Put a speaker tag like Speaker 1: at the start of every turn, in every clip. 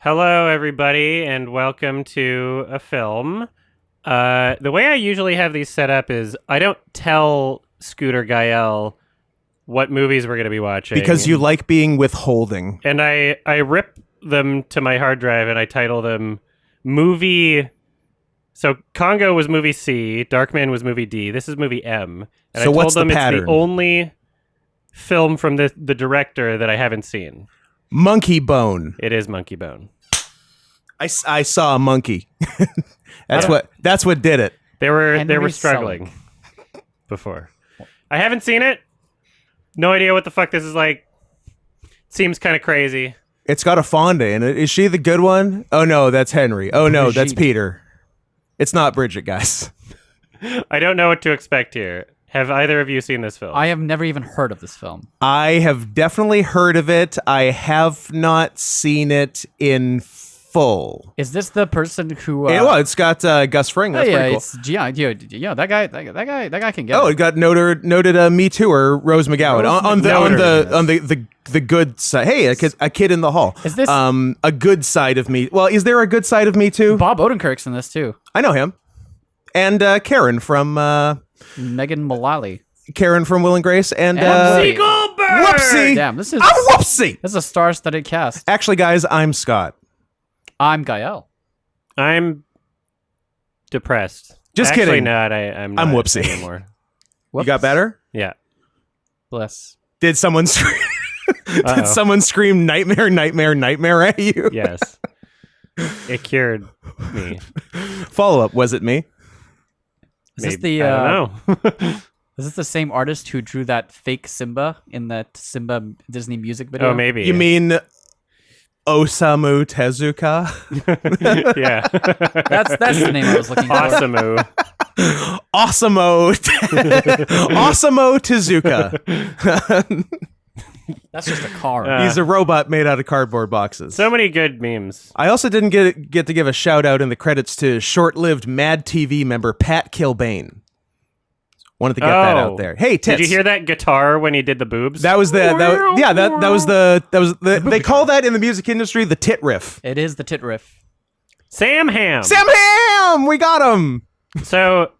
Speaker 1: Hello, everybody, and welcome to a film. The way I usually have these set up is I don't tell Scooter Gael what movies we're going to be watching.
Speaker 2: Because you like being withholding.
Speaker 1: And I rip them to my hard drive and I title them movie... So Congo was movie C, Darkman was movie D, this is movie M. And
Speaker 2: So
Speaker 1: I
Speaker 2: what's
Speaker 1: told them
Speaker 2: the
Speaker 1: it's
Speaker 2: pattern?
Speaker 1: the only film from the director that I haven't seen.
Speaker 2: Monkeybone.
Speaker 1: It is Monkeybone.
Speaker 2: I saw a monkey. That's what did it.
Speaker 1: They were
Speaker 3: Henry
Speaker 1: struggling before. I haven't seen it. No idea what the fuck this is like. Seems kind of crazy.
Speaker 2: It's got a Fonda in it. Is she the good one? Oh no, that's Henry. Oh no, that's
Speaker 3: Brigitte.
Speaker 2: Peter. It's not Bridget, guys.
Speaker 1: I don't know what to expect here. Have either of you seen this film?
Speaker 3: I have never even heard of this film.
Speaker 2: I have definitely heard of it. I have not seen it in full.
Speaker 3: Is this the person who?
Speaker 2: It's got Gus Fring. That's pretty cool.
Speaker 3: It's yeah. That guy can get.
Speaker 2: Oh,
Speaker 3: it.
Speaker 2: it got noted Me Too'er Rose McGowan on the good side. Hey, a kid in the hall.
Speaker 3: Is this
Speaker 2: a good side of me? Well, is there a good side of Me Too?
Speaker 3: Bob Odenkirk's in this too?
Speaker 2: I know him, and Karen from
Speaker 3: Megan Mullally.
Speaker 2: Karen from Will and Grace, and
Speaker 3: Whoopsie
Speaker 2: Whoopsie.
Speaker 3: Damn, this is
Speaker 2: I'm Whoopsie.
Speaker 3: This is a star-studded cast.
Speaker 2: Actually, guys, I'm Scott.
Speaker 3: I'm Gael.
Speaker 1: I'm depressed.
Speaker 2: Just
Speaker 1: Actually,
Speaker 2: kidding.
Speaker 1: not. I'm not
Speaker 2: Whoopsie.
Speaker 1: anymore.
Speaker 2: You got better?
Speaker 1: Yeah.
Speaker 3: Bless.
Speaker 2: Did someone scream? Did someone scream nightmare, nightmare, nightmare at you?
Speaker 1: Yes. It cured me.
Speaker 2: Follow up. Was it me?
Speaker 3: Is this
Speaker 1: Maybe.
Speaker 3: the?
Speaker 1: I don't know.
Speaker 3: Is this the same artist who drew that fake Simba in that Simba Disney music video?
Speaker 1: Oh, maybe.
Speaker 2: You mean Osamu Tezuka?
Speaker 1: Yeah.
Speaker 3: That's the name I was looking for.
Speaker 1: Awesomo.
Speaker 2: Osamo Tezuka.
Speaker 3: That's just a car.
Speaker 2: He's a robot made out of cardboard boxes.
Speaker 1: So many good memes.
Speaker 2: I also didn't get to give a shout out in the credits to short-lived Mad TV member Pat Kilbane. Wanted to get that out there. Hey, tits.
Speaker 1: Did you hear that guitar when he did the boobs?
Speaker 2: That was the they call that in the music industry the tit riff.
Speaker 3: It is the tit riff.
Speaker 1: Sam Ham.
Speaker 2: Sam Ham, we got him.
Speaker 1: So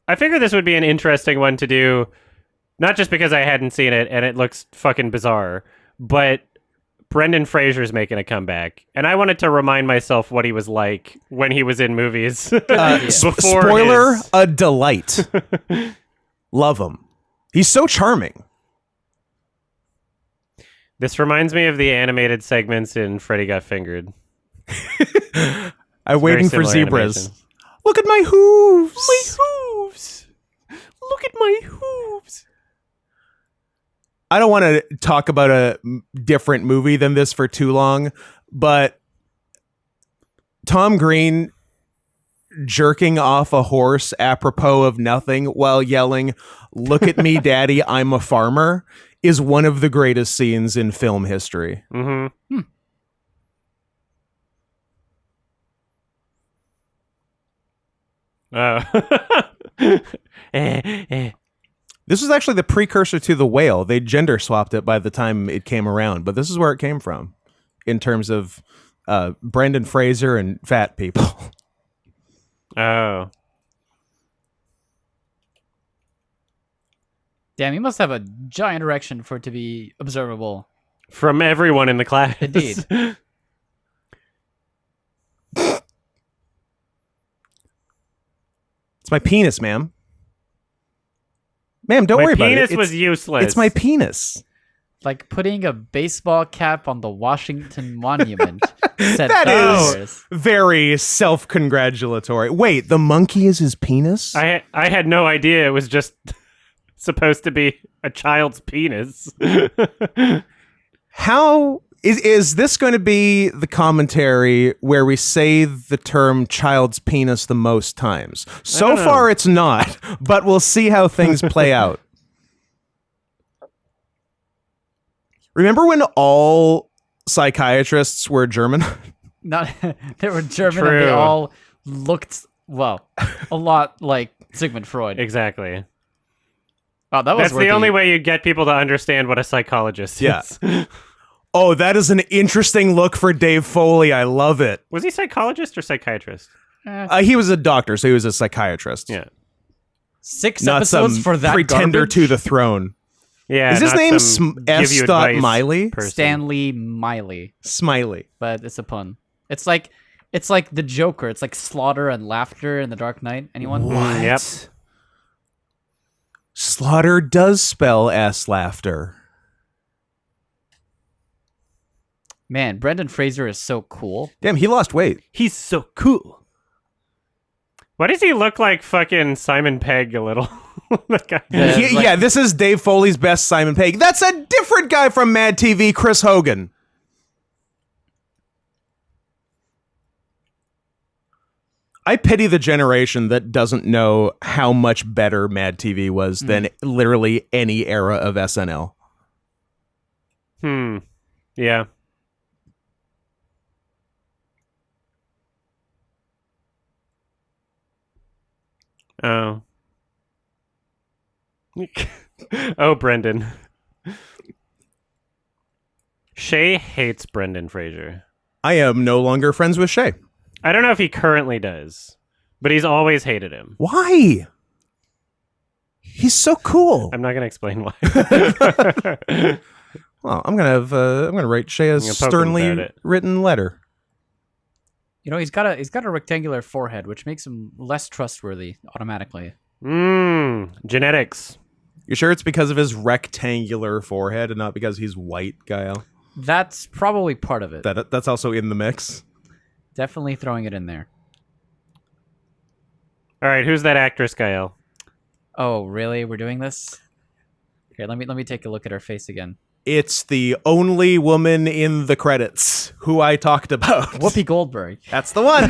Speaker 1: I figured this would be an interesting one to do, not just because I hadn't seen it and it looks fucking bizarre, but Brendan Fraser's making a comeback, and I wanted to remind myself what he was like when he was in movies. Before
Speaker 2: Spoiler:
Speaker 1: his...
Speaker 2: a delight. Love him. He's so charming.
Speaker 1: This reminds me of the animated segments in Freddy Got Fingered.
Speaker 2: I'm waiting for
Speaker 1: similar
Speaker 2: zebras.
Speaker 1: animation.
Speaker 2: Look at my hooves.
Speaker 1: My hooves. Look at my hooves.
Speaker 2: I don't want to talk about a different movie than this for too long, but Tom Green jerking off a horse apropos of nothing while yelling, "Look at me, daddy, I'm a farmer," is one of the greatest scenes in film history.
Speaker 1: Mm-hmm.
Speaker 2: This was actually the precursor to The Whale. They gender swapped it by the time it came around, but this is where it came from in terms of Brendan Fraser and fat people.
Speaker 1: Oh.
Speaker 3: Damn, you must have a giant erection for it to be observable.
Speaker 1: From everyone in the class.
Speaker 3: Indeed.
Speaker 2: It's my penis, ma'am. Ma'am, don't worry about it.
Speaker 1: My penis was useless.
Speaker 2: It's my penis.
Speaker 3: Like putting a baseball cap on the Washington Monument. Said
Speaker 2: That
Speaker 3: thousands.
Speaker 2: is very self-congratulatory. Wait, the monkey is his penis?
Speaker 1: I had no idea it was just supposed to be a child's penis.
Speaker 2: How is this going to be the commentary where we say the term child's penis the most times? So far it's not, but we'll see how things play out. Remember when all psychiatrists were German?
Speaker 3: Not they were German
Speaker 1: True.
Speaker 3: and they all looked a lot like Sigmund Freud.
Speaker 1: Exactly.
Speaker 3: Wow, that was
Speaker 1: That's the only way you get people to understand what a psychologist
Speaker 2: Yeah.
Speaker 1: is.
Speaker 2: Oh, that is an interesting look for Dave Foley. I love it.
Speaker 1: Was he psychologist or psychiatrist?
Speaker 2: He was a doctor, so he was a psychiatrist.
Speaker 1: Yeah.
Speaker 3: 6
Speaker 2: Not
Speaker 3: episodes
Speaker 2: some
Speaker 3: for that
Speaker 2: pretender
Speaker 3: garbage?
Speaker 2: to the throne.
Speaker 1: Yeah.
Speaker 2: Is his
Speaker 1: not
Speaker 2: name
Speaker 1: some
Speaker 2: S.
Speaker 1: give you
Speaker 2: Stott
Speaker 1: advice
Speaker 2: Miley?
Speaker 1: person.
Speaker 3: Stanley Miley,
Speaker 2: Smiley.
Speaker 3: but it's a pun. It's like the Joker. It's like slaughter and laughter in The Dark Knight. Anyone?
Speaker 2: What?
Speaker 1: Yep.
Speaker 2: Slaughter does spell S laughter.
Speaker 3: Man, Brendan Fraser is so cool.
Speaker 2: Damn, he lost weight.
Speaker 1: He's so cool. Why does he look like fucking Simon Pegg a little? That guy.
Speaker 3: Yeah.
Speaker 2: This is Dave Foley's best Simon Pegg. That's a different guy from Mad TV, Chris Hogan. I pity the generation that doesn't know how much better Mad TV was than literally any era of SNL.
Speaker 1: Yeah. Oh. Oh, Brendan. Shay hates Brendan Fraser.
Speaker 2: I am no longer friends with Shay.
Speaker 1: I don't know if he currently does, but he's always hated him.
Speaker 2: Why? He's so cool.
Speaker 1: I'm not going to explain why.
Speaker 2: Well, I'm gonna write Shay a
Speaker 1: I'm gonna poke him
Speaker 2: sternly
Speaker 1: about it.
Speaker 2: written letter.
Speaker 3: You know, he's got a rectangular forehead, which makes him less trustworthy automatically.
Speaker 1: Genetics.
Speaker 2: You sure it's because of his rectangular forehead and not because he's white, Gael?
Speaker 3: That's probably part of it.
Speaker 2: That's also in the mix.
Speaker 3: Definitely throwing it in there.
Speaker 1: All right, who's that actress, Gael?
Speaker 3: Oh, really? We're doing this? Here, let me take a look at her face again.
Speaker 2: It's the only woman in the credits who I talked about.
Speaker 3: Whoopi Goldberg.
Speaker 2: That's the one.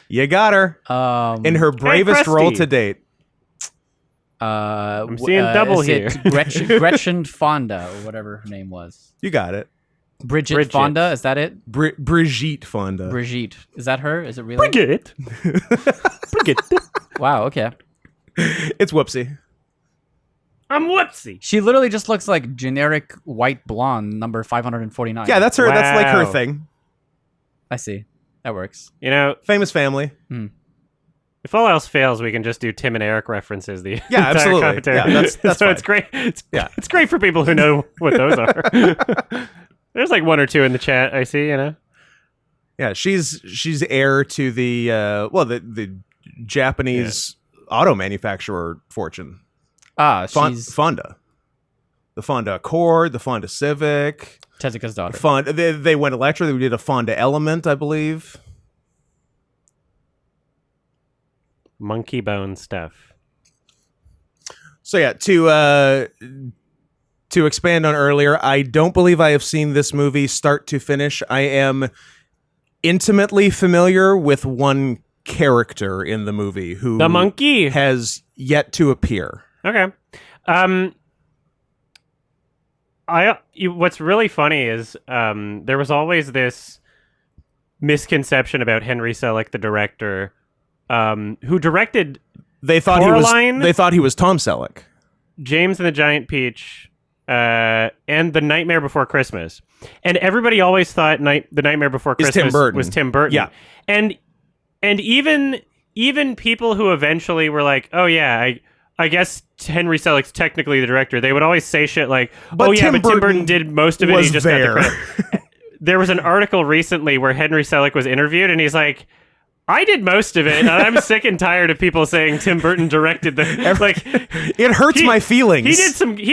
Speaker 2: You got her in her bravest
Speaker 1: Krusty.
Speaker 2: role to date.
Speaker 3: I'm
Speaker 1: seeing double here.
Speaker 3: Gretchen Fonda, or whatever her name was.
Speaker 2: You got it.
Speaker 3: Bridget Fonda, is that it?
Speaker 2: Brigitte Fonda.
Speaker 3: Brigitte. Is that her? Is it really?
Speaker 1: Brigitte.
Speaker 3: Wow, okay.
Speaker 2: It's Whoopsie.
Speaker 1: I'm Whoopsie.
Speaker 3: She literally just looks like generic white blonde number 549.
Speaker 2: Yeah, that's her. That's like her
Speaker 1: Wow.
Speaker 2: thing.
Speaker 3: I see. That works.
Speaker 1: You know,
Speaker 2: Famous family.
Speaker 1: if all else fails, we can just do Tim and Eric references. The
Speaker 2: Yeah,
Speaker 1: entire
Speaker 2: absolutely.
Speaker 1: commentary.
Speaker 2: Yeah, that's
Speaker 1: so
Speaker 2: fine.
Speaker 1: it's great.
Speaker 2: Yeah.
Speaker 1: It's great for people who know what those are. There's like one or two in the chat. I see. You know.
Speaker 2: Yeah, she's heir to the the Japanese auto manufacturer fortune.
Speaker 3: She's
Speaker 2: Fonda. The Fonda Accord, the Fonda Civic.
Speaker 3: Tezuka's daughter.
Speaker 2: Fonda, they went electric. They did a Fonda Element, I believe.
Speaker 1: Monkeybone stuff.
Speaker 2: So yeah, to expand on earlier, I don't believe I have seen this movie start to finish. I am intimately familiar with one character in the movie who
Speaker 1: The monkey
Speaker 2: has yet to appear.
Speaker 1: Okay. What's really funny is there was always this misconception about Henry Selick, the director, who directed
Speaker 2: They thought
Speaker 1: Coraline?
Speaker 2: They thought he was Tom Selleck.
Speaker 1: James and the Giant Peach, and The Nightmare Before Christmas. And everybody always thought The Nightmare Before
Speaker 2: Is
Speaker 1: Christmas
Speaker 2: Tim Burton.
Speaker 1: was Tim Burton.
Speaker 2: Yeah.
Speaker 1: And even people who eventually were like, oh yeah, I guess Henry Selick's technically the director, they would always say shit like,
Speaker 2: But
Speaker 1: Tim
Speaker 2: Tim Burton
Speaker 1: Burton did most of it,
Speaker 2: was
Speaker 1: he just
Speaker 2: there.
Speaker 1: got the credit. There was an article recently where Henry Selick was interviewed, and he's like, I did most of it, and I'm sick and tired of people saying Tim Burton directed the like.
Speaker 2: It hurts my feelings.
Speaker 1: He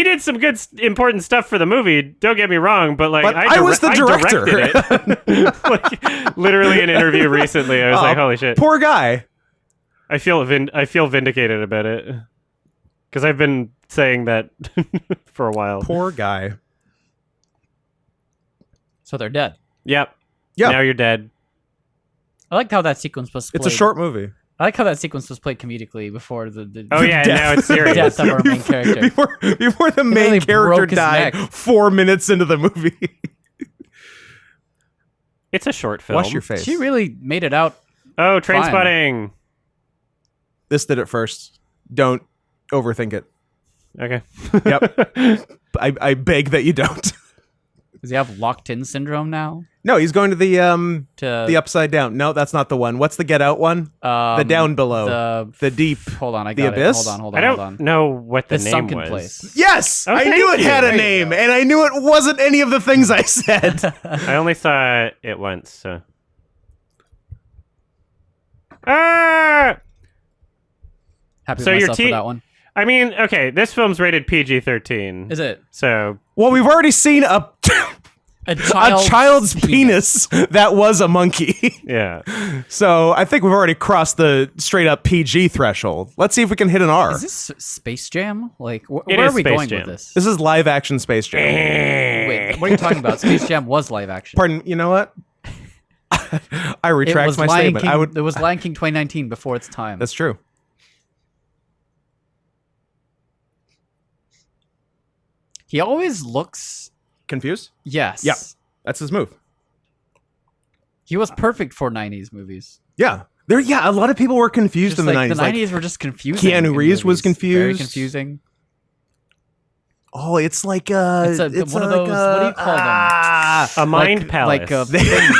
Speaker 1: did some good important stuff for the movie. Don't get me wrong, but like
Speaker 2: But I was the director.
Speaker 1: directed it. Like, literally an interview recently, I was like, holy shit.
Speaker 2: Poor guy.
Speaker 1: I feel vindicated about it because I've been saying that for a while.
Speaker 2: Poor guy.
Speaker 3: So they're dead.
Speaker 1: Yep.
Speaker 2: Yeah.
Speaker 1: Now you're dead.
Speaker 3: I liked how that sequence was played.
Speaker 2: It's a short movie.
Speaker 3: I like how that sequence was played comedically before the
Speaker 1: Oh yeah, and now it's serious.
Speaker 3: death of our main character.
Speaker 2: Before the main
Speaker 3: literally
Speaker 2: character
Speaker 3: broke his
Speaker 2: died
Speaker 3: neck.
Speaker 2: 4 minutes into the movie.
Speaker 1: It's a short film.
Speaker 2: Wash your face.
Speaker 3: She really made it out.
Speaker 1: Oh, train spotting.
Speaker 2: This did it first. Don't overthink it.
Speaker 1: Okay.
Speaker 2: Yep. I beg that you don't.
Speaker 3: Does he have locked-in syndrome now?
Speaker 2: No, he's going to the
Speaker 3: To
Speaker 2: upside down. No, that's not the one. What's the Get Out one? The down below. The deep.
Speaker 3: Hold on, I
Speaker 2: The
Speaker 3: got it.
Speaker 2: abyss?
Speaker 3: Hold
Speaker 1: I
Speaker 3: on.
Speaker 1: don't know what the name
Speaker 3: sunken
Speaker 1: was.
Speaker 3: place.
Speaker 2: Yes,
Speaker 1: Oh,
Speaker 2: I
Speaker 1: thank
Speaker 2: knew it
Speaker 1: you.
Speaker 2: had a
Speaker 3: There you
Speaker 2: name,
Speaker 3: go.
Speaker 2: and I knew it wasn't any of the things I said.
Speaker 1: I only saw it once. So. Ah!
Speaker 3: Happy
Speaker 1: So
Speaker 3: with
Speaker 1: your
Speaker 3: myself for that one.
Speaker 1: I mean, okay, this film's rated PG-13.
Speaker 3: Is it
Speaker 1: So
Speaker 2: Well, we've already seen a
Speaker 3: a
Speaker 2: child's penis that was a monkey.
Speaker 1: yeah.
Speaker 2: So I think we've already crossed the straight up PG threshold. Let's see if we can hit an R.
Speaker 3: Is this Space Jam? Like,
Speaker 1: It
Speaker 3: where
Speaker 1: is
Speaker 3: are we
Speaker 1: Space
Speaker 3: going
Speaker 1: Jam.
Speaker 3: with this?
Speaker 2: This is live action Space Jam.
Speaker 3: Wait, what are you talking about? Space Jam was live action.
Speaker 2: Pardon, you know what? I
Speaker 3: It
Speaker 2: retract
Speaker 3: was
Speaker 2: my
Speaker 3: Lion
Speaker 2: statement.
Speaker 3: King,
Speaker 2: I would.
Speaker 3: It was Lion King 2019 before its time.
Speaker 2: That's true.
Speaker 3: He always looks.
Speaker 2: Confused?
Speaker 3: Yes.
Speaker 2: Yeah. That's his move.
Speaker 3: He was perfect for 90s movies.
Speaker 2: Yeah. Yeah, a lot of people were confused
Speaker 3: Just
Speaker 2: in the
Speaker 3: like
Speaker 2: 90s.
Speaker 3: the 90s were just confusing.
Speaker 2: Keanu
Speaker 3: in
Speaker 2: Reeves was
Speaker 3: movies. Very
Speaker 2: confused.
Speaker 3: confusing.
Speaker 2: Oh, it's like
Speaker 3: It's one of
Speaker 2: like
Speaker 3: those. What do you call them?
Speaker 1: A mind palace.
Speaker 3: Like a thing.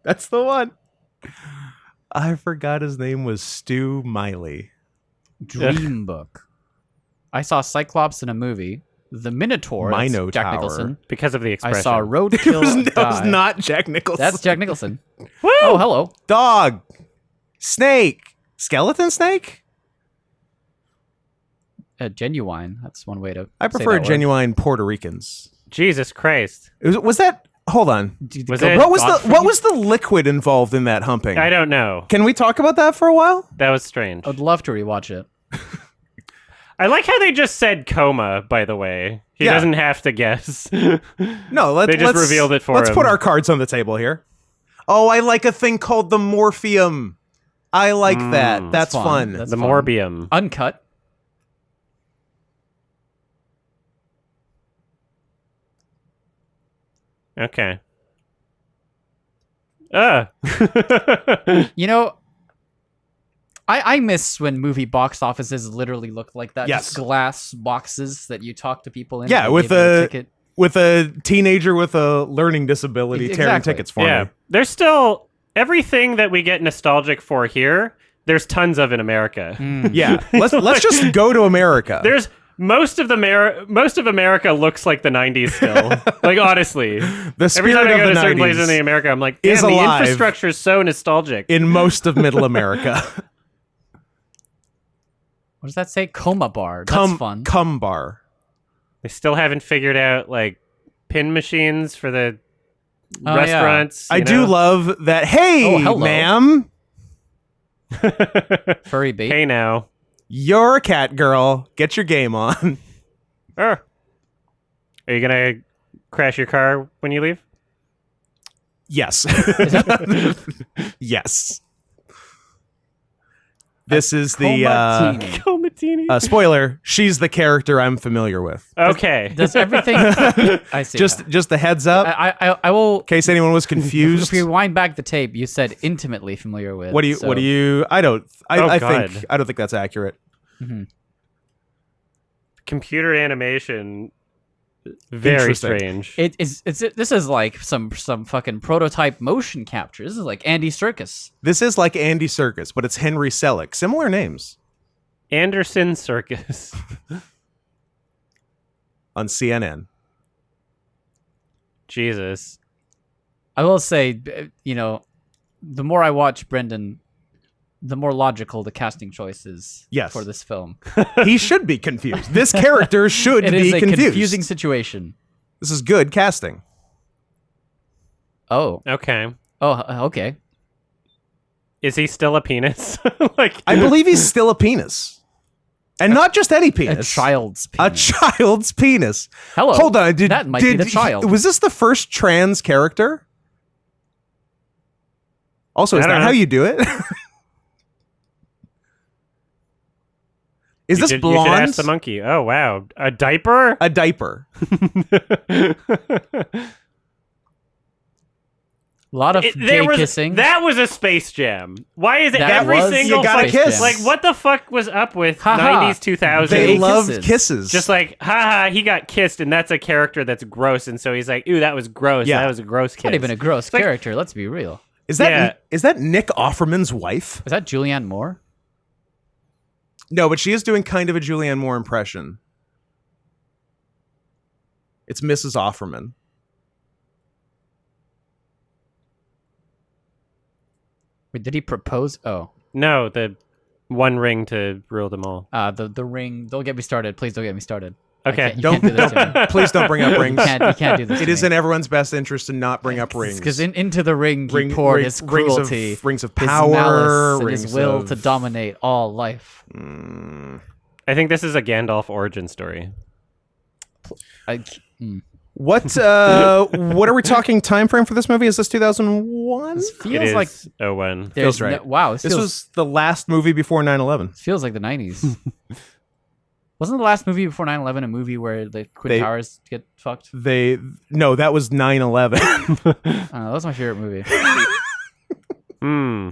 Speaker 2: That's the one. I forgot his name was Stu Miley.
Speaker 3: Dream Book. I saw Cyclops in a movie. The Minotaur. That's
Speaker 2: Minotaur.
Speaker 3: Jack Nicholson.
Speaker 1: because of the
Speaker 3: I
Speaker 1: expression.
Speaker 3: saw
Speaker 2: It
Speaker 3: Roadkill.
Speaker 2: was, that was
Speaker 3: Die.
Speaker 2: not Jack Nicholson.
Speaker 3: That's Jack Nicholson.
Speaker 1: Woo!
Speaker 3: Oh, hello.
Speaker 2: Dog. Snake. Skeleton snake?
Speaker 3: Genuine. That's one way to.
Speaker 2: I
Speaker 3: say
Speaker 2: prefer
Speaker 3: that word.
Speaker 2: genuine Puerto Ricans.
Speaker 1: Jesus Christ.
Speaker 2: Was that? Hold on.
Speaker 1: Was
Speaker 3: Go-
Speaker 1: it?
Speaker 2: What was
Speaker 3: Godfrey?
Speaker 2: what was the liquid involved in that humping?
Speaker 1: I don't know.
Speaker 2: Can we talk about that for a while?
Speaker 1: That was strange.
Speaker 3: I would love to rewatch it.
Speaker 1: I like how they just said coma, by the way. He
Speaker 2: Yeah.
Speaker 1: doesn't have to guess.
Speaker 2: No,
Speaker 1: They just revealed it for
Speaker 2: Let's
Speaker 1: him.
Speaker 2: put our cards on the table here. Oh, I like a thing called the morphium. I like that. That's
Speaker 3: fun.
Speaker 2: fun.
Speaker 3: That's
Speaker 1: the
Speaker 3: fun.
Speaker 1: Morbium.
Speaker 3: Uncut.
Speaker 1: Okay.
Speaker 3: You know, I miss when movie box offices literally look like that.
Speaker 2: Yes.
Speaker 3: Just glass boxes that you talk to people in.
Speaker 2: Yeah,
Speaker 3: They
Speaker 2: with
Speaker 3: give you a
Speaker 2: a-
Speaker 3: ticket.
Speaker 2: With a teenager with a learning disability tearing
Speaker 3: Exactly.
Speaker 2: tickets for
Speaker 1: Yeah.
Speaker 2: me.
Speaker 1: There's still everything that we get nostalgic for here. There's tons of in America.
Speaker 2: Yeah, let's just go to America.
Speaker 1: There's most of America looks like the 90s still. Like honestly.
Speaker 2: the
Speaker 1: Every
Speaker 2: spirit
Speaker 1: time I
Speaker 2: of
Speaker 1: go
Speaker 2: the
Speaker 1: to certain
Speaker 2: 90s
Speaker 1: places in America, I'm like,
Speaker 2: is
Speaker 1: damn, the
Speaker 2: alive
Speaker 1: infrastructure is so nostalgic.
Speaker 2: in most of Middle America.
Speaker 3: What does that say? Coma bar. That's fun.
Speaker 2: Cum bar.
Speaker 1: They still haven't figured out like pin machines for the
Speaker 3: Oh, yeah.
Speaker 1: restaurants.
Speaker 2: I
Speaker 1: you
Speaker 2: do
Speaker 1: know?
Speaker 2: love that. Hey,
Speaker 3: Oh, hello.
Speaker 2: ma'am,
Speaker 3: Furry bait.
Speaker 1: Hey now.
Speaker 2: you're a cat girl. Get your game on.
Speaker 1: Are you gonna crash your car when you leave?
Speaker 2: Yes. Yes. This is the
Speaker 3: Comatini.
Speaker 1: Comatini.
Speaker 2: spoiler. She's the character I'm familiar with.
Speaker 1: Okay.
Speaker 3: Does everything? I see.
Speaker 2: Just a heads up, in
Speaker 3: I will.
Speaker 2: case anyone was confused.
Speaker 3: If we rewind back the tape, you said intimately familiar with.
Speaker 2: What do you? I don't. I
Speaker 1: God.
Speaker 2: I don't think that's accurate.
Speaker 1: Computer animation. Very
Speaker 2: Interesting.
Speaker 1: strange.
Speaker 3: This is like some fucking prototype motion capture. This is like Andy Serkis.
Speaker 2: This is like Andy Serkis, but it's Henry Selick. Similar names
Speaker 1: Anderson Circus.
Speaker 2: on CNN.
Speaker 1: Jesus.
Speaker 3: I will say, you know, the more I watch Brendan, the more logical the casting choice is
Speaker 2: Yes.
Speaker 3: for this film.
Speaker 2: He should be confused. This character should
Speaker 3: It
Speaker 2: be
Speaker 3: is a
Speaker 2: confused.
Speaker 3: confusing situation.
Speaker 2: This is good casting.
Speaker 3: Oh,
Speaker 1: Okay.
Speaker 3: okay.
Speaker 1: Is he still a penis? Like
Speaker 2: I believe he's still a penis, and not just any
Speaker 3: A
Speaker 2: penis.
Speaker 3: child's
Speaker 2: A
Speaker 3: penis.
Speaker 2: child's penis.
Speaker 3: Hello.
Speaker 2: Hold on.
Speaker 3: That might be the child.
Speaker 2: Was this the first trans character? Also, is
Speaker 1: I
Speaker 2: that
Speaker 1: don't
Speaker 2: how
Speaker 1: know.
Speaker 2: you do it? Is this
Speaker 1: You should
Speaker 2: blonde?
Speaker 1: ask the monkey. Oh wow. A diaper?
Speaker 2: A diaper.
Speaker 3: A lot of gay kissing.
Speaker 1: That was a Space Jam. Why is it
Speaker 3: That
Speaker 1: every
Speaker 3: was-
Speaker 1: single
Speaker 2: You gotta
Speaker 1: fucking-
Speaker 2: kiss.
Speaker 1: Like, what the fuck was up with
Speaker 3: Ha-ha.
Speaker 1: 90s, 2000s?
Speaker 2: They
Speaker 3: Gay
Speaker 2: love
Speaker 3: kisses.
Speaker 2: kisses.
Speaker 1: Just like, haha, he got kissed, and that's a character that's gross, and so he's like, ooh, that was gross.
Speaker 2: Yeah.
Speaker 1: That was a gross kiss.
Speaker 3: Not even a gross
Speaker 1: like-
Speaker 3: character. Let's be real.
Speaker 2: is that
Speaker 1: Yeah.
Speaker 2: is that Nick Offerman's wife?
Speaker 3: Is that Julianne Moore?
Speaker 2: No, but she is doing kind of a Julianne Moore impression. It's Mrs. Offerman.
Speaker 3: Wait, did he propose? Oh,
Speaker 1: No, the one ring to rule them all.
Speaker 3: the ring. Don't get me started. Please don't get me started.
Speaker 1: Okay.
Speaker 3: You can't do this to me.
Speaker 2: Please don't bring up rings.
Speaker 3: You can't do this.
Speaker 2: It is in everyone's best interest to not bring up rings.
Speaker 3: because into the ring he poured his cruelty,
Speaker 2: rings of
Speaker 3: his
Speaker 2: power,
Speaker 3: malice, and
Speaker 2: rings
Speaker 3: his will
Speaker 2: of-
Speaker 3: to dominate all life.
Speaker 1: I think this is a Gandalf origin story.
Speaker 2: What what are we talking time frame for this movie? Is this 2001?
Speaker 3: This
Speaker 1: It
Speaker 3: feels
Speaker 1: is
Speaker 3: like
Speaker 1: 01.
Speaker 2: Feels
Speaker 3: there's
Speaker 2: right.
Speaker 3: wow,
Speaker 2: This
Speaker 3: feels,
Speaker 2: was the last movie before 9/11.
Speaker 3: feels like the 90s. Wasn't the last movie before 9/11 a movie where the Twin
Speaker 2: They-
Speaker 3: Towers get fucked?
Speaker 2: No, that was 9/11.
Speaker 3: That was my favorite movie.
Speaker 1: Hmm.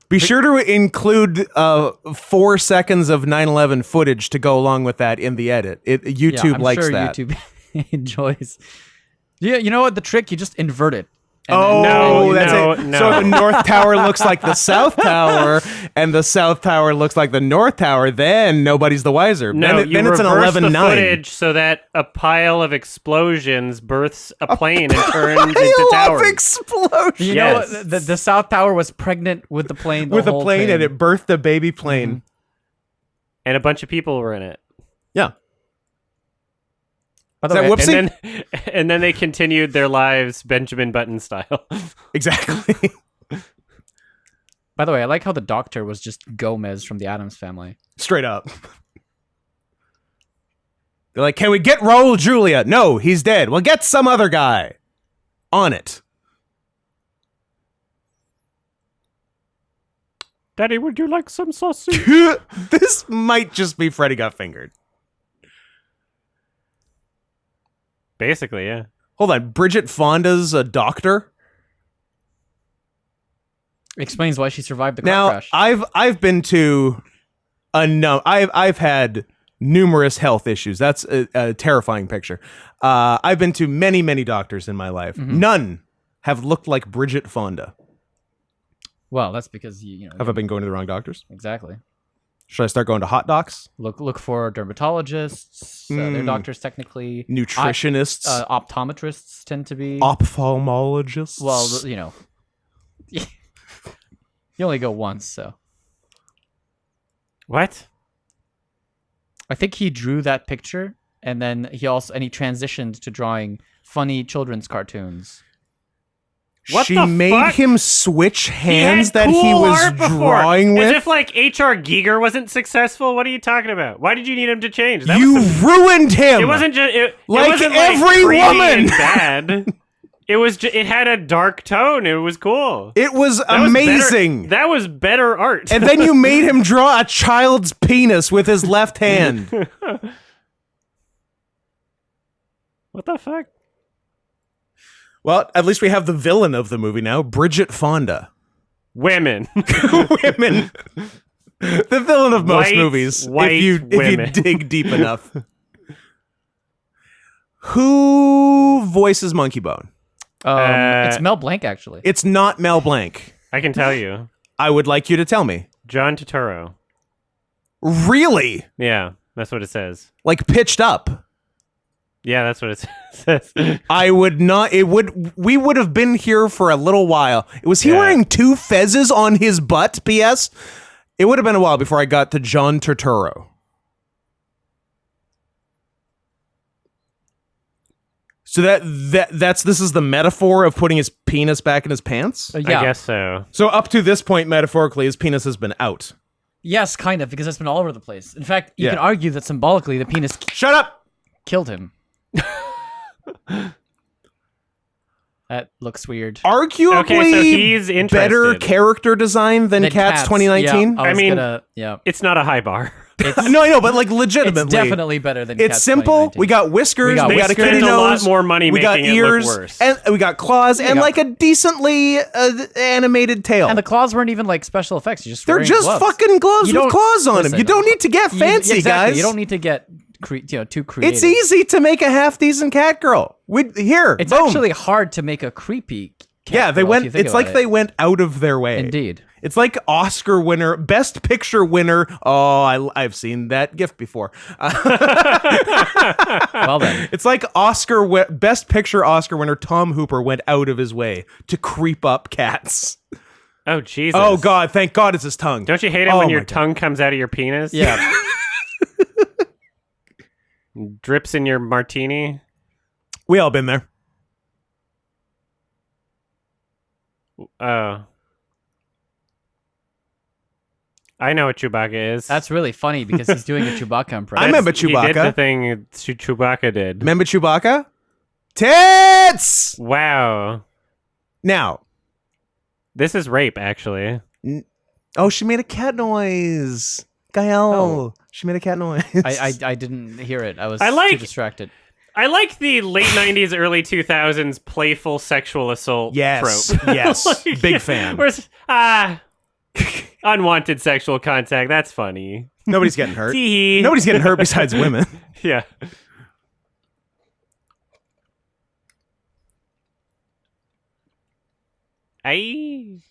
Speaker 2: Be sure to include 4 seconds of 9/11 footage to go along with that in the edit. YouTube
Speaker 3: Yeah, I'm
Speaker 2: likes
Speaker 3: sure
Speaker 2: that.
Speaker 3: YouTube enjoys. Yeah, you know what? The trick, you just invert it. And
Speaker 2: Oh,
Speaker 1: No,
Speaker 2: that's
Speaker 1: no,
Speaker 2: it.
Speaker 1: no.
Speaker 2: So the North Tower looks like the South Tower, and the South Tower looks like the North Tower. Then nobody's the wiser.
Speaker 1: No,
Speaker 2: then,
Speaker 1: you
Speaker 2: then it's an
Speaker 1: reverse the
Speaker 2: 11-9.
Speaker 1: footage so that a pile of explosions births a plane and turns into
Speaker 2: Pile of
Speaker 1: towers.
Speaker 2: explosion
Speaker 3: You know what? The South Tower was pregnant with the plane.
Speaker 2: with a
Speaker 3: whole
Speaker 2: plane,
Speaker 3: thing.
Speaker 2: and it birthed a baby plane.
Speaker 1: And a bunch of people were in it.
Speaker 2: Yeah.
Speaker 3: By the
Speaker 2: Is that
Speaker 3: way,
Speaker 2: whoopsie?
Speaker 1: And then they continued their lives Benjamin Button style.
Speaker 2: Exactly.
Speaker 3: by the way, I like how the doctor was just Gomez from the Addams Family.
Speaker 2: Straight up. They're like, can we get Raul Julia? No, he's dead. Well, get some other guy on it.
Speaker 1: Daddy, would you like some sausage?
Speaker 2: This might just be Freddy Got Fingered.
Speaker 1: Basically, yeah.
Speaker 2: Hold on, Bridget Fonda's a doctor?
Speaker 3: Explains why she survived the car
Speaker 2: Now,
Speaker 3: crash.
Speaker 2: I've been to I've had numerous health issues. That's a terrifying picture. I've been to many doctors in my life. None have looked like Bridget Fonda.
Speaker 3: Well, that's because you know
Speaker 2: Have I been going to the wrong doctors?
Speaker 3: exactly.
Speaker 2: Should I start going to hot docs?
Speaker 3: Look for dermatologists. They're doctors technically.
Speaker 2: Nutritionists?
Speaker 3: Optometrists tend to be.
Speaker 2: Ophthalmologists?
Speaker 3: Well, you know, you only go once, so
Speaker 1: What?
Speaker 3: I think he drew that picture, and then he transitioned to drawing funny children's cartoons.
Speaker 1: What
Speaker 2: she
Speaker 1: the
Speaker 2: made
Speaker 1: fuck?
Speaker 2: him switch
Speaker 1: He
Speaker 2: hands
Speaker 1: had
Speaker 2: that he
Speaker 1: cool
Speaker 2: was
Speaker 1: art before.
Speaker 2: drawing
Speaker 1: As
Speaker 2: with.
Speaker 1: if like H.R. Giger wasn't successful. What are you talking about? Why did you need him to change? That
Speaker 2: You
Speaker 1: was some-
Speaker 2: ruined him.
Speaker 1: It wasn't just it
Speaker 2: Like
Speaker 1: wasn't
Speaker 2: every
Speaker 1: creepy
Speaker 2: woman.
Speaker 1: and bad. It was. It had a dark tone. It was cool.
Speaker 2: It was
Speaker 1: That was
Speaker 2: amazing.
Speaker 1: That was better art.
Speaker 2: And then you made him draw a child's penis with his left hand.
Speaker 1: What the fuck?
Speaker 2: Well, at least we have the villain of the movie now, Bridget Fonda.
Speaker 1: Women.
Speaker 2: Women. The villain of most
Speaker 1: White-
Speaker 2: movies.
Speaker 1: white
Speaker 2: if you
Speaker 1: women.
Speaker 2: dig deep enough. Who voices Monkeybone?
Speaker 3: It's Mel Blanc, actually.
Speaker 2: It's not Mel Blanc.
Speaker 1: I can tell you.
Speaker 2: I would like you to tell me.
Speaker 1: John Turturro.
Speaker 2: Really?
Speaker 1: Yeah, that's what it says.
Speaker 2: Like pitched up.
Speaker 1: Yeah, that's what it says.
Speaker 2: I would not. We would have been here for a little while. Was he
Speaker 1: Yeah.
Speaker 2: wearing 2 fezzes on his butt? P.S. It would have been a while before I got to John Turturro. So this is the metaphor of putting his penis back in his pants.
Speaker 3: Yeah.
Speaker 1: I guess so.
Speaker 2: So up to this point, metaphorically, his penis has been out.
Speaker 3: Yes, kind of, because it's been all over the place. In fact, you
Speaker 2: Yeah.
Speaker 3: can argue that symbolically the penis
Speaker 2: Shut up.
Speaker 3: killed him. That looks weird.
Speaker 2: Arguably,
Speaker 1: Okay, so he's interested.
Speaker 2: better character design than
Speaker 3: Then
Speaker 2: Cats 2019.
Speaker 3: Yeah, I
Speaker 1: I mean-
Speaker 3: gonna, yeah.
Speaker 1: It's not a high bar.
Speaker 2: No, I know, but like legitimately,
Speaker 3: It's definitely better than
Speaker 2: it's
Speaker 3: Cats
Speaker 2: simple.
Speaker 3: 2019.
Speaker 2: We got whiskers. We got a
Speaker 1: Spent
Speaker 2: kitty
Speaker 1: a lot
Speaker 2: nose.
Speaker 1: more money
Speaker 2: We got
Speaker 1: making it
Speaker 2: ears,
Speaker 1: look worse.
Speaker 2: and we got claws, and
Speaker 3: got-
Speaker 2: like a decently animated tail.
Speaker 3: And the claws weren't even like special effects. You're just
Speaker 2: They're
Speaker 3: wearing
Speaker 2: just
Speaker 3: gloves.
Speaker 2: fucking gloves
Speaker 3: You
Speaker 2: with
Speaker 3: don't-
Speaker 2: claws on them.
Speaker 3: listen,
Speaker 2: You don't need to get fancy,
Speaker 3: exactly.
Speaker 2: guys.
Speaker 3: You don't need to get too creative.
Speaker 2: It's easy to make a half decent cat girl.
Speaker 3: It's
Speaker 2: boom.
Speaker 3: actually hard to make a creepy cat
Speaker 2: yeah. They
Speaker 3: girl, if
Speaker 2: went.
Speaker 3: you think
Speaker 2: It's
Speaker 3: about
Speaker 2: like
Speaker 3: it.
Speaker 2: they went out of their way.
Speaker 3: Indeed.
Speaker 2: It's like Oscar winner, Best Picture winner. Oh, I've seen that gift before.
Speaker 3: Well then.
Speaker 2: It's like Best Picture Oscar winner Tom Hooper went out of his way to creep up cats.
Speaker 1: Oh, Jesus.
Speaker 2: Oh God! Thank God it's his tongue.
Speaker 1: Don't you hate it
Speaker 2: Oh
Speaker 1: when
Speaker 2: my
Speaker 1: your
Speaker 2: God.
Speaker 1: tongue comes out of your penis?
Speaker 3: Yeah.
Speaker 1: Drips in your martini?
Speaker 2: We all been there.
Speaker 1: Oh. I know what Chewbacca is.
Speaker 3: That's really funny because he's doing a Chewbacca impression.
Speaker 2: I remember
Speaker 1: He did
Speaker 2: Chewbacca.
Speaker 1: the thing Chewbacca did.
Speaker 2: Remember Chewbacca? Tits.
Speaker 1: Wow.
Speaker 2: Now,
Speaker 1: This is rape, actually.
Speaker 2: oh, she made a cat noise. Gael.
Speaker 3: Oh.
Speaker 2: She made a cat noise.
Speaker 3: I didn't hear it. I was
Speaker 1: I like-
Speaker 3: too distracted.
Speaker 1: I like the late 90s, early 2000s playful sexual assault
Speaker 2: Yes.
Speaker 1: trope.
Speaker 2: Yes.
Speaker 1: Like,
Speaker 2: Big fan.
Speaker 1: where's- unwanted sexual contact. That's funny.
Speaker 2: Nobody's getting hurt.
Speaker 1: Tee-hee.
Speaker 2: Nobody's getting hurt besides women.
Speaker 1: Yeah. Aye.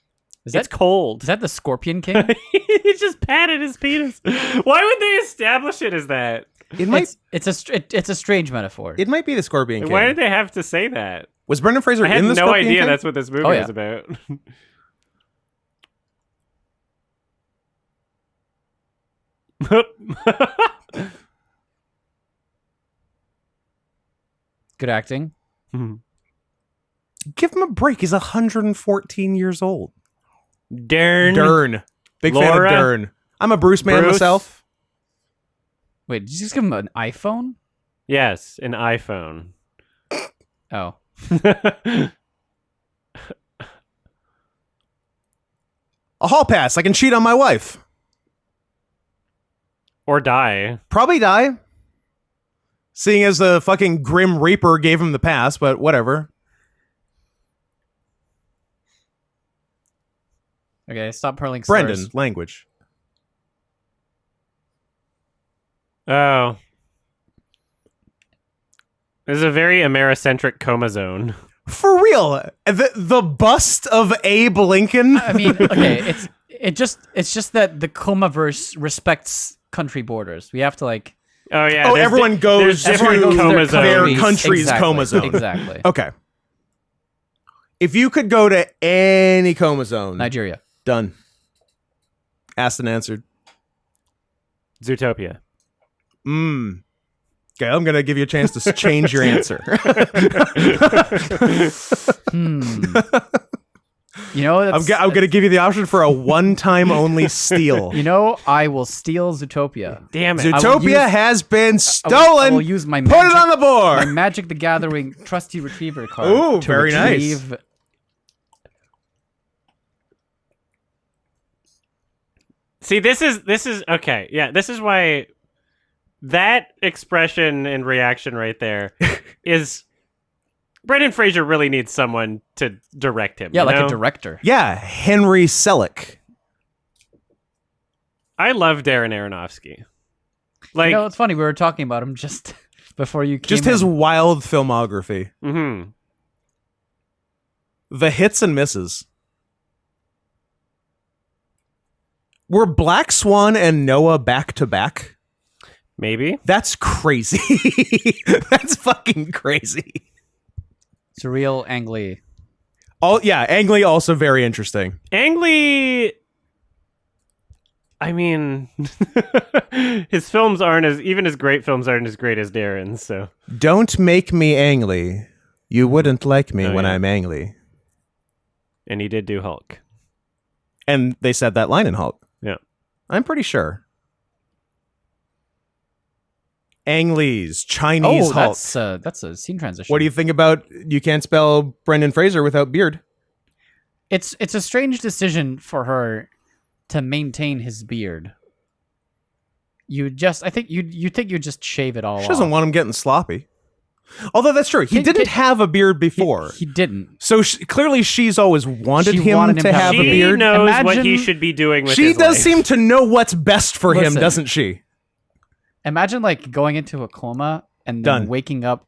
Speaker 3: Is
Speaker 1: It's
Speaker 3: that
Speaker 1: cold.
Speaker 3: is that the Scorpion King?
Speaker 1: He just patted his penis. Why would they establish it as that?
Speaker 2: It might.
Speaker 3: it's a strange metaphor.
Speaker 2: It might be the Scorpion King.
Speaker 1: Why did they have to say that?
Speaker 2: Was Brendan Fraser
Speaker 1: I had
Speaker 2: in the
Speaker 1: no
Speaker 2: Scorpion
Speaker 1: idea
Speaker 2: King?
Speaker 1: that's what this movie
Speaker 3: Oh, yeah.
Speaker 1: is about.
Speaker 3: Good acting.
Speaker 2: Give him a break. He's 114 years old.
Speaker 1: Dern.
Speaker 2: Dern. Big fan
Speaker 1: Laura?
Speaker 2: of Dern. I'm a Bruce man
Speaker 1: Bruce?
Speaker 2: myself.
Speaker 3: Wait, did you just give him an iPhone?
Speaker 1: Yes, an iPhone.
Speaker 3: Oh.
Speaker 2: A hall pass. I can cheat on my wife.
Speaker 1: Or die.
Speaker 2: Probably die. Seeing as the fucking Grim Reaper gave him the pass, but whatever.
Speaker 3: Okay, stop hurling slurs.
Speaker 2: Brendan, language.
Speaker 1: Oh. This is a very Americentric coma zone.
Speaker 2: For real. The bust of Abe Lincoln.
Speaker 3: I mean, okay, it's just that the Comaverse respects country borders. We have to like
Speaker 1: Oh, yeah.
Speaker 2: Oh,
Speaker 1: there's
Speaker 2: everyone goes
Speaker 1: there's
Speaker 2: to
Speaker 1: different
Speaker 3: everyone goes to
Speaker 1: coma
Speaker 3: their
Speaker 1: zones.
Speaker 2: their country's
Speaker 3: Exactly,
Speaker 2: coma zone.
Speaker 3: Exactly.
Speaker 2: Okay. If you could go to any coma zone,
Speaker 3: Nigeria.
Speaker 2: done. Asked and answered.
Speaker 1: Zootopia.
Speaker 2: Okay, I'm gonna give you a chance to change your answer.
Speaker 3: You know,
Speaker 2: I'm
Speaker 3: that's,
Speaker 2: gonna give you the option for a one-time only steal.
Speaker 3: you know, I will steal Zootopia.
Speaker 1: Damn it.
Speaker 2: Zootopia has been
Speaker 3: I
Speaker 2: stolen.
Speaker 3: will use my
Speaker 2: Put
Speaker 3: magic,
Speaker 2: it on the
Speaker 3: my
Speaker 2: board.
Speaker 3: Magic the Gathering trusty retriever card.
Speaker 2: Ooh,
Speaker 3: to
Speaker 2: very nice.
Speaker 3: retrieve-
Speaker 1: See, this is okay. Yeah, this is why that expression and reaction right there is Brendan Fraser really needs someone to direct him.
Speaker 3: Yeah,
Speaker 1: you
Speaker 3: like
Speaker 1: know?
Speaker 3: a director.
Speaker 2: Yeah, Henry Selick.
Speaker 1: I love Darren Aronofsky. Like,
Speaker 3: You know, it's funny. We were talking about him just before you came
Speaker 2: Just his
Speaker 3: in.
Speaker 2: wild filmography.
Speaker 1: mhm.
Speaker 2: The hits and misses. Were Black Swan and Noah back to back?
Speaker 1: Maybe.
Speaker 2: That's crazy. That's fucking crazy.
Speaker 3: Surreal Ang Lee.
Speaker 2: Ang Lee also very interesting.
Speaker 1: Ang Lee, I mean, his films aren't even his great films aren't as great as Darren's, so.
Speaker 2: Don't make me Ang Lee. You wouldn't like me
Speaker 1: Oh,
Speaker 2: when
Speaker 1: yeah.
Speaker 2: I'm Ang Lee.
Speaker 1: And he did do Hulk.
Speaker 2: And they said that line in Hulk.
Speaker 1: Yeah.
Speaker 2: I'm pretty sure. Ang Lee's Chinese
Speaker 3: Oh,
Speaker 2: Hulk.
Speaker 3: that's a scene transition.
Speaker 2: What do you think about you can't spell Brendan Fraser without beard?
Speaker 3: It's a strange decision for her to maintain his beard. I think you think you just shave it all
Speaker 2: She doesn't
Speaker 3: off.
Speaker 2: want him getting sloppy. Although that's true. He didn't have a beard before.
Speaker 3: He didn't.
Speaker 2: So clearly she's always wanted
Speaker 3: She
Speaker 2: him
Speaker 3: wanted him
Speaker 2: to
Speaker 3: to
Speaker 2: have
Speaker 3: have
Speaker 2: a
Speaker 1: She
Speaker 2: beard.
Speaker 1: knows what
Speaker 3: Imagine-
Speaker 1: he should be doing with
Speaker 2: She
Speaker 1: his
Speaker 2: does
Speaker 1: life.
Speaker 2: seem to know what's best for him,
Speaker 3: Listen.
Speaker 2: doesn't she?
Speaker 3: Imagine like going into a coma and then
Speaker 2: Done.
Speaker 3: waking up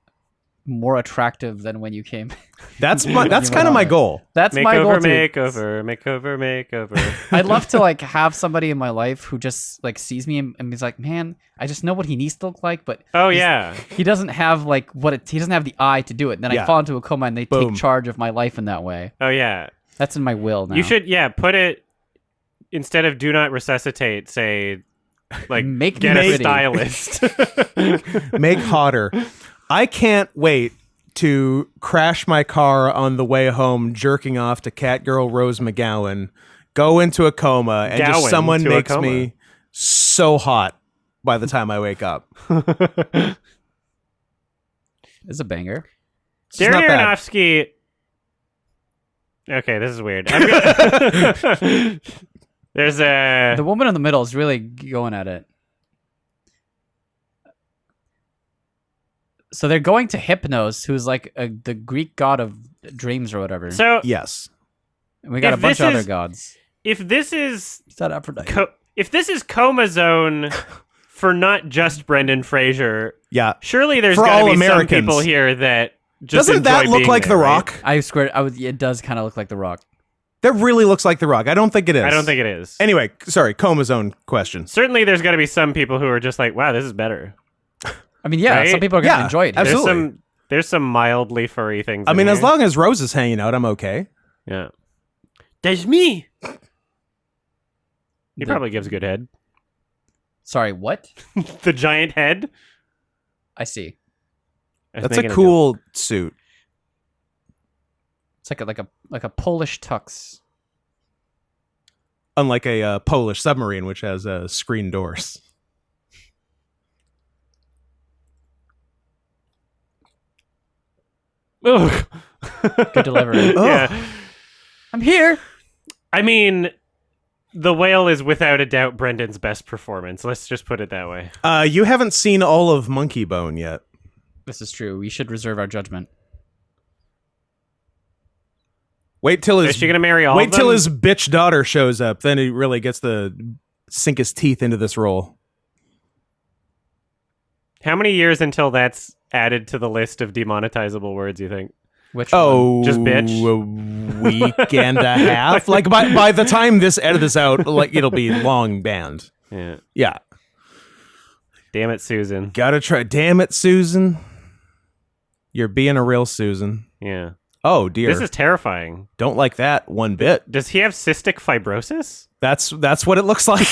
Speaker 3: more attractive than when you came.
Speaker 2: That's kind
Speaker 3: went
Speaker 2: of
Speaker 3: on
Speaker 2: my
Speaker 3: it.
Speaker 2: goal.
Speaker 3: That's my goal
Speaker 1: Makeover,
Speaker 3: too.
Speaker 1: makeover.
Speaker 3: I'd love to like have somebody in my life who just like sees me and is like, man, I just know what he needs to look like, but
Speaker 1: Oh yeah.
Speaker 3: he doesn't have like he doesn't have the eye to do it. And then
Speaker 2: Yeah.
Speaker 3: I fall into a coma and they
Speaker 2: Boom.
Speaker 3: take charge of my life in that way.
Speaker 1: Oh yeah.
Speaker 3: That's in my will now.
Speaker 1: You should put it instead of do not resuscitate, say like
Speaker 3: Make
Speaker 1: get
Speaker 3: me
Speaker 1: a
Speaker 3: pretty.
Speaker 1: stylist.
Speaker 2: Make hotter. I can't wait to crash my car on the way home, jerking off to Catgirl Rose McGowan, go into a coma, and
Speaker 1: Gowan
Speaker 2: just someone
Speaker 1: to a
Speaker 2: makes
Speaker 1: coma.
Speaker 2: me so hot by the time I wake up.
Speaker 3: It's a banger.
Speaker 2: It's just
Speaker 1: Darren
Speaker 2: not bad.
Speaker 1: Aronofsky. Okay, this is weird. There's a
Speaker 3: The woman in the middle is really going at it. So they're going to Hypnos, who's like the Greek god of dreams or whatever.
Speaker 1: so
Speaker 2: Yes.
Speaker 3: And we got
Speaker 1: if
Speaker 3: a bunch
Speaker 1: this
Speaker 3: of other
Speaker 1: is-
Speaker 3: gods.
Speaker 1: if this is
Speaker 3: Is that Aphrodite?
Speaker 1: if this is coma zone for not just Brendan Fraser,
Speaker 2: Yeah.
Speaker 1: surely there's
Speaker 2: For
Speaker 1: got to
Speaker 2: all
Speaker 1: be some
Speaker 2: Americans.
Speaker 1: people here that just
Speaker 2: Doesn't that
Speaker 1: enjoy
Speaker 2: look
Speaker 1: being
Speaker 2: like
Speaker 1: there,
Speaker 2: The
Speaker 1: right?
Speaker 2: Rock?
Speaker 3: I swear, it does kind of look like The Rock.
Speaker 2: That really looks like The Rock. I don't think it is.
Speaker 1: I don't think it is.
Speaker 2: Anyway, sorry, Coma Zone question.
Speaker 1: Certainly, there's got to be some people who are just like, "Wow, this is better."
Speaker 3: I mean, yeah,
Speaker 1: Right?
Speaker 3: some people are going to
Speaker 2: Yeah,
Speaker 3: enjoy it.
Speaker 2: absolutely.
Speaker 1: There's some mildly furry things.
Speaker 2: I
Speaker 1: in
Speaker 2: mean, as
Speaker 1: here.
Speaker 2: long as Rose is hanging out, I'm okay.
Speaker 1: yeah, that's me. He
Speaker 3: The-
Speaker 1: probably gives good head.
Speaker 3: Sorry, what?
Speaker 1: The giant head.
Speaker 3: I see.
Speaker 1: I was
Speaker 2: That's a
Speaker 1: making
Speaker 2: cool suit.
Speaker 3: It's like a Polish tux.
Speaker 2: Unlike a Polish submarine, which has screen doors.
Speaker 1: joke.
Speaker 3: Good delivery.
Speaker 1: Yeah.
Speaker 3: I'm here.
Speaker 1: I mean, the whale is without a doubt Brendan's best performance. Let's just put it that way.
Speaker 2: You haven't seen all of Monkeybone yet.
Speaker 3: This is true. We should reserve our judgment.
Speaker 2: Wait till
Speaker 1: Is
Speaker 2: his
Speaker 1: she gonna marry all?
Speaker 2: wait
Speaker 1: of them?
Speaker 2: till his bitch daughter shows up. Then he really gets to sink his teeth into this role.
Speaker 1: How many years until that's added to the list of demonetizable words? You think?
Speaker 3: Which one?
Speaker 2: Oh,
Speaker 1: Just bitch.
Speaker 2: A week and a half. Like by the time this edit this out, like it'll be long banned.
Speaker 1: Yeah.
Speaker 2: Yeah,
Speaker 1: Damn it, Susan.
Speaker 2: gotta try. Damn it, Susan, you're being a real Susan.
Speaker 1: Yeah.
Speaker 2: Oh dear,
Speaker 1: This is terrifying.
Speaker 2: don't like that one bit.
Speaker 1: Does he have cystic fibrosis?
Speaker 2: That's what it looks like.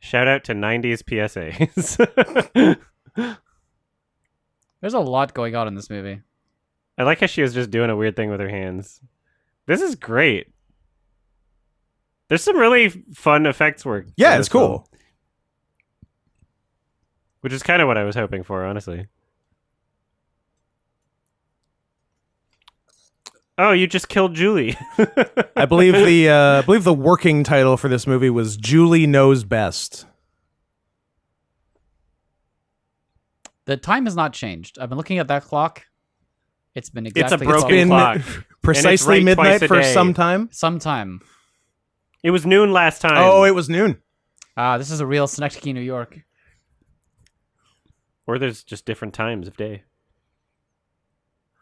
Speaker 1: Shout out to 90s PSAs.
Speaker 3: There's a lot going on in this movie.
Speaker 1: I like how she was just doing a weird thing with her hands. This is great. There's some really fun effects work.
Speaker 2: Yeah,
Speaker 1: in
Speaker 2: it's
Speaker 1: this film,
Speaker 2: cool.
Speaker 1: which is kind of what I was hoping for, honestly. Oh, you just killed Julie.
Speaker 2: I believe the working title for this movie was Julie Knows Best.
Speaker 3: The time has not changed. I've been looking at that clock. It's been
Speaker 1: It's a
Speaker 3: exactly
Speaker 1: broken
Speaker 2: been
Speaker 1: clock.
Speaker 2: Precisely
Speaker 1: right twice
Speaker 2: midnight
Speaker 1: a
Speaker 2: for
Speaker 1: day.
Speaker 2: some time.
Speaker 3: sometime.
Speaker 1: It was noon last time.
Speaker 2: Oh, it was noon.
Speaker 3: This is a real Synecdoche, New York.
Speaker 1: Or there's just different times of day.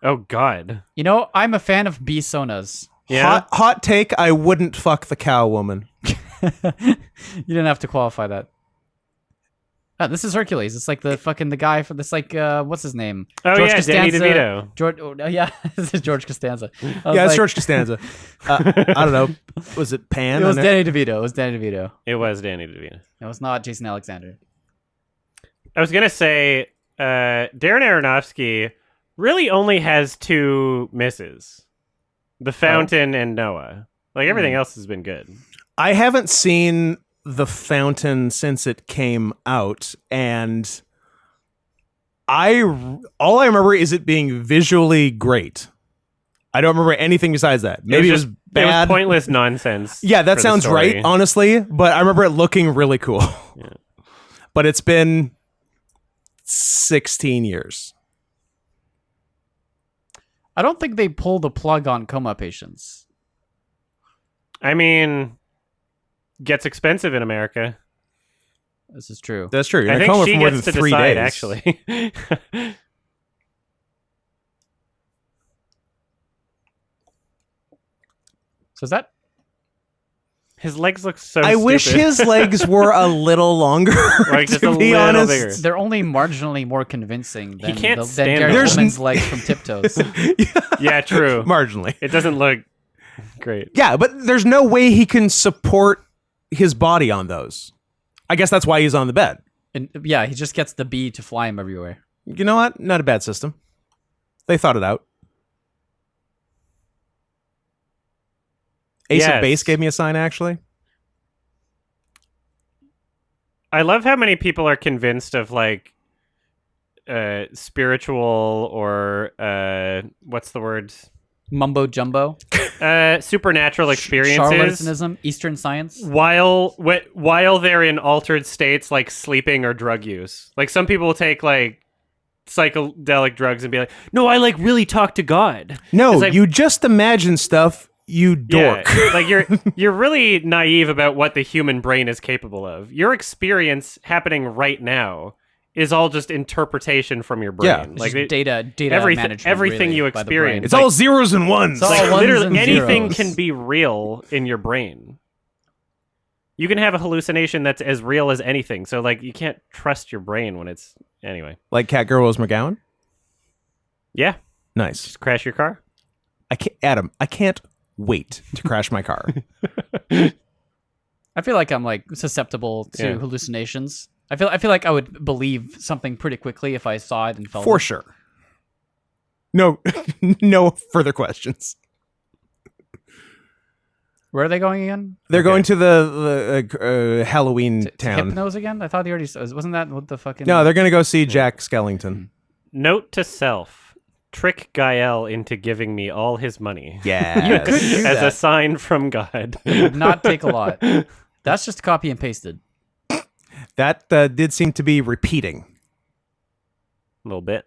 Speaker 1: Oh, God.
Speaker 3: You know, I'm a fan of bee sonas.
Speaker 1: Yeah?
Speaker 2: Hot take, I wouldn't fuck the cow woman.
Speaker 3: You didn't have to qualify that. This is Hercules. It's like the guy for this, like, what's his name?
Speaker 1: Oh,
Speaker 3: George
Speaker 1: yeah, Danny
Speaker 3: Costanza.
Speaker 1: DeVito.
Speaker 3: George, oh, yeah, this is George Costanza. I was
Speaker 2: Yeah, it's
Speaker 3: like-
Speaker 2: George Costanza. I don't know. Was it Pan?
Speaker 3: It was
Speaker 2: I know-
Speaker 3: Danny DeVito. It was Danny DeVito.
Speaker 1: It was Danny DeVito.
Speaker 3: It was not Jason Alexander.
Speaker 1: I was going to say, Darren Aronofsky really only has two misses. The Fountain and Noah. Like, everything else has been good.
Speaker 2: I haven't seen The Fountain since it came out, and all I remember is it being visually great. I don't remember anything besides that. Maybe it was bad.
Speaker 1: It was pointless nonsense.
Speaker 2: Yeah, that
Speaker 1: for the
Speaker 2: sounds
Speaker 1: story.
Speaker 2: right, honestly. But I remember it looking really cool.
Speaker 1: Yeah.
Speaker 2: But it's been 16 years.
Speaker 3: I don't think they pull the plug on coma patients.
Speaker 1: I mean, gets expensive in America.
Speaker 3: This is true.
Speaker 2: That's true. You're
Speaker 1: I
Speaker 2: in a
Speaker 1: think
Speaker 2: coma
Speaker 1: she
Speaker 2: for more
Speaker 1: gets
Speaker 2: than
Speaker 1: to
Speaker 2: 3
Speaker 1: decide,
Speaker 2: days.
Speaker 1: actually.
Speaker 3: So is that
Speaker 1: His legs look so
Speaker 2: I wish
Speaker 1: stupid.
Speaker 2: his legs were a little longer.
Speaker 1: Like, just
Speaker 2: to
Speaker 1: a
Speaker 2: be
Speaker 1: little
Speaker 2: honest.
Speaker 1: bigger.
Speaker 3: they're only marginally more convincing than,
Speaker 1: can't
Speaker 3: than
Speaker 1: stand
Speaker 3: Gary
Speaker 1: them.
Speaker 2: There's
Speaker 3: Coleman's legs from Tiptoes.
Speaker 1: Yeah, true.
Speaker 2: Marginally.
Speaker 1: It doesn't look great.
Speaker 2: Yeah, but there's no way he can support his body on those. I guess that's why he's on the bed.
Speaker 3: And yeah, he just gets the bee to fly him everywhere.
Speaker 2: You know what? Not a bad system. They thought it out. Ace
Speaker 1: Yes.
Speaker 2: of Base gave me a sign, actually.
Speaker 1: I love how many people are convinced of like spiritual or what's the word?
Speaker 3: Mumbo jumbo,
Speaker 1: Supernatural experiences
Speaker 3: charlatanism, Eastern science.
Speaker 1: while they're in altered states like sleeping or drug use. Like some people will take like psychedelic drugs and be like, "No, I like really talk to God."
Speaker 2: No,
Speaker 1: It's like-
Speaker 2: you just imagine stuff, you dork.
Speaker 1: Yeah, like you're really naive about what the human brain is capable of. Your experience happening right now is all just interpretation from your brain.
Speaker 2: Yeah.
Speaker 3: It's
Speaker 1: Like
Speaker 3: just data management.
Speaker 1: everything
Speaker 3: really,
Speaker 1: you
Speaker 3: by the
Speaker 1: experience.
Speaker 3: brain.
Speaker 2: It's all zeros and ones.
Speaker 3: It's all
Speaker 1: like
Speaker 3: ones
Speaker 1: literally
Speaker 3: and
Speaker 1: anything
Speaker 3: zeros.
Speaker 1: can be real in your brain. You can have a hallucination that's as real as anything. So like you can't trust your brain when it's anyway.
Speaker 2: Like Catgirl Rose McGowan?
Speaker 1: Yeah,
Speaker 2: Nice.
Speaker 1: just crash your car.
Speaker 2: Adam, I can't wait to crash my car.
Speaker 3: I feel like I'm like susceptible to
Speaker 1: Yeah.
Speaker 3: hallucinations. I feel like I would believe something pretty quickly if I saw it and felt
Speaker 2: For
Speaker 3: it.
Speaker 2: sure. No, no further questions.
Speaker 3: Where are they going again?
Speaker 2: They're
Speaker 1: Okay.
Speaker 2: going to the Halloween
Speaker 3: To
Speaker 2: town.
Speaker 3: Hypnose again? I thought they already wasn't that what the fucking
Speaker 2: No, they're going to go see Jack Skellington.
Speaker 1: Note to self: trick Gael into giving me all his money
Speaker 2: Yeah.
Speaker 3: You could do
Speaker 1: as a
Speaker 3: that.
Speaker 1: sign from God.
Speaker 3: It would not take a lot. That's just copy and pasted.
Speaker 2: That did seem to be repeating.
Speaker 1: A little bit.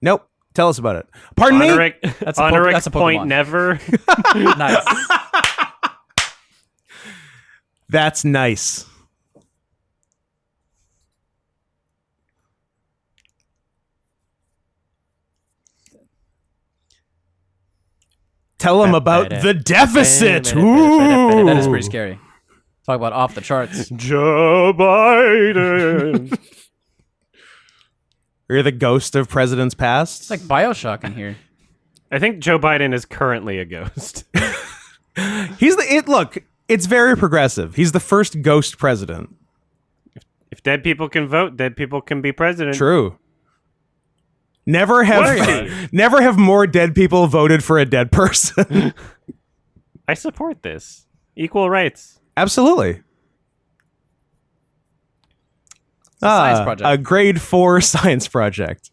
Speaker 2: Nope. Tell us about it. Pardon me?
Speaker 1: Honoric,
Speaker 3: That's a
Speaker 1: honoric
Speaker 3: that's a
Speaker 1: point
Speaker 3: Pokemon.
Speaker 1: never.
Speaker 3: Nice.
Speaker 2: That's nice. Tell him about the deficit. Ooh.
Speaker 3: That is pretty scary. Talk about off the charts.
Speaker 1: Joe Biden.
Speaker 2: You're the ghost of presidents past.
Speaker 3: It's like Bioshock in here.
Speaker 1: I think Joe Biden is currently a ghost.
Speaker 2: Look, it's very progressive. He's the first ghost president.
Speaker 1: If dead people can vote, dead people can be president.
Speaker 2: True. Never
Speaker 1: What
Speaker 2: have never have more dead people voted for a dead person.
Speaker 1: I support this. Equal rights.
Speaker 2: Absolutely.
Speaker 3: a science project.
Speaker 2: A grade 4 science project.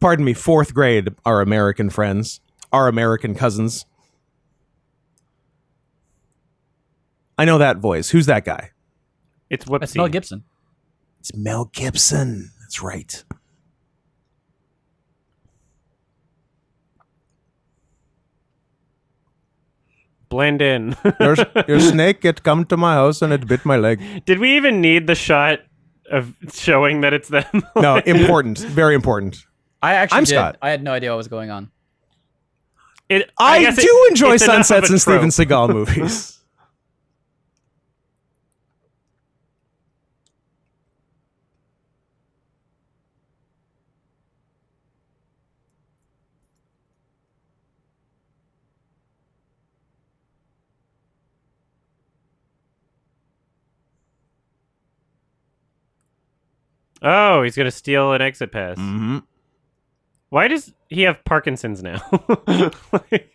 Speaker 2: Pardon me, 4th grade, our American friends, our American cousins. I know that voice. Who's that guy?
Speaker 1: It's Whoopsie.
Speaker 3: That's Mel Gibson.
Speaker 2: It's Mel Gibson. That's right.
Speaker 1: Blend in.
Speaker 2: Your snake, it come to my house and it bit my leg.
Speaker 1: Did we even need the shot of showing that it's them?
Speaker 2: No, important. Very important.
Speaker 3: I actually
Speaker 2: I'm
Speaker 3: did.
Speaker 2: Scott.
Speaker 3: I had no idea what was going on.
Speaker 2: I
Speaker 1: guess
Speaker 2: do enjoy
Speaker 1: it's enough of
Speaker 2: sunsets
Speaker 1: a
Speaker 2: and Steven
Speaker 1: trope.
Speaker 2: Seagal movies.
Speaker 1: Oh, he's gonna steal an exit pass.
Speaker 2: Mm-hmm.
Speaker 1: Why does he have Parkinson's now? Like,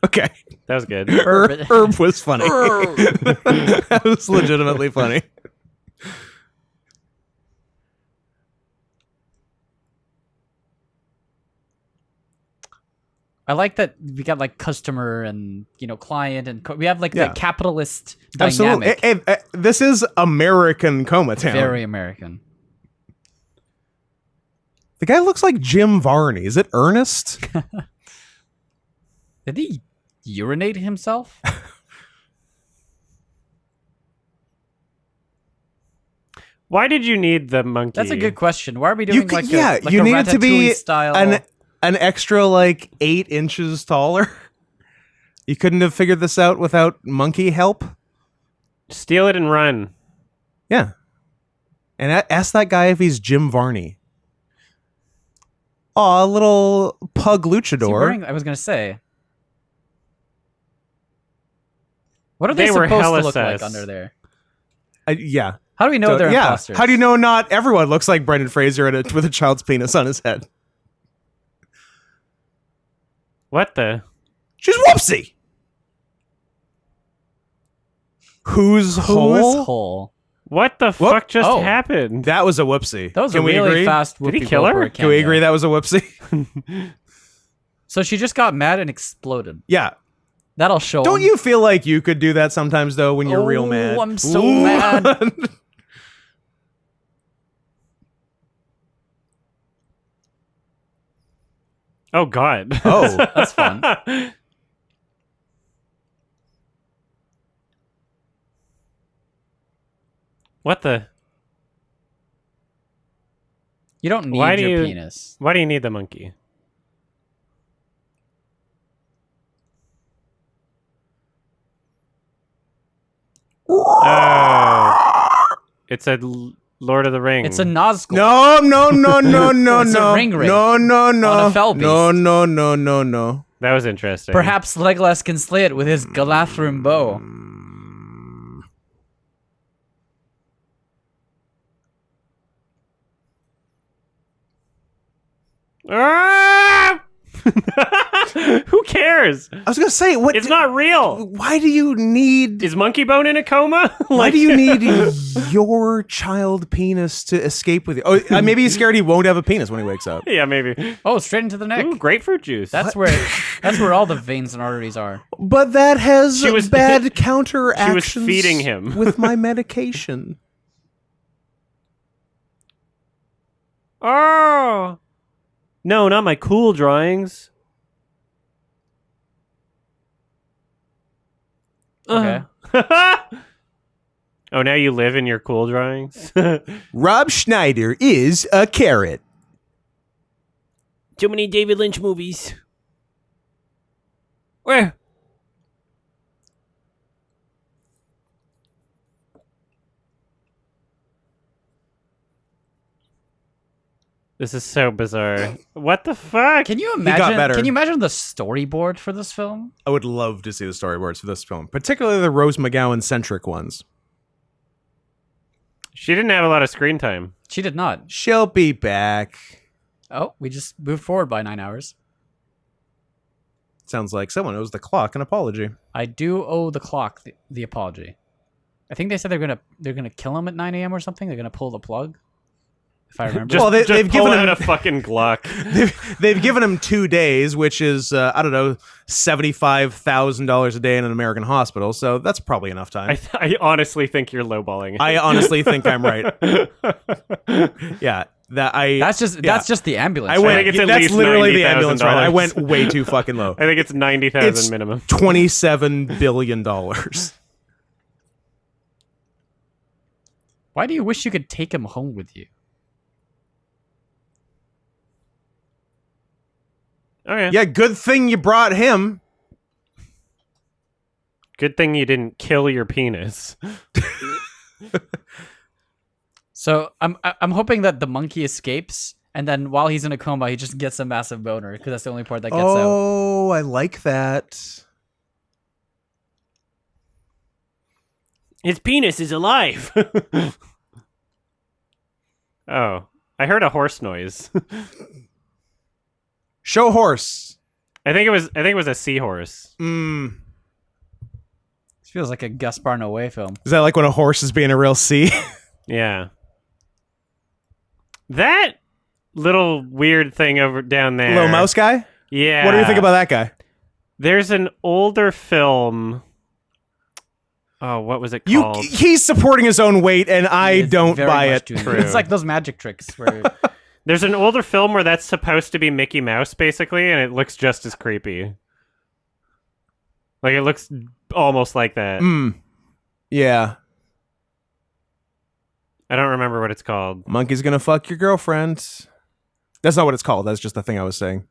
Speaker 2: Okay.
Speaker 1: that was good.
Speaker 2: Herb was funny. That was legitimately funny.
Speaker 3: I like that we got like customer and client and we have like
Speaker 2: Yeah.
Speaker 3: the capitalist
Speaker 2: Absolutely.
Speaker 3: dynamic.
Speaker 2: This is American Coma Town.
Speaker 3: Very American.
Speaker 2: The guy looks like Jim Varney. Is it Ernest?
Speaker 3: Did he urinate himself?
Speaker 1: Why did you need the monkey?
Speaker 3: That's a good question. Why are we doing like
Speaker 2: you
Speaker 3: a
Speaker 2: need to be
Speaker 3: Ratatouille style?
Speaker 2: an extra like 8 inches taller. You couldn't have figured this out without monkey help.
Speaker 1: Steal it and run.
Speaker 2: Yeah, and ask that guy if he's Jim Varney. Aw, a little pug
Speaker 3: Is he
Speaker 2: luchador.
Speaker 3: wearing- I was gonna say. What are they,
Speaker 1: They were
Speaker 3: supposed to
Speaker 1: hella
Speaker 3: look like
Speaker 1: sus.
Speaker 3: under there?
Speaker 2: Yeah.
Speaker 3: How do we know
Speaker 2: So,
Speaker 3: they're
Speaker 2: yeah.
Speaker 3: imposters?
Speaker 2: How do you know not everyone looks like Brendan Fraser with a child's penis on his head?
Speaker 1: What the?
Speaker 2: She's Whoopsie. Whose
Speaker 3: Who's
Speaker 2: hole?
Speaker 3: hole?
Speaker 1: What the
Speaker 2: Whoop.
Speaker 1: fuck just
Speaker 3: Oh.
Speaker 1: happened?
Speaker 2: That was a whoopsie.
Speaker 3: That was
Speaker 2: Can
Speaker 3: a
Speaker 2: we
Speaker 3: really
Speaker 2: agree?
Speaker 3: fast.
Speaker 1: Did he
Speaker 3: Whoopi
Speaker 1: kill her?
Speaker 3: Goldberg
Speaker 2: Can we
Speaker 3: cameo.
Speaker 2: agree that was a whoopsie?
Speaker 3: So she just got mad and exploded.
Speaker 2: Yeah.
Speaker 3: That'll show.
Speaker 2: Don't
Speaker 3: 'em.
Speaker 2: you feel like you could do that sometimes though when you're real
Speaker 3: Oh,
Speaker 2: mad?
Speaker 3: I'm so mad.
Speaker 1: Oh God.
Speaker 2: Oh.
Speaker 3: That's fun.
Speaker 1: What the?
Speaker 3: You don't need
Speaker 1: Why do
Speaker 3: your
Speaker 1: you-
Speaker 3: penis.
Speaker 1: Why do you need the monkey? It's a Lord of the Rings.
Speaker 3: It's a Nazgul.
Speaker 2: No, no, no, no, no,
Speaker 3: It's a
Speaker 2: no.
Speaker 3: ring ring
Speaker 2: no, no, no.
Speaker 3: on a fell beast.
Speaker 2: No, no, no, no, no.
Speaker 1: That was interesting.
Speaker 3: Perhaps Legolas can slay it with his Galathrim bow.
Speaker 1: Ah! Who cares?
Speaker 2: I was gonna say, what?
Speaker 1: It's not real.
Speaker 2: Why do you need?
Speaker 1: Is Monkeybone in a coma?
Speaker 2: Why do you need your child penis to escape with you? Oh, maybe he's scared he won't have a penis when he wakes up.
Speaker 1: Yeah, maybe.
Speaker 3: Oh, straight into the neck.
Speaker 1: Ooh, grapefruit juice.
Speaker 3: That's where all the veins and arteries are.
Speaker 2: But that has
Speaker 1: She was-
Speaker 2: bad
Speaker 1: she
Speaker 2: counteractions.
Speaker 1: was feeding him.
Speaker 2: with my medication.
Speaker 1: Oh. No, not my cool drawings.
Speaker 3: Okay.
Speaker 1: Oh, now you live in your cool drawings?
Speaker 2: Rob Schneider is a carrot.
Speaker 1: Too many David Lynch movies. Where? This is so bizarre. What the fuck?
Speaker 3: Can you
Speaker 2: got
Speaker 3: imagine?
Speaker 2: better.
Speaker 3: Can you imagine the storyboard for this film?
Speaker 2: I would love to see the storyboards for this film, particularly the Rose McGowan-centric ones.
Speaker 1: She didn't have a lot of screen time.
Speaker 3: She did not.
Speaker 2: She'll be back.
Speaker 3: Oh, we just moved forward by 9 hours.
Speaker 2: Sounds like someone owes the clock an apology.
Speaker 3: I do owe the clock the apology. I think they said they're gonna kill him at 9 a.m. or something. They're gonna pull the plug. If I remember.
Speaker 1: Just,
Speaker 2: Well,
Speaker 1: just
Speaker 2: they've
Speaker 1: pull
Speaker 2: given
Speaker 1: out
Speaker 2: him-
Speaker 1: a fucking Glock.
Speaker 2: They've given him 2 days, which is I don't know, $75,000 a day in an American hospital. So that's probably enough time.
Speaker 1: I honestly think you're lowballing.
Speaker 2: I honestly think I'm right. Yeah,
Speaker 3: that's just the ambulance.
Speaker 2: I
Speaker 3: right?
Speaker 2: went.
Speaker 1: think it's at
Speaker 2: That's
Speaker 1: least
Speaker 2: literally the ambulance ride. I
Speaker 1: $90,000.
Speaker 2: went way too fucking low.
Speaker 1: I think it's 90,000 minimum.
Speaker 2: $27 billion.
Speaker 3: Why do you wish you could take him home with you?
Speaker 1: Okay.
Speaker 2: Yeah, good thing you brought him.
Speaker 1: Good thing you didn't kill your penis.
Speaker 3: So I'm hoping that the monkey escapes, and then while he's in a coma, he just gets a massive boner because that's the only part that gets out.
Speaker 2: Oh, I like that.
Speaker 1: His penis is alive. Oh, I heard a horse noise.
Speaker 2: Show horse.
Speaker 1: I think it was a seahorse.
Speaker 2: Mm.
Speaker 3: This feels like a Gaspar Noé film.
Speaker 2: Is that like when a horse is being a real C?
Speaker 1: Yeah. That little weird thing over down there.
Speaker 2: Little mouse guy?
Speaker 1: Yeah.
Speaker 2: What do you think about that guy?
Speaker 1: There's an older film. Oh, what was it called?
Speaker 2: He's supporting his own weight, and I don't buy it.
Speaker 1: True.
Speaker 3: It's like those magic tricks where
Speaker 1: There's an older film where that's supposed to be Mickey Mouse, basically, and it looks just as creepy. Like, it looks almost like that.
Speaker 2: Yeah.
Speaker 1: I don't remember what it's called.
Speaker 2: Monkey's gonna fuck your girlfriend. That's not what it's called. That's just the thing I was saying.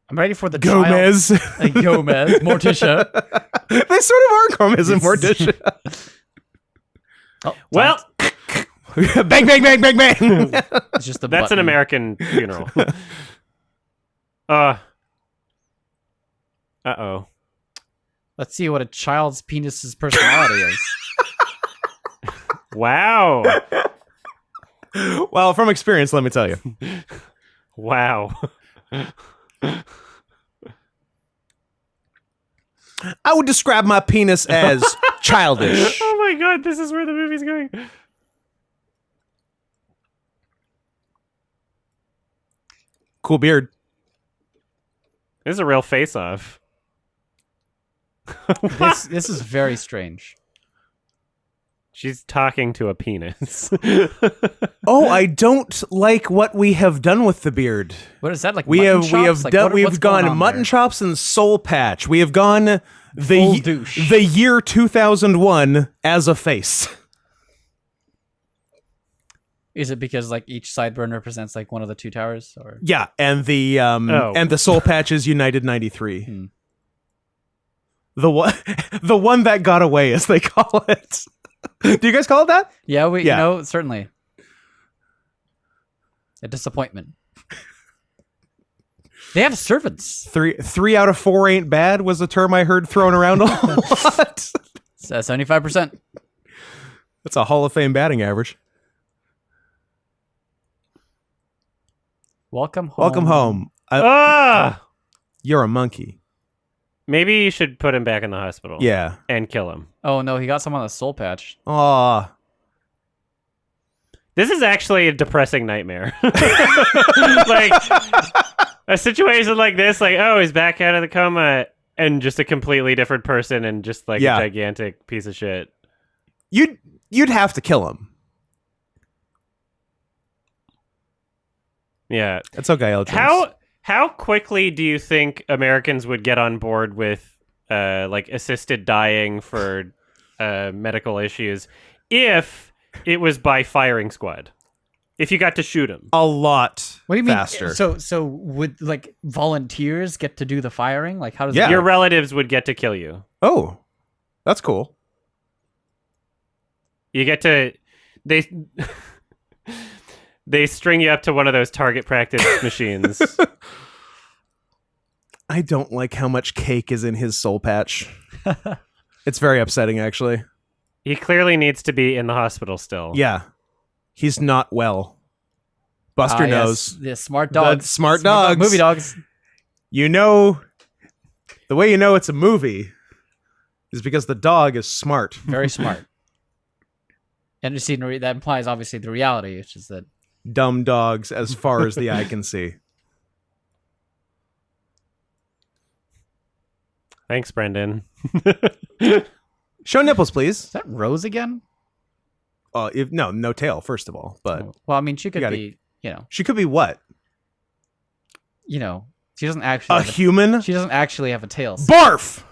Speaker 3: I'm ready for the
Speaker 2: Gomez.
Speaker 3: Gomez, Morticia.
Speaker 2: They sort of are Gomez and Morticia.
Speaker 3: Oh,
Speaker 1: Well,
Speaker 2: Bang, bang, bang, bang, bang.
Speaker 3: it's just the
Speaker 1: that's an
Speaker 3: button.
Speaker 1: American funeral. Uh-oh.
Speaker 3: Let's see what a child's penis's personality is.
Speaker 1: Wow.
Speaker 2: Well, from experience, let me tell you.
Speaker 1: Wow.
Speaker 2: I would describe my penis as childish.
Speaker 1: Oh my god, this is where the movie's going.
Speaker 2: Cool beard.
Speaker 1: This is a real face-off.
Speaker 3: This is very strange.
Speaker 1: She's talking to a penis.
Speaker 2: Oh, I don't like what we have done with the beard.
Speaker 3: What is that like?
Speaker 2: We
Speaker 3: mutton
Speaker 2: have
Speaker 3: chops? Like, what's
Speaker 2: we've
Speaker 3: going
Speaker 2: gone
Speaker 3: on
Speaker 2: mutton
Speaker 3: there?
Speaker 2: chops and soul patch. We have gone
Speaker 3: Full douche.
Speaker 2: the year 2001 as a face.
Speaker 3: Is it because like each sideburn represents like one of the two towers, or
Speaker 2: Yeah, and the soul patch is United 93. The one that got away, as they call it. Do you guys call it that?
Speaker 3: yeah,
Speaker 2: Yeah.
Speaker 3: you know, certainly a disappointment. They have servants.
Speaker 2: Three out of 4 ain't bad was a term I heard thrown around a lot.
Speaker 3: 75%.
Speaker 2: That's a Hall of Fame batting average.
Speaker 3: Welcome home.
Speaker 2: Welcome home. You're a monkey.
Speaker 1: Maybe you should put him back in the hospital.
Speaker 2: Yeah.
Speaker 1: And kill him.
Speaker 3: Oh no, he got some on the soul patch.
Speaker 2: Aw.
Speaker 1: This is actually a depressing nightmare. Like, a situation like this, like, oh, he's back out of the coma, and just a completely different person, and just like
Speaker 2: Yeah.
Speaker 1: a gigantic piece of shit.
Speaker 2: You'd have to kill him.
Speaker 1: Yeah.
Speaker 2: That's okay, Eldrin.
Speaker 1: How quickly do you think Americans would get on board with like assisted dying for medical issues if it was by firing squad? If you got to shoot him.
Speaker 2: A lot
Speaker 3: What do you mean?
Speaker 2: faster.
Speaker 3: So would like volunteers get to do the firing? Like how does
Speaker 2: Yeah.
Speaker 3: that
Speaker 1: Your
Speaker 3: work?
Speaker 1: relatives would get to kill you.
Speaker 2: Oh, that's cool.
Speaker 1: You get to they string you up to one of those target practice machines.
Speaker 2: I don't like how much cake is in his soul patch. It's very upsetting, actually.
Speaker 1: He clearly needs to be in the hospital still.
Speaker 2: Yeah. He's not well. Buster knows.
Speaker 3: Yes, the smart dogs.
Speaker 2: smart dogs.
Speaker 3: Movie dogs.
Speaker 2: You know, the way you know it's a movie is because the dog is smart.
Speaker 3: Very smart. And you see, that implies obviously the reality, which is that
Speaker 2: Dumb dogs as far as the eye can see.
Speaker 1: Thanks, Brendan.
Speaker 2: Show nipples, please.
Speaker 3: is that Rose again?
Speaker 2: No tail, first of all. But
Speaker 3: Well, I mean, she could
Speaker 2: gotta-
Speaker 3: be,
Speaker 2: she could be what?
Speaker 3: she doesn't actually
Speaker 2: A human?
Speaker 3: she doesn't actually have a tail.
Speaker 2: Barf!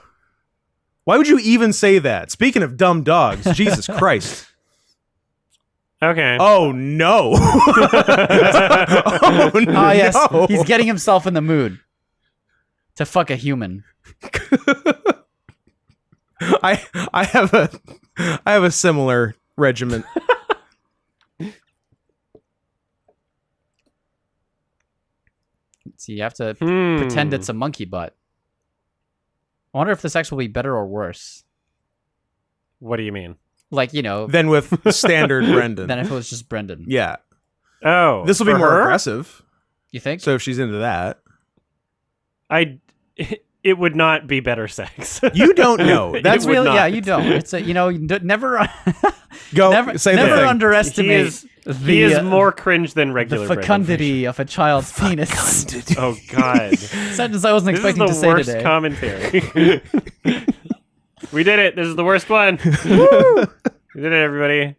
Speaker 2: Why would you even say that? Speaking of dumb dogs, Jesus Christ.
Speaker 1: Okay.
Speaker 2: Oh, no. Oh, no.
Speaker 3: Ah, yes, he's getting himself in the mood to fuck a human.
Speaker 2: I have a similar regiment.
Speaker 3: So you have to pretend it's a monkey butt. I wonder if the sex will be better or worse.
Speaker 1: What do you mean?
Speaker 3: Like,
Speaker 2: Than with standard Brendan.
Speaker 3: than if it was just Brendan.
Speaker 2: Yeah.
Speaker 1: Oh,
Speaker 2: This will be
Speaker 1: for
Speaker 2: more
Speaker 1: her?
Speaker 2: aggressive.
Speaker 3: You think?
Speaker 2: So if she's into that.
Speaker 1: It would not be better sex.
Speaker 2: You don't know.
Speaker 1: It
Speaker 2: That's
Speaker 1: would
Speaker 3: really,
Speaker 1: not.
Speaker 3: yeah, you don't. It's a, never
Speaker 2: Go
Speaker 3: never
Speaker 2: say the thing.
Speaker 3: underestimate
Speaker 1: He is more cringe than regular
Speaker 3: the
Speaker 1: Brendan
Speaker 3: fecundity of a child's penis.
Speaker 1: Fraser. Oh God.
Speaker 3: Sentence I wasn't
Speaker 1: This is
Speaker 3: expecting to
Speaker 1: the
Speaker 3: say
Speaker 1: worst
Speaker 3: today.
Speaker 1: commentary. We did it. This is the worst one. Woo! We did it, everybody.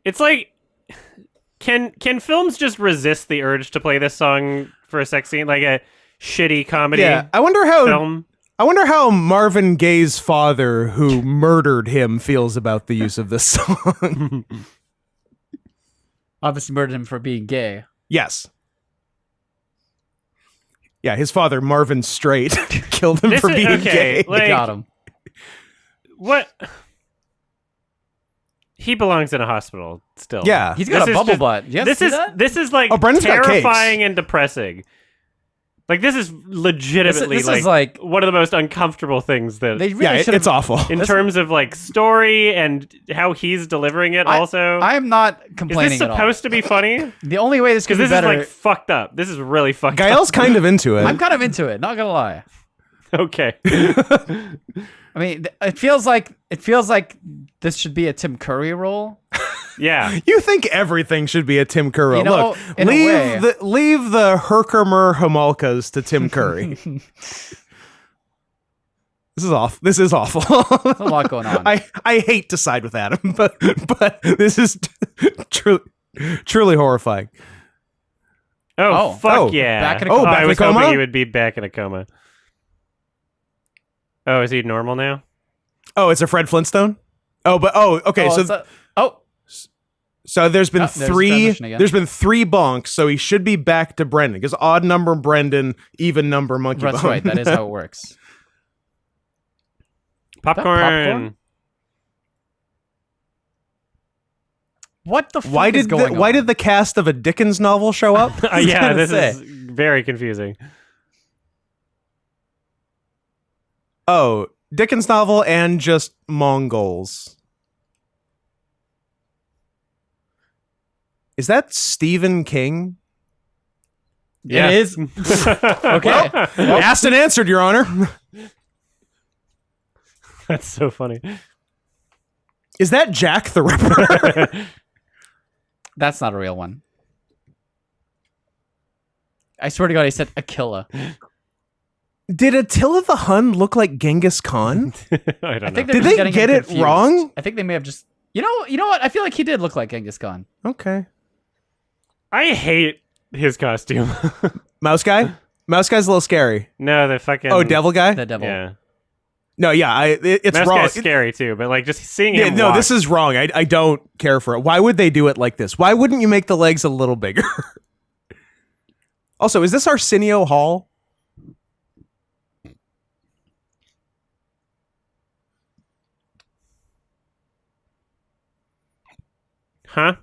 Speaker 1: It's like, can films just resist the urge to play this song for a sex scene, like a shitty comedy
Speaker 2: Yeah, I wonder how
Speaker 1: film?
Speaker 2: Marvin Gaye's father, who murdered him, feels about the use of this song.
Speaker 3: Obviously murdered him for being gay.
Speaker 2: Yes. Yeah, his father, Marvin Straight, killed him
Speaker 1: This
Speaker 2: for
Speaker 1: is-
Speaker 2: being
Speaker 1: okay,
Speaker 2: gay.
Speaker 1: like-
Speaker 3: Got him.
Speaker 1: What? He belongs in a hospital still.
Speaker 2: Yeah.
Speaker 3: He's got
Speaker 1: This
Speaker 3: a
Speaker 1: is
Speaker 3: bubble
Speaker 1: just-
Speaker 3: butt. You
Speaker 1: This
Speaker 3: see
Speaker 1: is
Speaker 3: that?
Speaker 1: this is like
Speaker 2: Oh, Brendan's got
Speaker 1: terrifying
Speaker 2: cakes.
Speaker 1: and depressing. Like this is legitimately
Speaker 3: This is like
Speaker 1: one of the most uncomfortable things that
Speaker 3: they really
Speaker 2: Yeah,
Speaker 3: should
Speaker 2: it's awful.
Speaker 1: in terms of like story and how he's delivering it. Also,
Speaker 3: I am not
Speaker 1: is
Speaker 3: complaining
Speaker 1: this
Speaker 3: at all.
Speaker 1: supposed to be funny?
Speaker 3: The only way this could
Speaker 1: Because
Speaker 3: be
Speaker 1: this
Speaker 3: better.
Speaker 1: is like fucked up. This is really fucked
Speaker 2: Gael's kind of into it.
Speaker 3: I'm kind of into it. Not gonna lie.
Speaker 1: up. Okay.
Speaker 3: I mean, it feels like this should be a Tim Curry role.
Speaker 1: Yeah.
Speaker 2: You think everything should be a Tim Curry?
Speaker 3: You know,
Speaker 2: Look,
Speaker 3: in a way.
Speaker 2: leave the Herkimer Homolkas to Tim Curry. This is awful. This is awful.
Speaker 3: There's a lot going on.
Speaker 2: I hate to side with Adam, but this is truly horrifying.
Speaker 1: Oh, fuck
Speaker 2: oh,
Speaker 1: yeah.
Speaker 3: back in a
Speaker 2: Oh,
Speaker 3: coma.
Speaker 2: back
Speaker 1: I
Speaker 2: in a
Speaker 1: was hoping
Speaker 2: coma?
Speaker 1: he would be back in a coma. Oh, is he normal now?
Speaker 2: Oh, it's a Fred Flintstone. Okay. So there's been
Speaker 3: there's
Speaker 2: three.
Speaker 3: transition again.
Speaker 2: There's been three bonks, so he should be back to Brendan because odd number Brendan, even number Monkeybone.
Speaker 3: That's right. That is how it works.
Speaker 1: Popcorn.
Speaker 3: popcorn? What the fuck
Speaker 2: Why
Speaker 3: is
Speaker 2: did
Speaker 3: going on?
Speaker 2: why did the cast of a Dickens novel show up?
Speaker 1: Yeah,
Speaker 3: gonna
Speaker 1: this
Speaker 3: say.
Speaker 1: is very confusing.
Speaker 2: Oh, Dickens novel and just Mongols. Is that Stephen King?
Speaker 1: Yeah.
Speaker 3: It is. Okay.
Speaker 2: Asked and answered, Your Honor.
Speaker 1: That's so funny.
Speaker 2: Is that Jack the Ripper?
Speaker 3: That's not a real one. I swear to God, he said Aquila.
Speaker 2: Did Attila the Hun look like Genghis Khan?
Speaker 1: I don't
Speaker 3: I
Speaker 1: know.
Speaker 3: think
Speaker 2: Did
Speaker 3: just
Speaker 2: they
Speaker 3: getting
Speaker 2: get it
Speaker 3: confused.
Speaker 2: wrong?
Speaker 3: I think they may have just. You know what? I feel like he did look like Genghis Khan.
Speaker 2: Okay.
Speaker 1: I hate his costume.
Speaker 2: Mouse guy? Mouse guy's a little scary.
Speaker 1: No, the fucking
Speaker 2: Oh, devil guy?
Speaker 3: The devil.
Speaker 1: Yeah,
Speaker 2: No, yeah, it's
Speaker 1: Mouse
Speaker 2: wrong.
Speaker 1: guy's scary too. But like just seeing
Speaker 2: Yeah,
Speaker 1: him.
Speaker 2: no,
Speaker 1: walk,
Speaker 2: this is wrong. I don't care for it. Why would they do it like this? Why wouldn't you make the legs a little bigger? Also, is this Arsenio Hall?
Speaker 1: huh?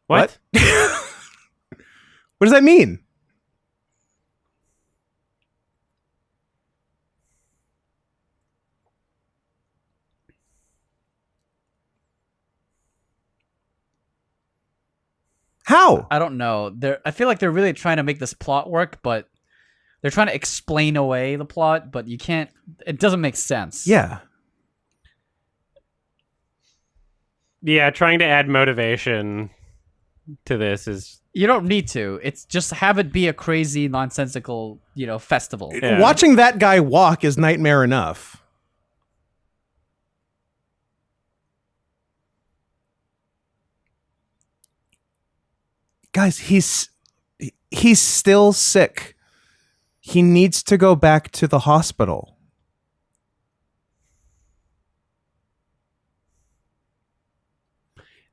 Speaker 1: What?
Speaker 2: What does that mean? How?
Speaker 3: I don't know. I feel like they're really trying to make this plot work, but they're trying to explain away the plot, but you can't. It doesn't make sense.
Speaker 2: Yeah.
Speaker 1: Yeah, trying to add motivation to this is
Speaker 3: You don't need to. It's just have it be a crazy, nonsensical, festival.
Speaker 1: Yeah.
Speaker 2: Watching that guy walk is nightmare enough. Guys, he's still sick. He needs to go back to the hospital.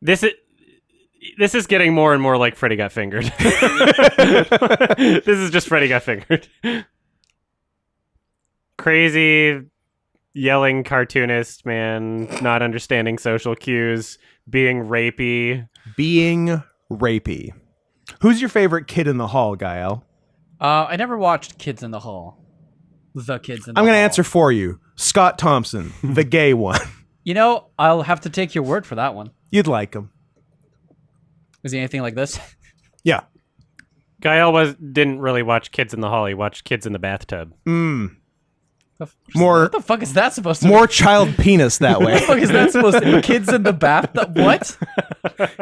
Speaker 1: this is getting more and more like Freddy Got Fingered. This is just Freddy Got Fingered. Crazy yelling cartoonist man, not understanding social cues, being rapey.
Speaker 2: Being rapey. Who's your favorite kid in the hall, Gael?
Speaker 3: I never watched Kids in the Hall. The Kids in the
Speaker 2: I'm going to
Speaker 3: Hall.
Speaker 2: answer for you. Scott Thompson, the gay one.
Speaker 3: I'll have to take your word for that one.
Speaker 2: You'd like him.
Speaker 3: Is he anything like this?
Speaker 2: Yeah.
Speaker 1: Gael didn't really watch Kids in the Hall. He watched Kids in the Bathtub.
Speaker 2: More
Speaker 3: What the fuck is that supposed to
Speaker 2: more child penis that
Speaker 3: What
Speaker 2: way.
Speaker 3: the fuck is that supposed to be? Kids in the bathtub? What?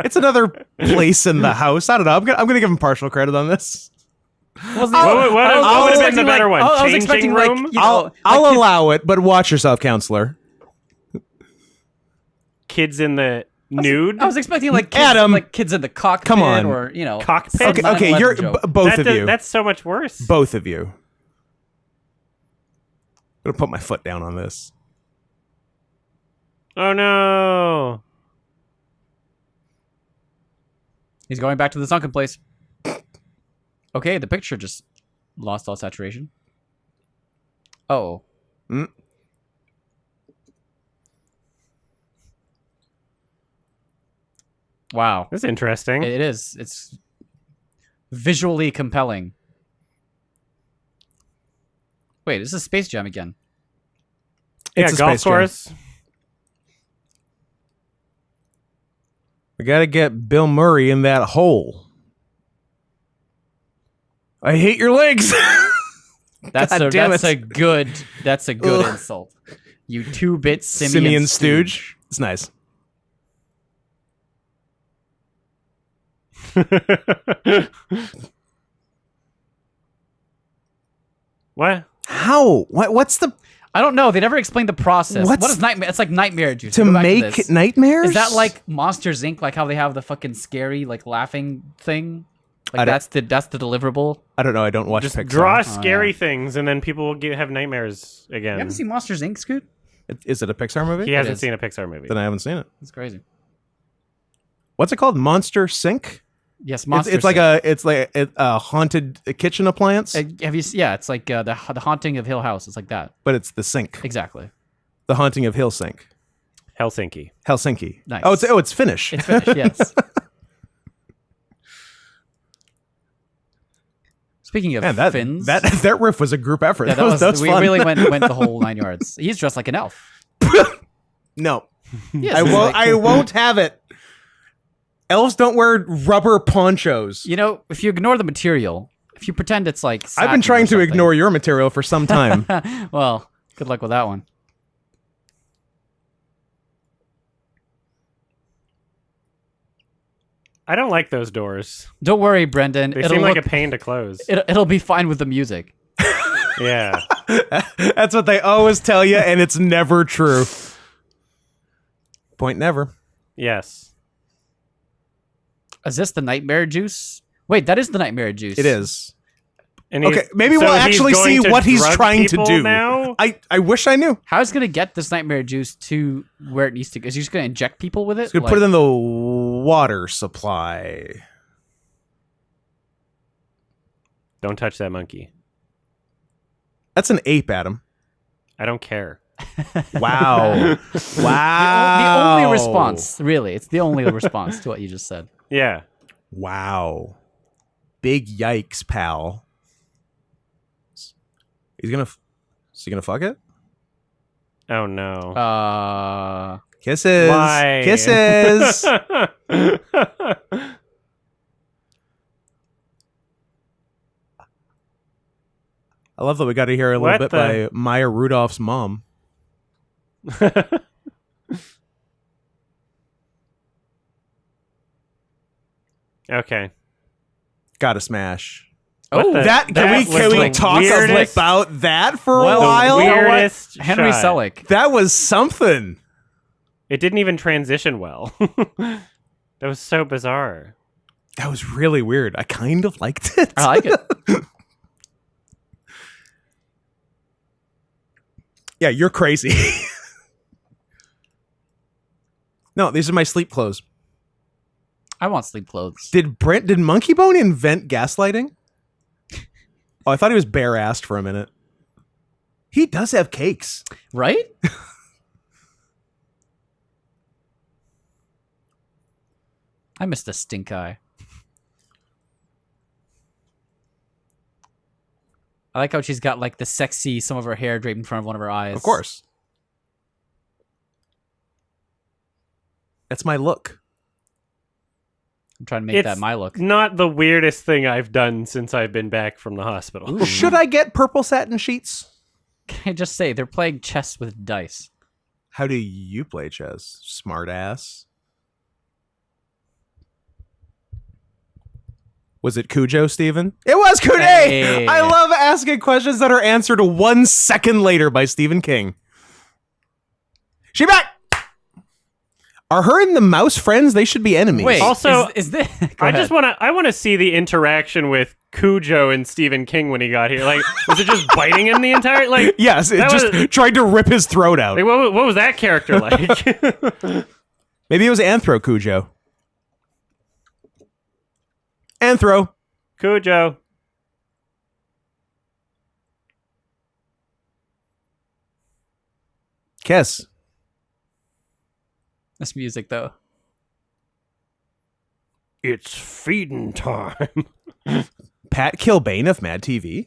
Speaker 2: It's another place in the house. I don't know. I'm gonna give him partial credit on this.
Speaker 3: Was
Speaker 1: What would have been the better one?
Speaker 3: I was
Speaker 1: Changing
Speaker 3: expecting
Speaker 1: room?
Speaker 3: like, you know,
Speaker 2: I'll allow it, but watch yourself, counselor.
Speaker 1: Kids in the nude?
Speaker 3: I was expecting like kids,
Speaker 2: Adam.
Speaker 3: like kids in the cockpit,
Speaker 2: Come on.
Speaker 3: or you know,
Speaker 1: Cockpit?
Speaker 3: some
Speaker 2: Okay,
Speaker 3: 9/11
Speaker 2: you're
Speaker 3: joke.
Speaker 2: both of you.
Speaker 1: That's so much worse.
Speaker 2: Both of you. I'm gonna put my foot down on this.
Speaker 1: Oh no.
Speaker 3: He's going back to the sunken place. Okay, the picture just lost all saturation. Oh.
Speaker 2: Mm.
Speaker 3: Wow.
Speaker 1: That's interesting.
Speaker 3: It is. It's visually compelling. Wait, this is Space Jam again.
Speaker 2: It's
Speaker 1: yeah,
Speaker 2: a
Speaker 1: golf
Speaker 2: Space Jam.
Speaker 1: course.
Speaker 2: We gotta get Bill Murray in that hole. I hate your legs.
Speaker 3: That's
Speaker 2: God
Speaker 3: a
Speaker 2: damn
Speaker 3: that's
Speaker 2: it.
Speaker 3: a good
Speaker 2: Ugh.
Speaker 3: insult. You 2-bit
Speaker 2: Simeon Stooge. It's nice.
Speaker 1: What?
Speaker 2: How? What's the
Speaker 3: I don't know. They never explained the process.
Speaker 2: What's-
Speaker 3: What is nightmare? It's like nightmare juice.
Speaker 2: to
Speaker 3: Go back
Speaker 2: make
Speaker 3: this.
Speaker 2: nightmares?
Speaker 3: Is that like Monsters Inc? Like how they have the fucking scary like laughing thing? Like
Speaker 2: I don't-
Speaker 3: that's the deliverable.
Speaker 2: I don't know. I don't watch
Speaker 1: Just
Speaker 2: Pixar.
Speaker 1: draw scary things, and then people will have nightmares
Speaker 3: You
Speaker 1: again.
Speaker 3: haven't seen Monsters Inc, Scoot?
Speaker 2: Is it a Pixar movie?
Speaker 1: He hasn't
Speaker 3: is.
Speaker 1: seen a Pixar movie.
Speaker 2: Then I haven't seen it.
Speaker 3: It's crazy.
Speaker 2: What's it called? Monster Sink?
Speaker 3: Yes,
Speaker 2: It's,
Speaker 3: Monsters.
Speaker 2: it's like a haunted kitchen appliance,
Speaker 3: Have you? Yeah, it's like the Haunting of Hill House. It's like that.
Speaker 2: but it's the sink.
Speaker 3: Exactly.
Speaker 2: The Haunting of Hill Sink.
Speaker 1: Helsinki.
Speaker 2: Helsinki.
Speaker 3: Nice.
Speaker 2: It's Finnish.
Speaker 3: It's finished. Yes. Speaking of
Speaker 2: Man, that
Speaker 3: Finns,
Speaker 2: that riff was a group effort.
Speaker 3: yeah,
Speaker 2: that was
Speaker 3: we
Speaker 2: fun.
Speaker 3: really went the whole 9 yards. He's dressed like an elf.
Speaker 2: No,
Speaker 3: Yes,
Speaker 2: I
Speaker 3: it's
Speaker 2: won't.
Speaker 3: like-
Speaker 2: I won't have it. Elves don't wear rubber ponchos.
Speaker 3: You know, if you ignore the material, if you pretend it's like
Speaker 2: I've been
Speaker 3: satin
Speaker 2: trying
Speaker 3: or
Speaker 2: to
Speaker 3: something-
Speaker 2: ignore your material for some time.
Speaker 3: Well, good luck with that one.
Speaker 1: I don't like those doors.
Speaker 3: Don't worry, Brendan.
Speaker 1: They
Speaker 3: It'll
Speaker 1: seem like a
Speaker 3: look,
Speaker 1: pain to close.
Speaker 3: it'll be fine with the music.
Speaker 1: Yeah.
Speaker 2: That's what they always tell you, and it's never true. Point never.
Speaker 1: Yes.
Speaker 3: Is this the nightmare juice? Wait, that is the nightmare juice.
Speaker 2: It is.
Speaker 1: And
Speaker 2: Okay, maybe
Speaker 1: so
Speaker 2: we'll
Speaker 1: he's
Speaker 2: actually
Speaker 1: going
Speaker 2: see
Speaker 1: to
Speaker 2: what he's
Speaker 1: drug
Speaker 2: trying to
Speaker 1: people
Speaker 2: do.
Speaker 1: now?
Speaker 2: I wish I knew.
Speaker 3: How's gonna get this nightmare juice to where it needs to go? Is he just gonna inject people with it?
Speaker 2: He's gonna put it in the water supply.
Speaker 1: Don't touch that monkey.
Speaker 2: That's an ape, Adam.
Speaker 1: I don't care.
Speaker 2: Wow.
Speaker 3: the
Speaker 2: Wow.
Speaker 3: only response, really. It's the only response to what you just said.
Speaker 1: Yeah.
Speaker 2: Wow. Big yikes, pal. Is he gonna fuck it?
Speaker 1: Oh no.
Speaker 2: Kisses.
Speaker 1: Why?
Speaker 2: Kisses. I love that we got to hear a little
Speaker 1: What
Speaker 2: bit by Maya Rudolph's mom.
Speaker 1: Okay.
Speaker 2: Gotta smash.
Speaker 3: Oh,
Speaker 1: the-
Speaker 2: That can we
Speaker 1: was the
Speaker 2: talk
Speaker 1: weirdest-
Speaker 2: about that for a
Speaker 3: Well,
Speaker 2: while?
Speaker 1: The
Speaker 3: you know what?
Speaker 1: weirdest
Speaker 3: Henry
Speaker 1: shot.
Speaker 3: Selick.
Speaker 2: That was something.
Speaker 1: It didn't even transition well. That was so bizarre.
Speaker 2: That was really weird. I kind of liked it.
Speaker 3: I like it.
Speaker 2: Yeah, you're crazy. No, these are my sleep clothes.
Speaker 3: I want sleep clothes.
Speaker 2: Did Monkeybone invent gaslighting? Oh, I thought he was bare-assed for a minute. He does have cakes.
Speaker 3: Right? I missed the stink eye. I like how she's got like the sexy, some of her hair draped in front of one of her eyes.
Speaker 2: Of course. That's my look.
Speaker 3: I'm trying to make
Speaker 1: It's
Speaker 3: that my look.
Speaker 1: not the weirdest thing I've done since I've been back from the hospital.
Speaker 2: Should I get purple satin sheets?
Speaker 3: Can I just say they're playing chess with dice?
Speaker 2: How do you play chess, smart ass? Was it Cujo, Steven? It was Kude!
Speaker 3: Hey.
Speaker 2: I love asking questions that are answered 1 second later by Stephen King. She back! Are her and the mouse friends? They should be enemies.
Speaker 3: Wait,
Speaker 1: Also,
Speaker 3: is this?
Speaker 1: I want to see the interaction with Cujo and Stephen King when he got here. Like, was it just biting him the entire like?
Speaker 2: Yes, it
Speaker 1: that
Speaker 2: just
Speaker 1: was-
Speaker 2: tried to rip his throat out.
Speaker 1: Like, what was that character like?
Speaker 2: Maybe it was Anthro Cujo. Anthro.
Speaker 1: Cujo.
Speaker 2: Kiss.
Speaker 3: This music though.
Speaker 1: It's feeding time.
Speaker 2: Pat Kilbane of Mad TV.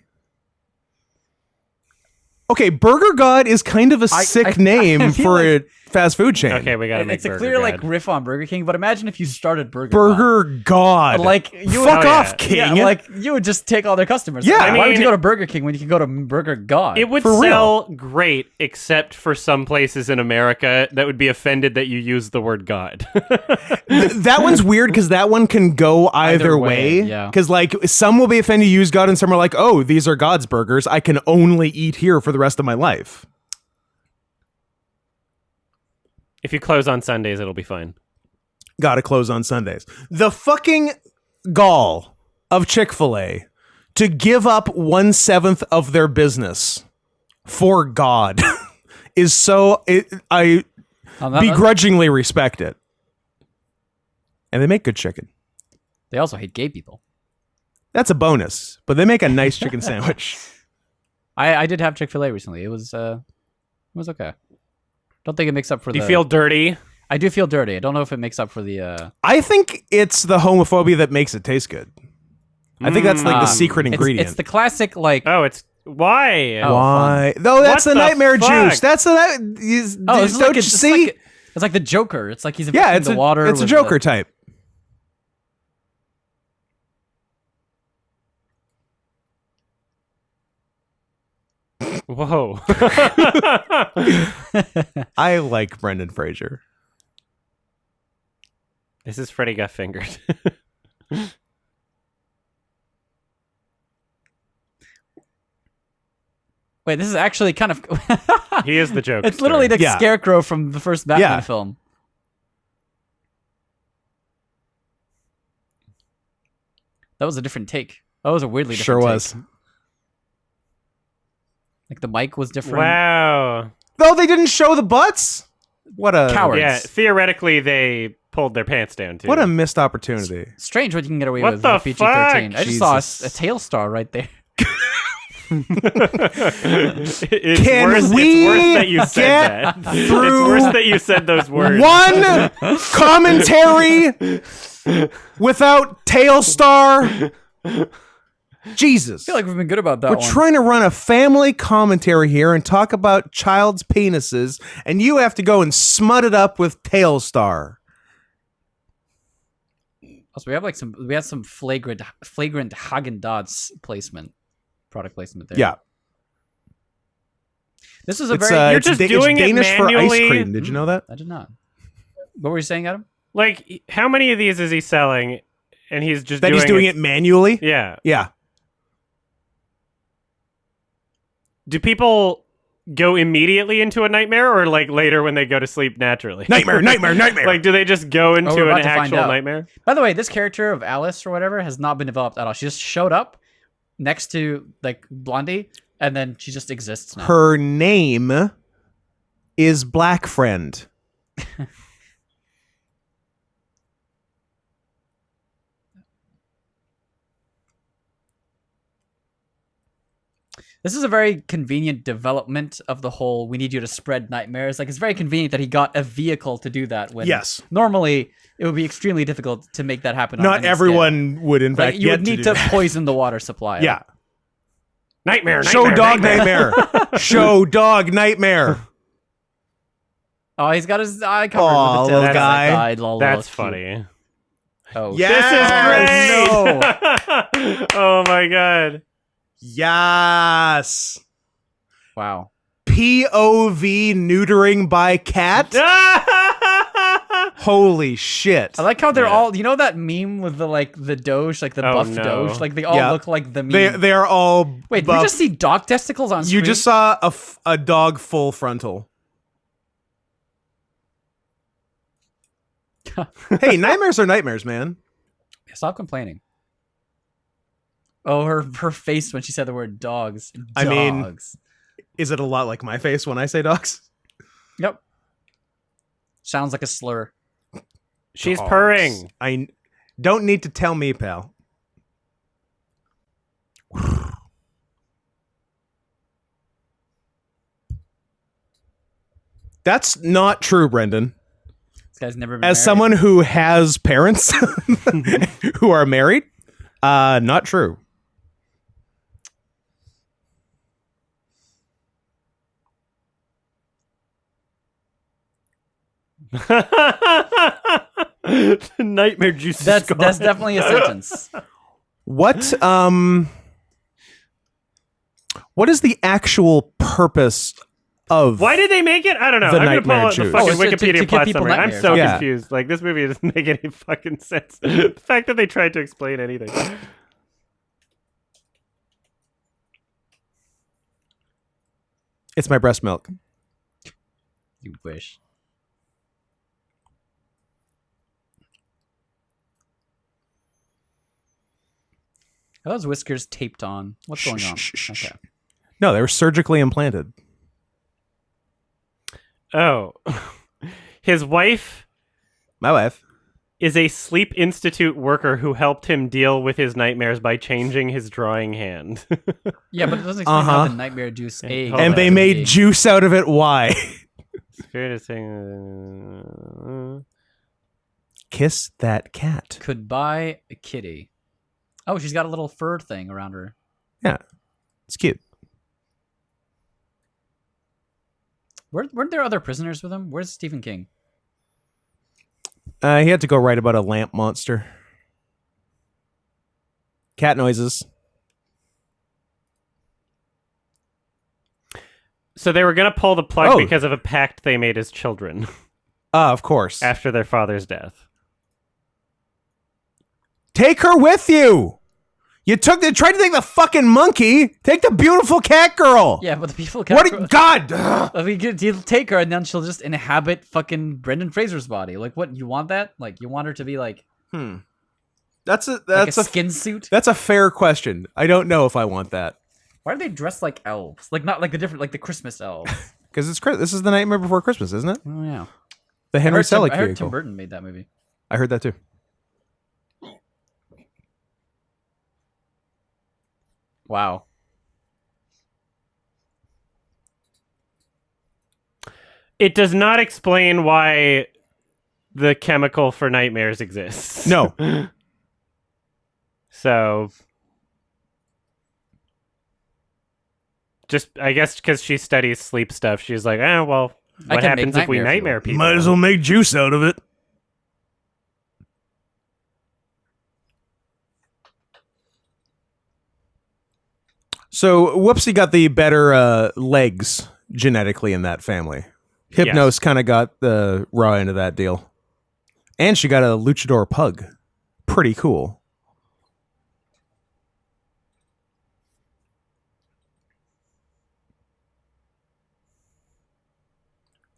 Speaker 2: Okay, Burger God is kind of a sick name
Speaker 3: I feel
Speaker 2: for
Speaker 3: like-
Speaker 2: a fast food chain.
Speaker 1: Okay, we gotta make
Speaker 3: It's a
Speaker 1: Burger
Speaker 3: clear
Speaker 1: God.
Speaker 3: like riff on Burger King, but imagine if you started Burger
Speaker 2: God.
Speaker 3: Like, you would-
Speaker 2: fuck
Speaker 1: Oh,
Speaker 2: off,
Speaker 1: yeah.
Speaker 2: King.
Speaker 3: Yeah, like you would just take all their customers.
Speaker 2: Yeah.
Speaker 3: Like,
Speaker 2: I
Speaker 3: why would
Speaker 1: mean-
Speaker 3: you go to Burger King when you can go to Burger God?
Speaker 1: It would
Speaker 2: For real.
Speaker 1: sell great, except for some places in America that would be offended that you use the word God.
Speaker 2: That one's weird because that one can go either way.
Speaker 3: yeah.
Speaker 2: Because like some will be offended you use God, and some are like, oh, these are God's burgers. I can only eat here for the rest of my life.
Speaker 1: If you close on Sundays, it'll be fine.
Speaker 2: Gotta close on Sundays. The fucking gall of Chick-fil-A to give up 1/7 of their business for God is so. I begrudgingly respect it. And they make good chicken.
Speaker 3: They also hate gay people.
Speaker 2: That's a bonus, but they make a nice chicken sandwich.
Speaker 3: I did have Chick-fil-A recently. It was okay. Don't think it makes up for
Speaker 1: Do
Speaker 3: the.
Speaker 1: you feel dirty?
Speaker 3: I do feel dirty. I don't know if it makes up for the.
Speaker 2: I think it's the homophobia that makes it taste good. I think that's like the secret ingredient.
Speaker 3: It's the classic like.
Speaker 1: Oh, it's why?
Speaker 3: Oh,
Speaker 2: Why? No, that's
Speaker 1: What
Speaker 2: the
Speaker 1: the
Speaker 2: nightmare
Speaker 1: fuck?
Speaker 2: juice. That's the
Speaker 3: Oh, it's
Speaker 2: don't
Speaker 3: like
Speaker 2: you see?
Speaker 3: it's like the Joker. It's like he's
Speaker 2: Yeah,
Speaker 3: affecting
Speaker 2: it's
Speaker 3: the
Speaker 2: a
Speaker 3: water.
Speaker 2: It's a
Speaker 3: with
Speaker 2: Joker
Speaker 3: the-
Speaker 2: type.
Speaker 1: Whoa.
Speaker 2: I like Brendan Fraser.
Speaker 1: This is Freddy got fingered.
Speaker 3: Wait, this is actually kind of.
Speaker 1: He is the Joker.
Speaker 3: It's literally the
Speaker 2: Yeah.
Speaker 3: Scarecrow from the first Batman
Speaker 2: Yeah.
Speaker 3: film. That was a different take. That was a weirdly different
Speaker 2: Sure
Speaker 3: take.
Speaker 2: was.
Speaker 3: Like the mic was different.
Speaker 1: Wow.
Speaker 2: No, they didn't show the butts. What a
Speaker 3: Cowards.
Speaker 1: Yeah, theoretically, they pulled their pants down, too.
Speaker 2: What a missed opportunity.
Speaker 3: Strange what you can get away
Speaker 1: What
Speaker 3: with
Speaker 1: the
Speaker 3: with PG-13.
Speaker 1: fuck?
Speaker 3: I just saw
Speaker 2: Jesus.
Speaker 3: a tail star right there.
Speaker 1: it's,
Speaker 2: Can
Speaker 1: worse,
Speaker 2: we
Speaker 1: it's worse that you said
Speaker 2: get
Speaker 1: that.
Speaker 2: through
Speaker 1: It's worse that you said those words.
Speaker 2: One commentary without Tailstar. Jesus.
Speaker 3: I feel like we've been good about that
Speaker 2: We're
Speaker 3: one.
Speaker 2: trying to run a family commentary here and talk about child's penises, and you have to go and smut it up with Tailstar.
Speaker 3: Also, we have some flagrant Haagen-Dazs product placement there.
Speaker 2: Yeah.
Speaker 3: This was a
Speaker 2: It's,
Speaker 3: very.
Speaker 1: You're
Speaker 2: it's
Speaker 1: just
Speaker 2: Da- it's
Speaker 1: doing it
Speaker 2: Danish for ice
Speaker 1: manually.
Speaker 2: cream. Did you know that?
Speaker 3: I did not. What were you saying, Adam?
Speaker 1: Like, how many of these is he selling? And he's just
Speaker 2: That
Speaker 1: doing
Speaker 2: he's doing it manually?
Speaker 1: Yeah.
Speaker 2: Yeah.
Speaker 1: Do people go immediately into a nightmare, or like later when they go to sleep naturally?
Speaker 2: Nightmare, nightmare, nightmare.
Speaker 1: Like, do they just go
Speaker 3: we're
Speaker 1: into
Speaker 3: about
Speaker 1: an
Speaker 3: to find
Speaker 1: actual
Speaker 3: out.
Speaker 1: nightmare?
Speaker 3: By the way, this character of Alice or whatever has not been developed at all. She just showed up next to like Blondie, and then she just exists now.
Speaker 2: Her name is Black Friend.
Speaker 3: This is a very convenient development of the whole. We need you to spread nightmares. Like it's very convenient that he got a vehicle to do that. When
Speaker 2: Yes.
Speaker 3: normally it would be extremely difficult to make that happen. on
Speaker 2: Not
Speaker 3: any
Speaker 2: everyone would, in
Speaker 3: scale.
Speaker 2: fact,
Speaker 3: Like, you
Speaker 2: get
Speaker 3: would need
Speaker 2: do
Speaker 3: to
Speaker 2: that.
Speaker 3: poison the water supply.
Speaker 2: Yeah.
Speaker 1: Nightmare,
Speaker 2: Show
Speaker 1: nightmare,
Speaker 2: dog
Speaker 1: nightmare.
Speaker 2: nightmare. Show dog nightmare.
Speaker 3: Oh, he's got his eye covered
Speaker 2: Aw,
Speaker 3: with the tail.
Speaker 2: little guy.
Speaker 1: That's funny.
Speaker 3: Oh,
Speaker 2: Yes!
Speaker 3: no.
Speaker 1: Oh my god.
Speaker 2: Yes.
Speaker 3: Wow.
Speaker 2: POV neutering by cat. Holy shit.
Speaker 3: I like how they're
Speaker 1: Yeah.
Speaker 3: all, you know that meme with the Doge, like the
Speaker 1: Oh,
Speaker 3: buff
Speaker 1: no.
Speaker 3: Doge? Like they all
Speaker 2: Yeah.
Speaker 3: look like the meme.
Speaker 2: They are all
Speaker 3: Wait, did
Speaker 2: buff.
Speaker 3: we just see dog testicles on screen?
Speaker 2: You just saw a dog full frontal. Hey, nightmares are nightmares, man.
Speaker 3: Stop complaining. Oh, her face when she said the word dogs.
Speaker 2: I mean-
Speaker 3: Dogs.
Speaker 2: Is it a lot like my face when I say dogs?
Speaker 3: Yep. Sounds like a slur.
Speaker 1: She's
Speaker 2: Dogs.
Speaker 1: purring.
Speaker 2: I don't need to tell me, pal. That's not true, Brendan.
Speaker 3: This guy's never been
Speaker 2: As
Speaker 3: married.
Speaker 2: someone who has parents who are married, not true.
Speaker 1: Nightmare juice. is
Speaker 3: That's
Speaker 1: gone.
Speaker 3: definitely a sentence.
Speaker 2: What is the actual purpose of
Speaker 1: Why did they make it? I don't know.
Speaker 2: The
Speaker 1: I'm gonna
Speaker 2: nightmare
Speaker 1: pull out the
Speaker 2: juice.
Speaker 1: fucking
Speaker 3: Oh, it's to
Speaker 1: Wikipedia
Speaker 3: give
Speaker 1: plot
Speaker 3: people
Speaker 1: summary. I'm
Speaker 3: nightmares.
Speaker 1: so
Speaker 2: Yeah.
Speaker 1: confused. Like this movie doesn't make any fucking sense. The fact that they tried to explain anything.
Speaker 2: It's my breast milk.
Speaker 3: You wish. Are those whiskers taped on? What's going on? Okay.
Speaker 2: No, they were surgically implanted.
Speaker 1: Oh, his wife
Speaker 2: My wife.
Speaker 1: is a sleep institute worker who helped him deal with his nightmares by changing his drawing hand.
Speaker 3: Yeah, but it doesn't explain how
Speaker 2: Uh-huh.
Speaker 3: the nightmare juice egg.
Speaker 1: Hold
Speaker 2: And
Speaker 1: on.
Speaker 2: they made juice out of it. Why?
Speaker 1: Spirit is saying,
Speaker 2: Kiss that cat.
Speaker 3: Could buy a kitty. Oh, she's got a little fur thing around her.
Speaker 2: Yeah. It's cute.
Speaker 3: Weren't there other prisoners with him? Where's Stephen King?
Speaker 2: He had to go write about a lamp monster. Cat noises.
Speaker 1: so they were gonna pull the plug
Speaker 2: Oh.
Speaker 1: because of a pact they made as children
Speaker 2: Of course.
Speaker 1: after their father's death.
Speaker 2: Take her with you. You tried to take the fucking monkey. Take the beautiful cat girl.
Speaker 3: Yeah, but the people.
Speaker 2: What? God.
Speaker 3: He'll take her and then she'll just inhabit fucking Brendan Fraser's body. Like, what? You want that? Like, you want her to be like
Speaker 2: That's a
Speaker 3: a skin suit?
Speaker 2: that's a fair question. I don't know if I want that
Speaker 3: Why are they dressed like elves? Like, not like the different, like the Christmas elves.
Speaker 2: because this is the Nightmare Before Christmas, isn't it?
Speaker 3: Oh yeah.
Speaker 2: The
Speaker 3: I
Speaker 2: Henry
Speaker 3: heard, Tim,
Speaker 2: Selick
Speaker 3: I heard
Speaker 2: vehicle.
Speaker 3: Tim Burton made that movie.
Speaker 2: I heard that too.
Speaker 3: Wow.
Speaker 1: It does not explain why the chemical for nightmares exists.
Speaker 2: No.
Speaker 1: So, just I guess because she studies sleep stuff, she's like, well,
Speaker 3: I
Speaker 1: what
Speaker 3: can make
Speaker 1: happens if we
Speaker 3: nightmare
Speaker 1: nightmare people?
Speaker 2: Might as well make juice out of it. So Whoopsie got the better legs genetically in that family. Hypnos kind of got the raw end of that deal. And she got a luchador pug. Pretty cool.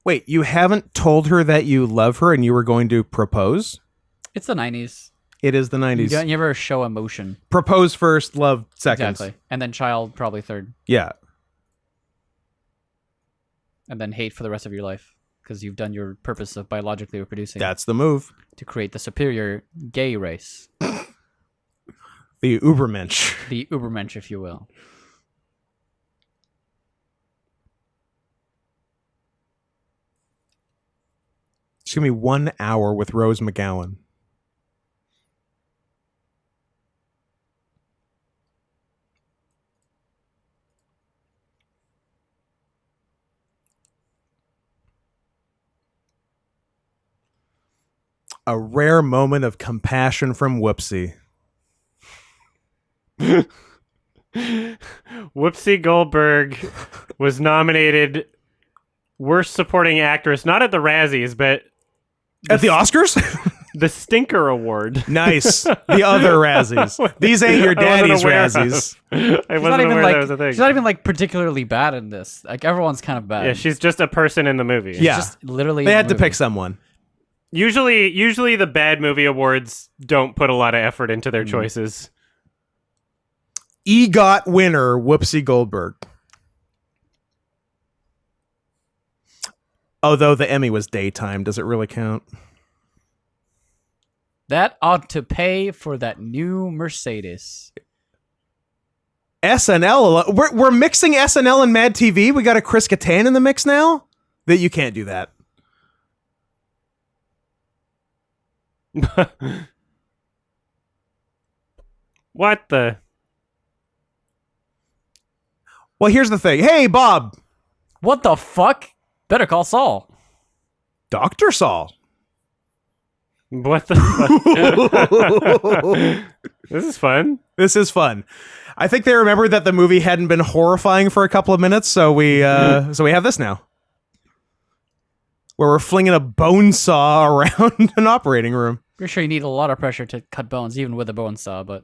Speaker 2: Wait, you haven't told her that you love her and you were going to propose?
Speaker 3: It's the 90s.
Speaker 2: It is the 90s.
Speaker 3: You never show emotion.
Speaker 2: Propose first, love seconds.
Speaker 3: Exactly. And then child probably third.
Speaker 2: Yeah.
Speaker 3: And then hate for the rest of your life. Because you've done your purpose of biologically reproducing
Speaker 2: That's the move.
Speaker 3: to create the superior gay race.
Speaker 2: The Ubermensch.
Speaker 3: The Ubermensch, if you will.
Speaker 2: It's going to be 1 hour with Rose McGowan. A rare moment of compassion from Whoopsie.
Speaker 1: Whoopsie Goldberg was nominated Worst Supporting Actress, not at the Razzies, but
Speaker 2: At the Oscars?
Speaker 1: the Stinker Award.
Speaker 2: Nice. The other Razzies. These ain't your daddy's Razzies.
Speaker 1: I wasn't aware that was a thing.
Speaker 3: She's not even like particularly bad in this. Like everyone's kind of bad.
Speaker 1: Yeah, she's just a person in the movie.
Speaker 2: Yeah.
Speaker 3: Just literally.
Speaker 2: They
Speaker 3: in
Speaker 2: had
Speaker 3: the
Speaker 2: to pick
Speaker 3: movie.
Speaker 2: someone.
Speaker 1: Usually the bad movie awards don't put a lot of effort into their choices.
Speaker 2: EGOT winner, Whoopsie Goldberg. Although the Emmy was daytime, does it really count?
Speaker 3: That ought to pay for that new Mercedes.
Speaker 2: SNL. We're mixing SNL and Mad TV. We got a Chris Kattan in the mix now? That you can't do that.
Speaker 1: What the?
Speaker 2: Well, here's the thing. Hey, Bob.
Speaker 3: What the fuck? Better call Saul.
Speaker 2: Dr. Saul.
Speaker 1: What the fuck? This is fun.
Speaker 2: This is fun. I think they remembered that the movie hadn't been horrifying for a couple of minutes, so we have this now. Where we're flinging a bone saw around an operating room.
Speaker 3: Pretty sure you need a lot of pressure to cut bones, even with a bone saw, but...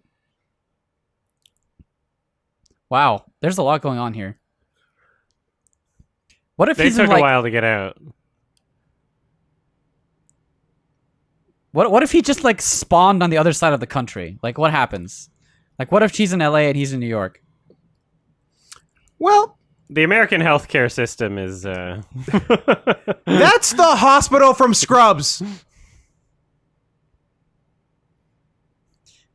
Speaker 3: Wow, there's a lot going on here. What if
Speaker 1: They
Speaker 3: he's in,
Speaker 1: took a
Speaker 3: like...
Speaker 1: while to get out.
Speaker 3: What if he just, like, spawned on the other side of the country? Like, what happens? Like, what if she's in LA and he's in New York?
Speaker 2: Well,
Speaker 1: The American healthcare system is...
Speaker 2: that's the hospital from Scrubs.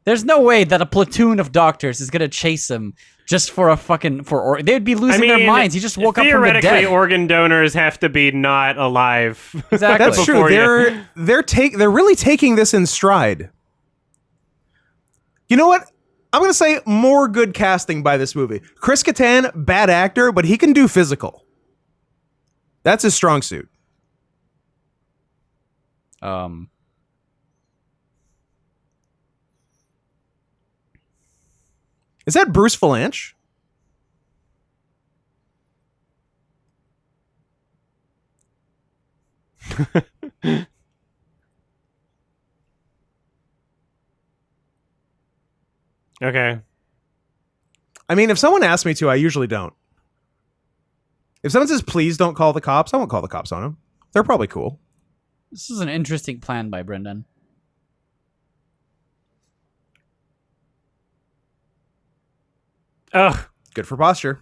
Speaker 3: There's no way that a platoon of doctors is gonna chase him just for a fucking... They'd be losing their minds. He just woke up from the dead.
Speaker 1: Theoretically, organ donors have to be not alive.
Speaker 3: Exactly.
Speaker 2: That's true. They're really taking this in stride. You know what? I'm going to say more good casting by this movie. Chris Kattan, bad actor, but he can do physical. That's his strong suit. Is that Bruce Valanche?
Speaker 1: Okay.
Speaker 2: I mean, if someone asks me to, I usually don't. If someone says, please don't call the cops, I won't call the cops on them. They're probably cool.
Speaker 3: This is an interesting plan by Brendan.
Speaker 1: Ugh.
Speaker 2: Good for posture.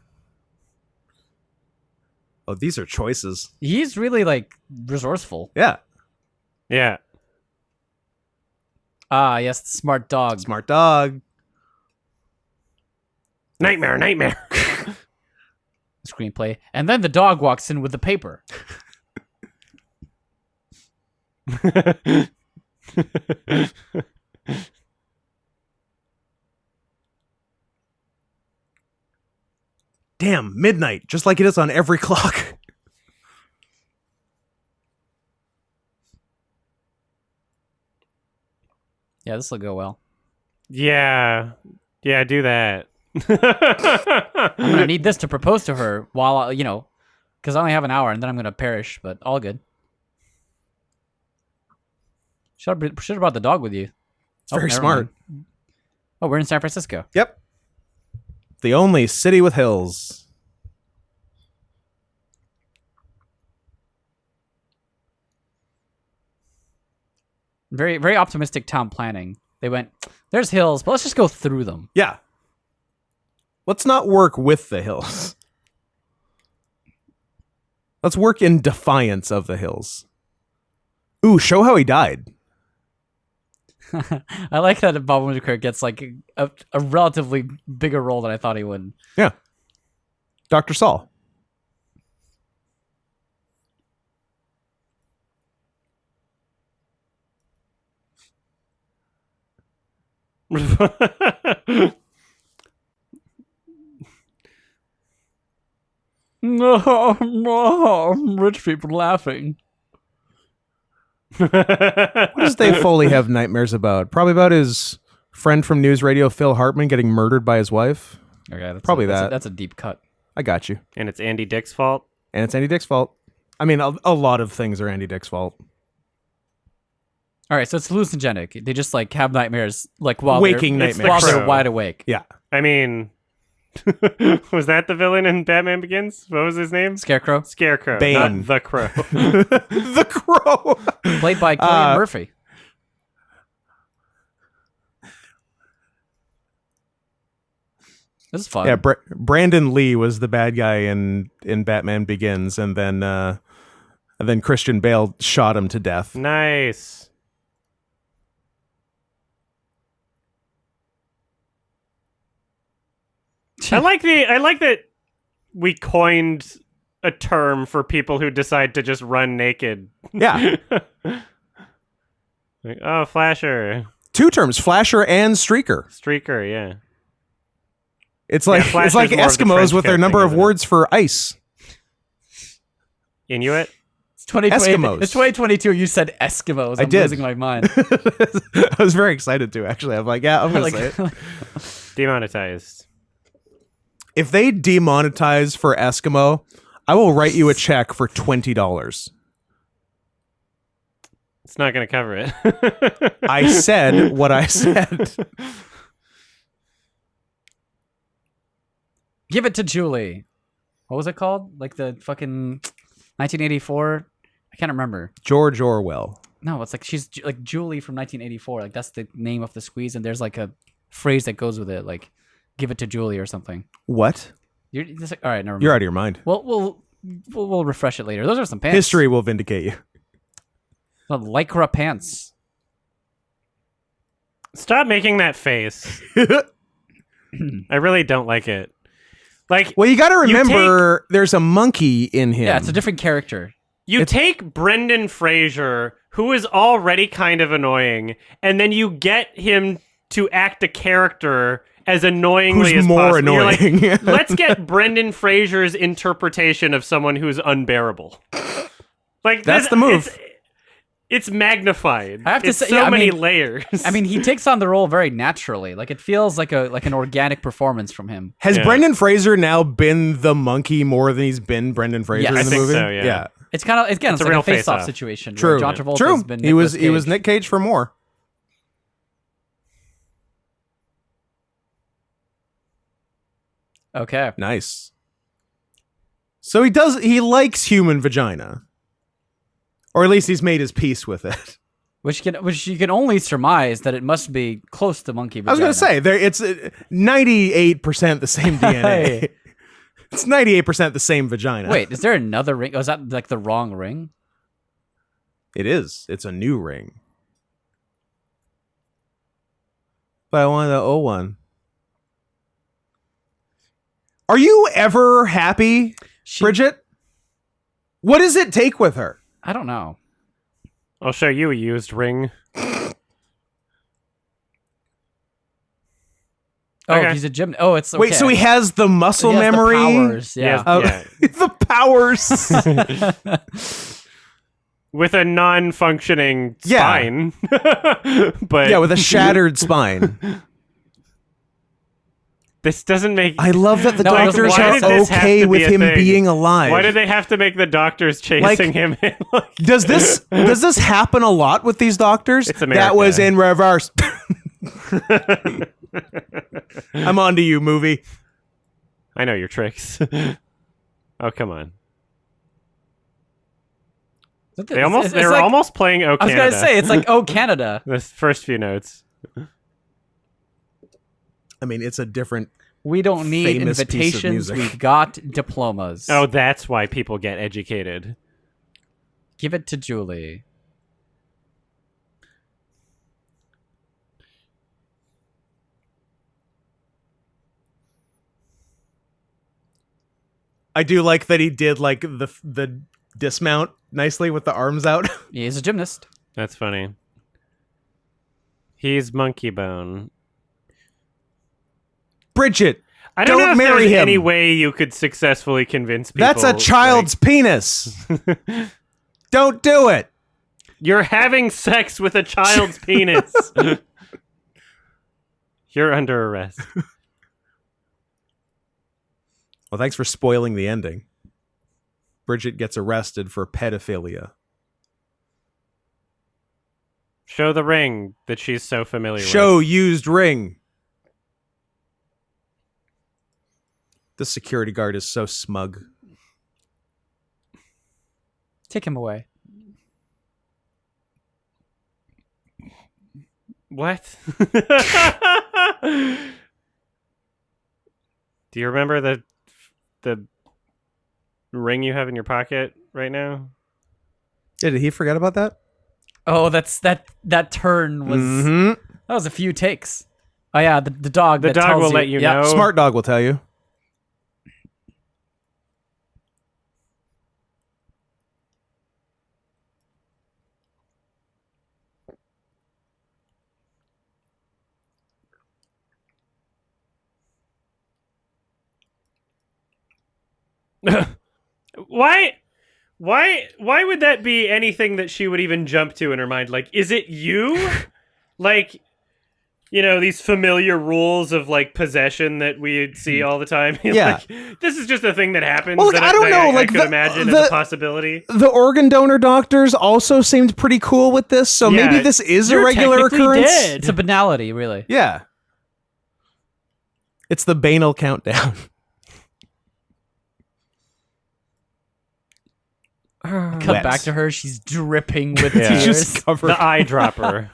Speaker 2: Oh, these are choices.
Speaker 3: He's really, like, resourceful.
Speaker 2: Yeah.
Speaker 1: Yeah.
Speaker 3: Ah, yes, the smart dog.
Speaker 2: Smart dog.
Speaker 1: Nightmare.
Speaker 3: Screenplay. And then the dog walks in with the paper.
Speaker 2: Damn, midnight, just like it is on every clock.
Speaker 3: Yeah, this will go well.
Speaker 1: Yeah, do that.
Speaker 3: I'm gonna need this to propose to her while, because I only have an hour and then I'm gonna perish, but all good. Should have brought the dog with you.
Speaker 2: It's very smart.
Speaker 3: Mind. Oh, we're in San Francisco.
Speaker 2: Yep. The only city with hills.
Speaker 3: Very, very optimistic town planning. They went, there's hills, but let's just go through them.
Speaker 2: Yeah. Let's not work with the hills. Let's work in defiance of the hills. Ooh, show how he died.
Speaker 3: I like that Bob Odenkirk gets like a relatively bigger role than I thought he would.
Speaker 2: Yeah. Dr. Saul.
Speaker 3: No, rich people laughing.
Speaker 2: What does Dave Foley have nightmares about? Probably about his friend from News Radio, Phil Hartman, getting murdered by his wife.
Speaker 3: Okay, that's
Speaker 2: Probably
Speaker 3: that's
Speaker 2: that.
Speaker 3: that's a deep cut.
Speaker 2: I got you.
Speaker 1: And it's Andy Dick's fault.
Speaker 2: And it's Andy Dick's fault. I mean, a lot of things are Andy Dick's fault.
Speaker 3: All right, so it's hallucinogenic. They just like have nightmares, like while
Speaker 2: Waking
Speaker 3: they're,
Speaker 2: nightmares.
Speaker 3: while they're
Speaker 1: Crow.
Speaker 3: wide awake.
Speaker 2: Yeah.
Speaker 1: I mean, was that the villain in Batman Begins? What was his name?
Speaker 3: Scarecrow,
Speaker 1: Scarecrow,
Speaker 2: Bane.
Speaker 1: not the Crow.
Speaker 2: The Crow.
Speaker 3: played by Cillian Murphy. This is fun.
Speaker 2: Yeah, Brandon Lee was the bad guy in Batman Begins, and then Christian Bale shot him to death.
Speaker 1: Nice. I like that we coined a term for people who decide to just run naked.
Speaker 2: Yeah.
Speaker 1: Like, oh, flasher,
Speaker 2: Two terms, flasher and streaker.
Speaker 1: streaker, yeah.
Speaker 2: It's like
Speaker 1: flasher's
Speaker 2: it's like
Speaker 1: more of the French
Speaker 2: Eskimos with their
Speaker 1: coat
Speaker 2: number
Speaker 1: thing,
Speaker 2: of
Speaker 1: isn't it?
Speaker 2: words for ice.
Speaker 1: Inuit.
Speaker 3: It's 2020.
Speaker 2: Eskimos.
Speaker 3: It's 2022. You said Eskimos. I'm
Speaker 2: did.
Speaker 3: losing my mind.
Speaker 2: I was very excited to actually. I'm like, yeah, I'm gonna say it.
Speaker 1: Demonetized.
Speaker 2: If they demonetize for Eskimo, I will write you a check for $20.
Speaker 1: It's not going to cover it.
Speaker 2: I said what I said.
Speaker 3: Give it to Julie. What was it called? Like the fucking 1984. I can't remember.
Speaker 2: George Orwell.
Speaker 3: No, it's like she's like Julie from 1984. Like that's the name of the squeeze, and there's like a phrase that goes with it, like "give it to Julie" or something.
Speaker 2: What?
Speaker 3: You're just like, all right, never mind.
Speaker 2: You're out of your mind.
Speaker 3: We'll refresh it later. Those are some pants.
Speaker 2: History will vindicate you.
Speaker 3: The lycra pants.
Speaker 1: Stop making that face. I really don't like it. Like,
Speaker 2: Well, you got to remember, there's a monkey in him.
Speaker 3: Yeah, it's a different character.
Speaker 1: you take Brendan Fraser, who is already kind of annoying, and then you get him to act a character as annoyingly
Speaker 2: Who's
Speaker 1: as
Speaker 2: more
Speaker 1: possible. You're like,
Speaker 2: annoying.
Speaker 1: let's get Brendan Fraser's interpretation of someone who's unbearable. Like
Speaker 2: That's the move.
Speaker 1: It's magnified.
Speaker 3: I have to
Speaker 1: It's
Speaker 3: say,
Speaker 1: so
Speaker 3: yeah, I
Speaker 1: many
Speaker 3: mean-
Speaker 1: layers.
Speaker 3: I mean, he takes on the role very naturally. Like it feels like an organic performance from him.
Speaker 2: Has
Speaker 1: Yeah.
Speaker 2: Brendan Fraser now been the monkey more than he's been Brendan Fraser
Speaker 3: Yes.
Speaker 2: in
Speaker 3: I
Speaker 2: the
Speaker 1: think
Speaker 2: movie?
Speaker 1: so, yeah.
Speaker 3: It's kind of it's
Speaker 1: a
Speaker 3: like
Speaker 1: real
Speaker 3: a face-off
Speaker 1: face-off.
Speaker 3: situation.
Speaker 2: True.
Speaker 3: Where John Travolta's
Speaker 2: True.
Speaker 3: been
Speaker 2: He was
Speaker 3: Nicolas Cage.
Speaker 2: Nick Cage for more.
Speaker 3: Okay.
Speaker 2: Nice. So he likes human vagina. Or at least he's made his peace with it.
Speaker 3: Which you can only surmise that it must be close to monkey vagina.
Speaker 2: I was going to say, it's 98% the same DNA.
Speaker 3: Hey.
Speaker 2: It's 98% the same vagina.
Speaker 3: Wait, is there another ring? Oh, is that like the wrong ring?
Speaker 2: It is. It's a new ring. But I want the old one. Are you ever happy, Bridget? What does it take with her?
Speaker 3: I don't know.
Speaker 1: I'll show you a used ring.
Speaker 3: Oh,
Speaker 1: Okay.
Speaker 3: he's a gym. Oh, it's okay.
Speaker 2: Wait, so he has the muscle
Speaker 3: He has the
Speaker 2: memory?
Speaker 3: powers, yeah.
Speaker 2: The powers.
Speaker 1: With a non-functioning
Speaker 2: Yeah.
Speaker 1: spine. But
Speaker 2: Yeah, with a shattered spine.
Speaker 1: this doesn't make...
Speaker 2: I love that the
Speaker 3: No, it doesn't-
Speaker 2: doctors
Speaker 3: why
Speaker 2: are
Speaker 3: did
Speaker 1: this have
Speaker 2: okay
Speaker 1: to be
Speaker 2: with
Speaker 1: a
Speaker 2: him
Speaker 1: thing?
Speaker 2: being alive.
Speaker 1: Why do they have to make the doctors chasing him? Like,
Speaker 2: Does this happen a lot with these doctors?
Speaker 1: It's America.
Speaker 2: That was in reverse. I'm on to you, movie.
Speaker 1: I know your tricks. Oh, come on. They were
Speaker 3: like,
Speaker 1: almost playing "Oh
Speaker 3: I was
Speaker 1: Canada."
Speaker 3: gonna say it's like oh Canada.
Speaker 1: The first few notes.
Speaker 2: I mean, it's a different.
Speaker 3: We don't need
Speaker 2: Famous piece of
Speaker 3: invitations.
Speaker 2: music.
Speaker 3: We've got diplomas.
Speaker 1: Oh, that's why people get educated.
Speaker 3: Give it to Julie.
Speaker 2: I do like that he did like the dismount nicely with the arms out.
Speaker 3: He is a gymnast.
Speaker 1: That's funny. He's Monkeybone.
Speaker 2: Bridget,
Speaker 1: I don't
Speaker 2: Don't
Speaker 1: know if
Speaker 2: marry
Speaker 1: there's
Speaker 2: him.
Speaker 1: any way you could successfully convince people.
Speaker 2: that's a child's penis. Don't do it.
Speaker 1: You're having sex with a child's penis. You're under arrest.
Speaker 2: Well, thanks for spoiling the ending. Bridget gets arrested for pedophilia.
Speaker 1: Show the ring that she's so familiar
Speaker 2: Show
Speaker 1: with.
Speaker 2: used ring. The security guard is so smug.
Speaker 3: Take him away.
Speaker 1: What? Do you remember the ring you have in your pocket right now?
Speaker 2: Yeah, did he forget about that?
Speaker 3: Oh, that turn was
Speaker 2: Mhm.
Speaker 3: that was a few takes. Oh yeah, the dog.
Speaker 1: The
Speaker 3: that
Speaker 1: dog
Speaker 3: tells
Speaker 1: will let you
Speaker 3: yeah.
Speaker 1: know.
Speaker 2: Smart dog will tell you.
Speaker 1: Why would that be anything that she would even jump to in her mind? Like, is it you? Like, you know, these familiar rules of like possession that we see all the time.
Speaker 2: Yeah.
Speaker 1: Like, this is just a thing that happens.
Speaker 2: Well, look,
Speaker 1: that
Speaker 2: I don't know, like,
Speaker 1: I could
Speaker 2: the-
Speaker 1: imagine
Speaker 2: the-
Speaker 1: as a possibility.
Speaker 2: The organ donor doctors also seemed pretty cool with this, so
Speaker 1: Yeah,
Speaker 2: maybe this is a
Speaker 1: you're
Speaker 2: regular
Speaker 1: technically
Speaker 2: occurrence.
Speaker 1: dead.
Speaker 3: It's a banality, really.
Speaker 2: Yeah. It's the banal countdown.
Speaker 3: Cut
Speaker 2: Wet.
Speaker 3: back to her. She's dripping with
Speaker 1: Yeah.
Speaker 2: He's
Speaker 3: tears.
Speaker 2: just covered.
Speaker 1: The eyedropper.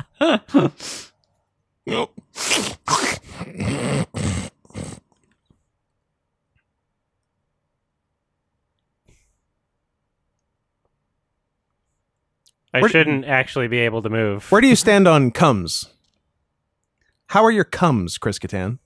Speaker 1: I
Speaker 2: Where-
Speaker 1: shouldn't actually be able to move.
Speaker 2: Where do you stand on cums? How are your cums, Chris Kattan?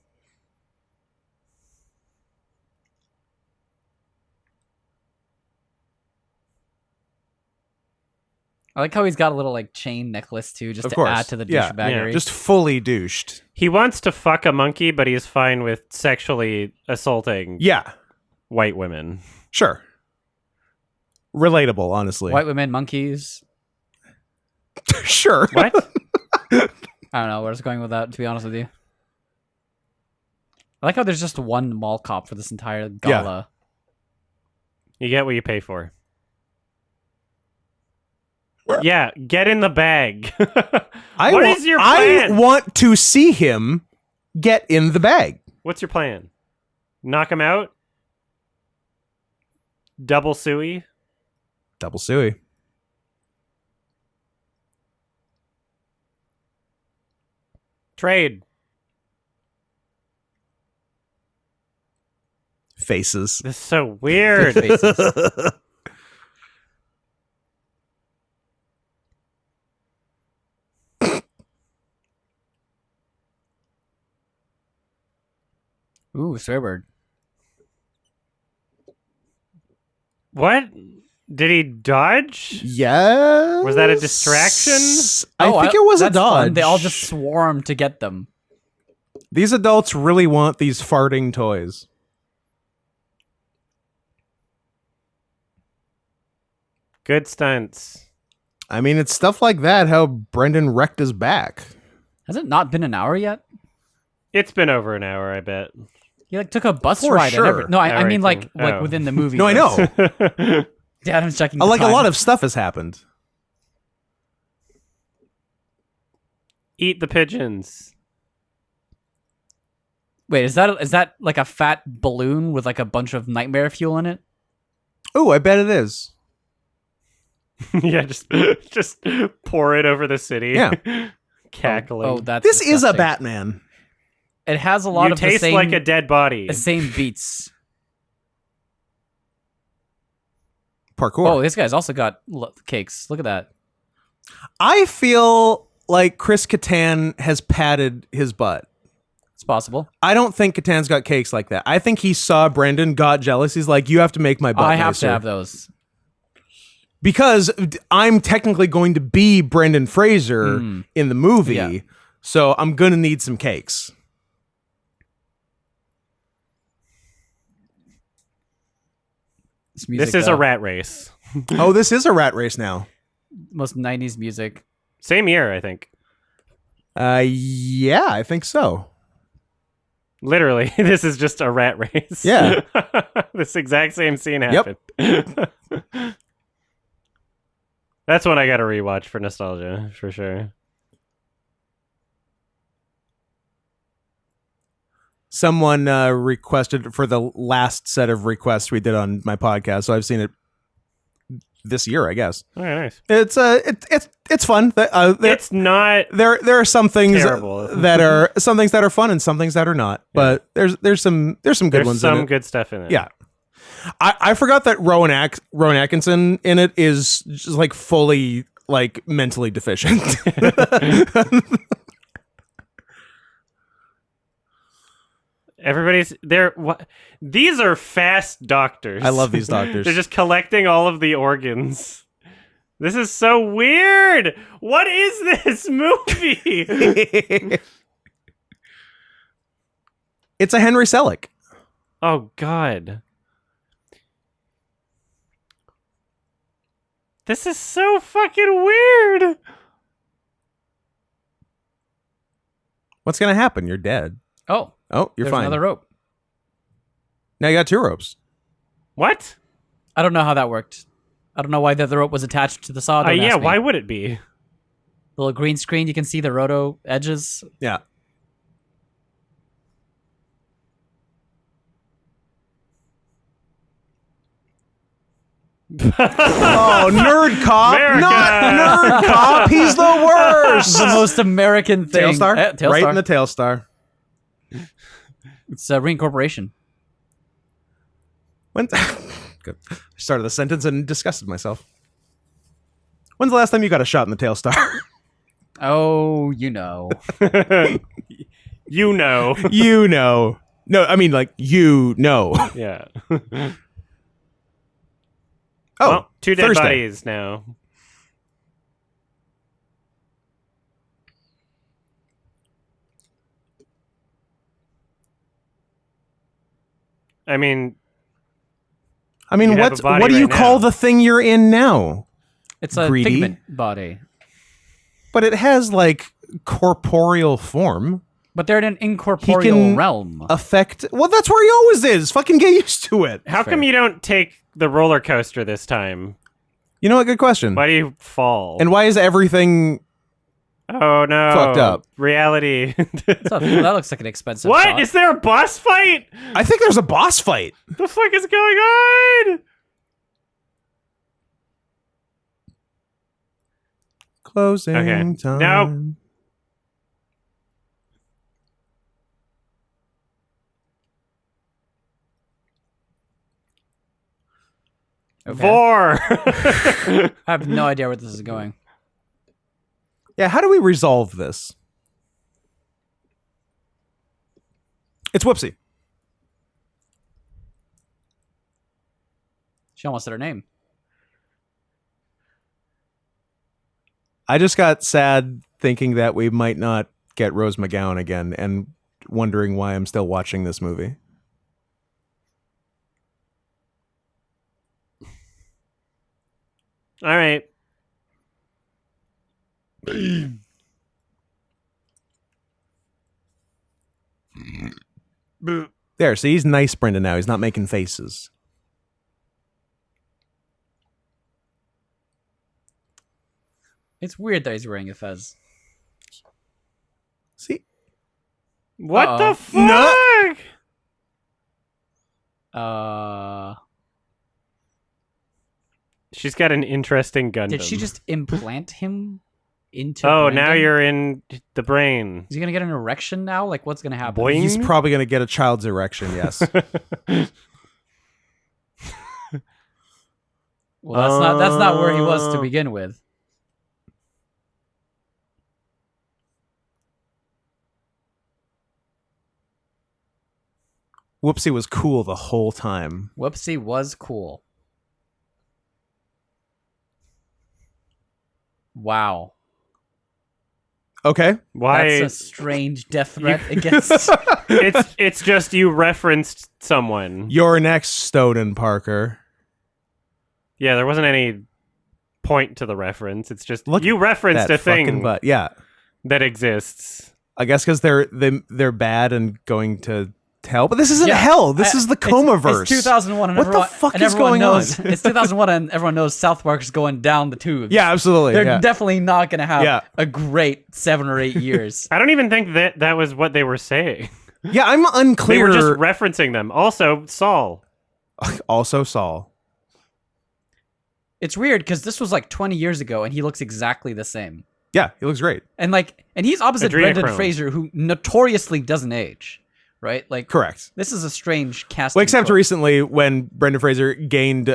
Speaker 3: I like how he's got a little like chain necklace too, just
Speaker 2: Of
Speaker 3: to
Speaker 2: course.
Speaker 3: add to the
Speaker 2: Yeah.
Speaker 3: douchebaggery.
Speaker 2: Just fully douched.
Speaker 1: He wants to fuck a monkey, but he's fine with sexually assaulting
Speaker 2: Yeah,
Speaker 1: white women.
Speaker 2: sure. Relatable, honestly.
Speaker 3: White women, monkeys.
Speaker 2: Sure.
Speaker 1: What?
Speaker 3: I don't know where I was going with that, to be honest with you. I like how there's just one mall cop for this entire gala.
Speaker 1: You get what you pay for. Yeah, get in the bag. What is your plan?
Speaker 2: I want to see him get in the bag.
Speaker 1: What's your plan? Knock him out? Double suey?
Speaker 2: Double suey.
Speaker 1: Trade.
Speaker 2: Faces.
Speaker 1: This is so weird.
Speaker 3: Faces. Ooh, swear word.
Speaker 1: What? Did he dodge?
Speaker 2: Yeah.
Speaker 1: Was that a distraction?
Speaker 2: I think it was a
Speaker 3: that's fun.
Speaker 2: dodge.
Speaker 3: They all just swarmed to get them.
Speaker 2: These adults really want these farting toys.
Speaker 1: Good stunts.
Speaker 2: I mean, it's stuff like that how Brendan wrecked his back.
Speaker 3: Has it not been an hour yet?
Speaker 1: It's been over an hour, I bet.
Speaker 3: He like took a bus
Speaker 2: For
Speaker 3: ride.
Speaker 2: sure.
Speaker 3: And everything. No, I mean like
Speaker 1: Everything. Oh.
Speaker 3: within the movie.
Speaker 2: No, I know.
Speaker 3: Adam's checking.
Speaker 2: Like
Speaker 3: the
Speaker 2: a
Speaker 3: time.
Speaker 2: lot of stuff has happened.
Speaker 1: Eat the pigeons.
Speaker 3: Wait, is that like a fat balloon with like a bunch of nightmare fuel in it?
Speaker 2: Oh, I bet it is.
Speaker 1: Yeah, just pour it over the city.
Speaker 2: Yeah.
Speaker 1: Cackling.
Speaker 3: Oh, that's
Speaker 2: This is a
Speaker 3: disgusting.
Speaker 2: Batman.
Speaker 3: It has a lot
Speaker 1: you
Speaker 3: of
Speaker 1: taste
Speaker 3: the same,
Speaker 1: like a dead body.
Speaker 3: the same beats.
Speaker 2: Parkour.
Speaker 3: Oh, this guy's also got cakes. Look at that.
Speaker 2: I feel like Chris Kattan has patted his butt.
Speaker 3: It's possible.
Speaker 2: I don't think Kattan's got cakes like that. I think he saw Brendan, got jealous. He's like, you have to make my butt
Speaker 3: I have
Speaker 2: nicer.
Speaker 3: to have those.
Speaker 2: Because I'm technically going to be Brendan Fraser in the movie.
Speaker 3: Yeah.
Speaker 2: So I'm going to need some cakes.
Speaker 3: This music,
Speaker 1: This is
Speaker 3: though.
Speaker 1: a rat race.
Speaker 2: Oh, this is a rat race now.
Speaker 3: Most 90s music.
Speaker 1: Same year, I think.
Speaker 2: Yeah, I think so.
Speaker 1: Literally, this is just a rat race.
Speaker 2: Yeah.
Speaker 1: This exact same scene happened. That's one I got to rewatch for nostalgia, for sure.
Speaker 2: Someone requested for the last set of requests we did on my podcast, so I've seen it this year, I guess.
Speaker 1: Oh, nice.
Speaker 2: It's fun.
Speaker 1: It's not
Speaker 2: There are some things
Speaker 1: terrible.
Speaker 2: that are fun and some things that are not. But there's some good
Speaker 1: There's
Speaker 2: ones.
Speaker 1: some
Speaker 2: in it.
Speaker 1: good stuff in it.
Speaker 2: Yeah. I forgot that Rowan Atkinson in it is just like fully like mentally deficient.
Speaker 1: Everybody's there. What? These are fast doctors.
Speaker 2: I love these doctors.
Speaker 1: They're just collecting all of the organs. This is so weird. What is this movie?
Speaker 2: It's a Henry Selick.
Speaker 1: Oh, God. This is so fucking weird.
Speaker 2: What's gonna happen? You're dead.
Speaker 3: Oh,
Speaker 2: You're
Speaker 3: there's
Speaker 2: fine.
Speaker 3: another rope.
Speaker 2: Now you got 2 ropes.
Speaker 1: What?
Speaker 3: I don't know how that worked. I don't know why the other rope was attached to the saw. Don't
Speaker 1: Yeah,
Speaker 3: ask me.
Speaker 1: why would it be?
Speaker 3: Little green screen, you can see the roto edges.
Speaker 2: Yeah. Oh, nerd cop!
Speaker 1: America!
Speaker 2: Not nerd cop. He's the worst.
Speaker 3: The most American thing.
Speaker 2: Tailstar,
Speaker 3: Tailstar.
Speaker 2: right in the Tailstar.
Speaker 3: It's reincorporation.
Speaker 2: When good. I started the sentence and disgusted myself. When's the last time you got a shot in the Tailstar?
Speaker 3: Oh, you know.
Speaker 1: You know.
Speaker 2: You know. No, I mean like you know.
Speaker 1: Yeah.
Speaker 2: Oh,
Speaker 1: well, 2 dead
Speaker 2: Thursday.
Speaker 1: bodies now. I mean, you have a body
Speaker 2: what do you
Speaker 1: right
Speaker 2: call
Speaker 1: now.
Speaker 2: the thing you're in now?
Speaker 3: It's a
Speaker 2: Greedy?
Speaker 3: figment body.
Speaker 2: But it has like corporeal form.
Speaker 3: But they're in an incorporeal
Speaker 2: can
Speaker 3: realm.
Speaker 2: Affect. Well, that's where he always is. Fucking get used to it.
Speaker 1: how come you don't take the roller coaster this time?
Speaker 2: You know what? Good question.
Speaker 1: Why do you fall?
Speaker 2: And why is everything
Speaker 1: oh no,
Speaker 2: fucked up?
Speaker 1: Reality.
Speaker 3: That looks like an expensive
Speaker 1: What?
Speaker 3: shot.
Speaker 1: Is there a boss fight?
Speaker 2: I think there's a boss fight.
Speaker 1: The fuck is going on?
Speaker 2: Closing
Speaker 1: Okay.
Speaker 2: time.
Speaker 1: Nope.
Speaker 3: Okay.
Speaker 1: Vor.
Speaker 3: I have no idea where this is going.
Speaker 2: Yeah, how do we resolve this? It's Whoopsie.
Speaker 3: She almost said her name.
Speaker 2: I just got sad thinking that we might not get Rose McGowan again and wondering why I'm still watching this movie.
Speaker 1: All right.
Speaker 2: There, see, he's nice, Brendan, now. He's not making faces.
Speaker 3: It's weird that he's wearing a fez.
Speaker 2: See?
Speaker 1: What
Speaker 3: Uh-oh.
Speaker 1: the fuck? She's got an interesting Gundam.
Speaker 3: Did she just implant him into
Speaker 1: Oh,
Speaker 3: Brandon?
Speaker 1: now you're in the brain.
Speaker 3: Is he gonna get an erection now? Like, what's gonna happen?
Speaker 1: Boing.
Speaker 2: He's probably going to get a child's erection, yes.
Speaker 3: Well, that's not where he was to begin with.
Speaker 2: Whoopsie was cool the whole time.
Speaker 3: Whoopsie was cool. Wow.
Speaker 2: Okay.
Speaker 1: Why?
Speaker 3: That's a strange death threat against...
Speaker 1: it's just you referenced someone.
Speaker 2: You're next, Stone and Parker.
Speaker 1: Yeah, there wasn't any point to the reference. It's just
Speaker 2: Look
Speaker 1: you referenced
Speaker 2: that
Speaker 1: a thing
Speaker 2: fucking butt. Yeah,
Speaker 1: that exists.
Speaker 2: I guess because they're bad and going to hell. But this isn't
Speaker 3: Yeah,
Speaker 2: hell. This is the Comaverse.
Speaker 3: It's 2001. And
Speaker 2: What the
Speaker 3: everyone,
Speaker 2: fuck
Speaker 3: and
Speaker 2: is
Speaker 3: everyone
Speaker 2: going on?
Speaker 3: knows, It's 2001 and everyone knows South Park's going down the tubes.
Speaker 2: Yeah, absolutely.
Speaker 3: They're
Speaker 2: yeah.
Speaker 3: definitely not going to have
Speaker 2: Yeah.
Speaker 3: a great 7 or 8 years.
Speaker 1: I don't even think that was what they were saying.
Speaker 2: Yeah, I'm
Speaker 1: They
Speaker 2: unclear.
Speaker 1: were just referencing them. Also, Saul.
Speaker 2: Also Saul.
Speaker 3: It's weird because this was like 20 years ago and he looks exactly the same.
Speaker 2: Yeah, he looks great.
Speaker 3: And he's opposite
Speaker 1: Adrenochrome.
Speaker 3: Brendan Fraser, who notoriously doesn't age, right? Like,
Speaker 2: Correct.
Speaker 3: this is a strange casting.
Speaker 2: Well, except
Speaker 3: choice.
Speaker 2: recently when Brendan Fraser gained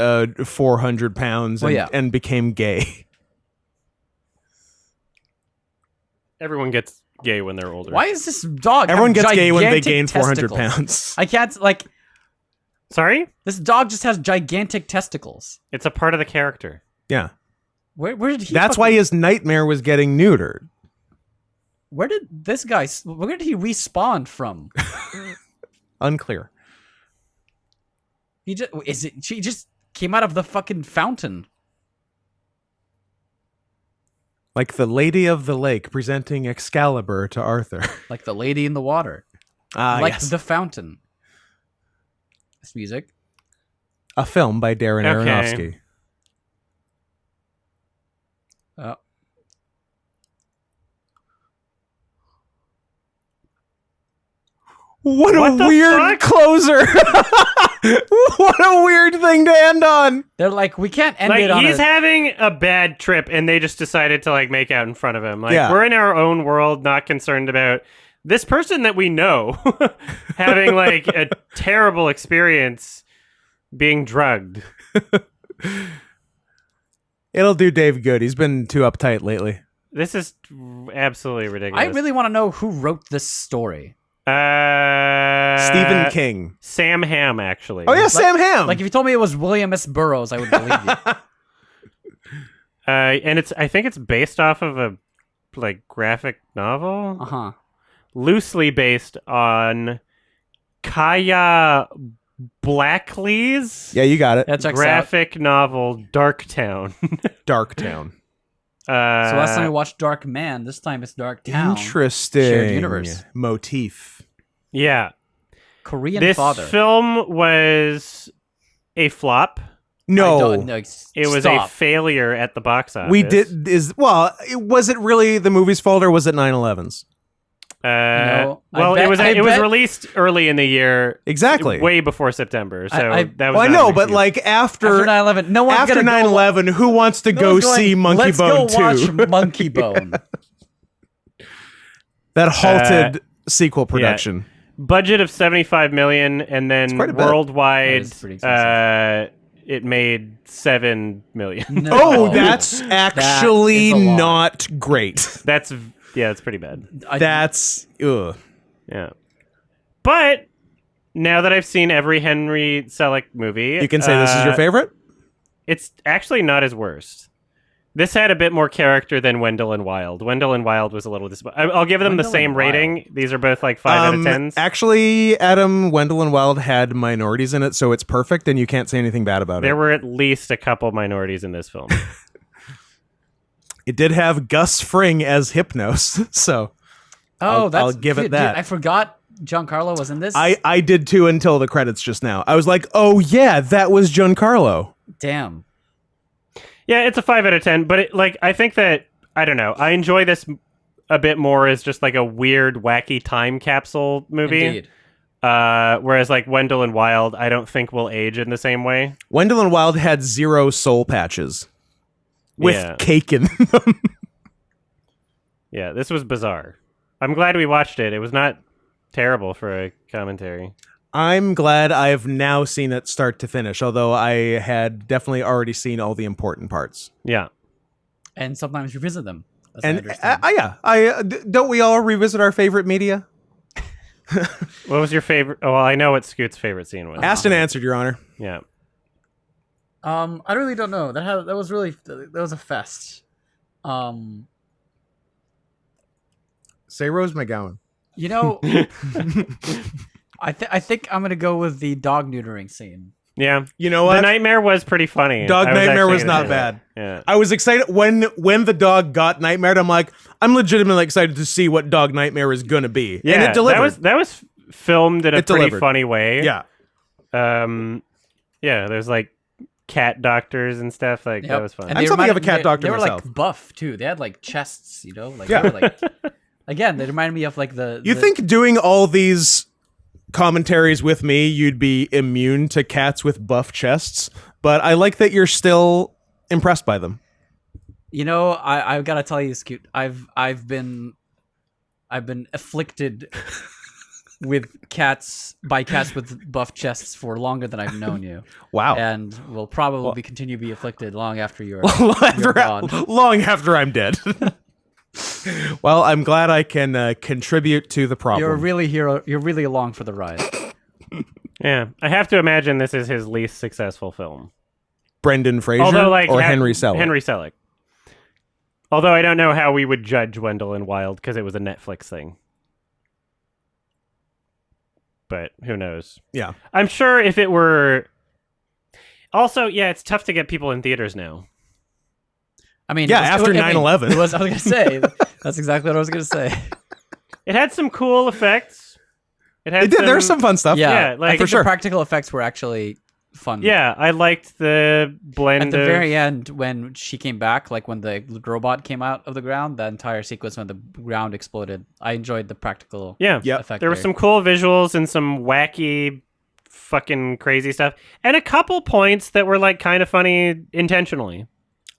Speaker 2: 400 pounds and,
Speaker 3: Well, yeah.
Speaker 2: and became gay.
Speaker 1: Everyone gets gay when they're older.
Speaker 3: Why is this dog?
Speaker 2: Everyone
Speaker 3: have
Speaker 2: gets gay when they
Speaker 3: gigantic
Speaker 2: gain 400
Speaker 3: testicles?
Speaker 2: pounds.
Speaker 3: I can't
Speaker 1: Sorry?
Speaker 3: This dog just has gigantic testicles.
Speaker 1: It's a part of the character.
Speaker 2: Yeah.
Speaker 3: Where did he?
Speaker 2: That's why his nightmare was getting neutered.
Speaker 3: Where did this guy? Where did he respawn from?
Speaker 2: Unclear.
Speaker 3: He just came out of the fucking fountain.
Speaker 2: Like the Lady of the Lake presenting Excalibur to Arthur.
Speaker 3: Like the lady in the water.
Speaker 2: Like
Speaker 3: the fountain. This music.
Speaker 2: A film by Darren
Speaker 1: Okay.
Speaker 2: Aronofsky. What
Speaker 1: What
Speaker 2: a
Speaker 1: the
Speaker 2: weird
Speaker 1: fuck?
Speaker 2: closer. What a weird thing to end on.
Speaker 3: They're like, we can't end
Speaker 1: Like,
Speaker 3: it on
Speaker 1: he's
Speaker 3: a...
Speaker 1: having a bad trip, and they just decided to, like, make out in front of him. Like,
Speaker 2: Yeah.
Speaker 1: we're in our own world, not concerned about this person that we know having, like, a terrible experience being drugged.
Speaker 2: It'll do Dave good. He's been too uptight lately.
Speaker 1: This is absolutely
Speaker 3: I
Speaker 1: ridiculous.
Speaker 3: really want to know who wrote this story.
Speaker 2: Stephen King.
Speaker 1: Sam Hamm, actually.
Speaker 2: Oh, yeah, Sam Hamm.
Speaker 3: Like, if you told me it was William S. Burroughs, I would believe you.
Speaker 1: And I think it's based off of a, like, graphic novel.
Speaker 3: Uh-huh.
Speaker 1: Loosely based on Kaya Blackley's
Speaker 3: Uh,
Speaker 2: Yeah, you got it.
Speaker 3: That checks out.
Speaker 1: graphic novel Darktown.
Speaker 2: Darktown.
Speaker 3: So last time we watched Dark Man, this time it's Dark Town.
Speaker 2: Interesting.
Speaker 3: Shared universe.
Speaker 2: Motif.
Speaker 1: Yeah.
Speaker 3: Korean
Speaker 1: This
Speaker 3: father.
Speaker 1: film was a flop.
Speaker 2: No.
Speaker 1: It was a failure at the box office.
Speaker 2: We did was it really the movie's fault or was it 9/11's?
Speaker 3: No,
Speaker 1: well,
Speaker 3: I
Speaker 1: it was
Speaker 3: bet-
Speaker 1: it was released early in the year,
Speaker 2: Exactly.
Speaker 1: way before September. So
Speaker 3: I-
Speaker 1: that was.
Speaker 2: Well, I
Speaker 1: not
Speaker 2: know,
Speaker 1: an
Speaker 2: but
Speaker 1: excuse.
Speaker 2: like
Speaker 3: After 9/11, no one's
Speaker 2: after
Speaker 3: gonna
Speaker 2: 9/11, who wants to go see
Speaker 3: Let's go
Speaker 2: Monkeybone 2?
Speaker 3: watch Monkeybone.
Speaker 2: That halted sequel production.
Speaker 1: budget of 75 million, and then
Speaker 2: quite a bit.
Speaker 1: worldwide,
Speaker 3: That is pretty expensive.
Speaker 1: it made 7 million.
Speaker 3: No.
Speaker 2: Oh, that's actually
Speaker 3: is a lot.
Speaker 2: not great.
Speaker 1: That's pretty bad.
Speaker 2: That's ugh.
Speaker 1: Yeah, but now that I've seen every Henry Selick movie,
Speaker 2: You can say this is your favorite?
Speaker 1: It's actually not his worst. This had a bit more character than Wendell and Wild. Wendell and Wild was a little disappointing. I'll give them
Speaker 3: Wendell
Speaker 1: the same
Speaker 3: and
Speaker 1: rating. These are both like 5 out of 10s.
Speaker 2: Actually, Adam, Wendell and Wild had minorities in it, so it's perfect, and you can't say anything bad about
Speaker 1: There
Speaker 2: it.
Speaker 1: were at least a couple minorities in this film.
Speaker 2: It did have Gus Fring as Hypnos, so
Speaker 3: Oh,
Speaker 2: I'll give it
Speaker 3: dude,
Speaker 2: that.
Speaker 3: I forgot Giancarlo was in this.
Speaker 2: I did too until the credits just now. I was like, oh yeah, that was Giancarlo.
Speaker 3: Damn.
Speaker 1: Yeah, it's a 5 out of 10, but I think that, I don't know, I enjoy this a bit more as just like a weird, wacky time capsule movie.
Speaker 3: Indeed.
Speaker 1: Whereas like Wendell and Wild, I don't think will age in the same way.
Speaker 2: Wendell and Wild had 0 soul patches with
Speaker 1: Yeah.
Speaker 2: cake in them.
Speaker 1: Yeah, this was bizarre. I'm glad we watched it. It was not terrible for a commentary.
Speaker 2: I'm glad I've now seen it start to finish, although I had definitely already seen all the important parts.
Speaker 1: Yeah.
Speaker 3: And sometimes revisit them. as I
Speaker 2: And
Speaker 3: understand.
Speaker 2: don't we all revisit our favorite media?
Speaker 1: What was your favorite? Oh, well, I know what Scoot's favorite scene was.
Speaker 2: Asked and answered, Your Honor.
Speaker 1: Yeah.
Speaker 3: I really don't know. That was a fest.
Speaker 2: Say Rose McGowan.
Speaker 3: You know, I think I'm gonna go with the dog neutering scene.
Speaker 1: Yeah.
Speaker 2: You know
Speaker 1: The
Speaker 2: what?
Speaker 1: nightmare was pretty funny.
Speaker 2: Dog
Speaker 1: I
Speaker 2: nightmare
Speaker 1: actually
Speaker 2: was
Speaker 1: gonna
Speaker 2: not
Speaker 1: say that.
Speaker 2: bad.
Speaker 1: Yeah.
Speaker 2: I was excited when the dog got nightmared. I'm like, I'm legitimately excited to see what dog nightmare is gonna be.
Speaker 1: Yeah,
Speaker 2: And it delivered.
Speaker 1: that was filmed in a
Speaker 2: It
Speaker 1: pretty
Speaker 2: delivered.
Speaker 1: funny way.
Speaker 2: Yeah.
Speaker 1: Yeah, there's like cat doctors and stuff. Like that
Speaker 3: Yep.
Speaker 1: was fun.
Speaker 3: And
Speaker 2: I'm
Speaker 3: they
Speaker 2: something of a
Speaker 3: reminded-
Speaker 2: cat
Speaker 3: they-
Speaker 2: doctor
Speaker 3: They were
Speaker 2: myself.
Speaker 3: like buff too. They had like chests, you know. Like
Speaker 2: Yeah.
Speaker 3: they were like. Again, they reminded me of like the.
Speaker 2: You
Speaker 3: the-
Speaker 2: think doing all these commentaries with me, you'd be immune to cats with buff chests, but I like that you're still impressed by them.
Speaker 3: You know, I've got to tell you, Scoot. I've been afflicted with cats with buff chests for longer than I've known you,
Speaker 2: Wow.
Speaker 3: and will probably continue to be afflicted long after you're,
Speaker 2: long,
Speaker 3: you're gone.
Speaker 2: long after I'm dead. Well, I'm glad I can contribute to the problem.
Speaker 3: You're really along for the ride.
Speaker 1: Yeah, I have to imagine this is his least successful film.
Speaker 2: Brendan Fraser
Speaker 1: Although, like,
Speaker 2: or Henry Selick?
Speaker 1: Henry Selick. Although I don't know how we would judge Wendell and Wild because it was a Netflix thing. But who knows?
Speaker 2: Yeah.
Speaker 1: I'm sure if it were. Also, yeah, it's tough to get people in theaters now.
Speaker 3: I mean,
Speaker 2: Yeah, after 9/11.
Speaker 3: I was gonna say that's exactly what I was gonna say.
Speaker 1: It had some cool effects. It had
Speaker 2: It did. There's some fun stuff.
Speaker 3: Yeah,
Speaker 1: Yeah, like-
Speaker 3: I think
Speaker 2: for sure.
Speaker 3: the practical effects were actually fun.
Speaker 1: Yeah, I liked the blend
Speaker 3: At the
Speaker 1: of.
Speaker 3: very end, when she came back, like when the robot came out of the ground, that entire sequence when the ground exploded, I enjoyed the practical
Speaker 1: Yeah,
Speaker 2: Yep.
Speaker 3: effect.
Speaker 1: there were some cool visuals and some wacky, fucking crazy stuff, and a couple points that were like kind of funny intentionally,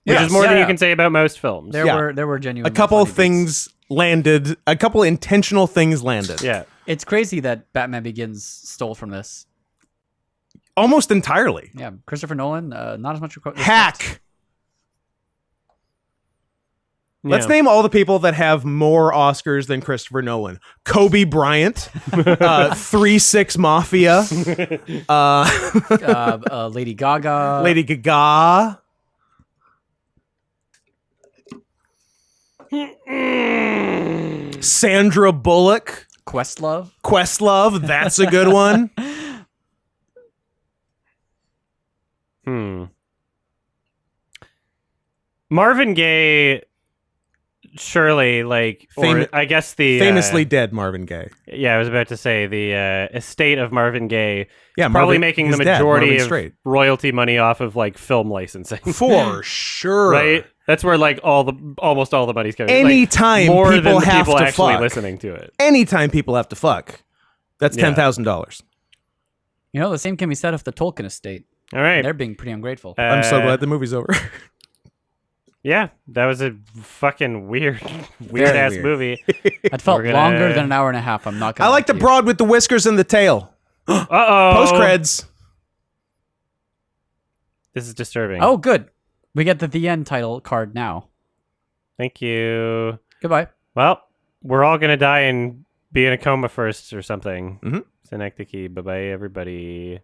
Speaker 1: which
Speaker 2: Yes.
Speaker 1: is more than
Speaker 3: Yeah.
Speaker 1: you can say about most films.
Speaker 3: There
Speaker 2: Yeah.
Speaker 3: were genuine.
Speaker 2: A couple
Speaker 3: funny bits.
Speaker 2: things landed. A couple intentional things landed.
Speaker 1: Yeah,
Speaker 3: It's crazy that Batman Begins stole from this.
Speaker 2: Almost entirely.
Speaker 3: Yeah, Christopher Nolan, not as much.
Speaker 2: Hack. Let's
Speaker 1: Yeah.
Speaker 2: name all the people that have more Oscars than Christopher Nolan. Kobe Bryant, 3-6 Mafia,
Speaker 3: Lady Gaga.
Speaker 2: Lady Gaga. Sandra Bullock,
Speaker 3: Questlove.
Speaker 2: Questlove, that's a good one.
Speaker 1: Marvin Gaye, surely, like, or
Speaker 2: Fam-
Speaker 1: I guess the
Speaker 2: Famously dead Marvin Gaye.
Speaker 1: yeah, I was about to say the estate of Marvin Gaye.
Speaker 2: Yeah,
Speaker 1: Probably
Speaker 2: Marvin-
Speaker 1: making the
Speaker 2: his dad,
Speaker 1: majority
Speaker 2: Marvin
Speaker 1: of
Speaker 2: Straight.
Speaker 1: royalty money off of like film licensing.
Speaker 2: For sure.
Speaker 1: Right? That's where like almost all the money's coming.
Speaker 2: Anytime
Speaker 1: like, more
Speaker 2: people
Speaker 1: than the
Speaker 2: have
Speaker 1: people
Speaker 2: to
Speaker 1: actually
Speaker 2: fuck.
Speaker 1: listening to it.
Speaker 2: Anytime people have to fuck, that's
Speaker 1: Yeah.
Speaker 2: $10,000.
Speaker 3: You know, the same can be said of the Tolkien estate.
Speaker 1: All right.
Speaker 3: They're being pretty ungrateful.
Speaker 2: I'm so glad the movie's over.
Speaker 1: Yeah, that was a fucking weird ass
Speaker 2: weird.
Speaker 1: movie.
Speaker 3: It felt
Speaker 1: we're gonna-
Speaker 3: longer than an hour and a half. I'm not gonna.
Speaker 2: I like the
Speaker 3: lie to you.
Speaker 2: broad with the whiskers and the tail.
Speaker 1: Uh-oh.
Speaker 2: Post creds.
Speaker 1: This is disturbing.
Speaker 3: Oh, good. We get the end title card now.
Speaker 1: Thank you.
Speaker 3: Goodbye.
Speaker 1: Well, we're all gonna die and be in a coma first or something.
Speaker 2: Mhm.
Speaker 1: Synecdoche. Bye-bye, everybody.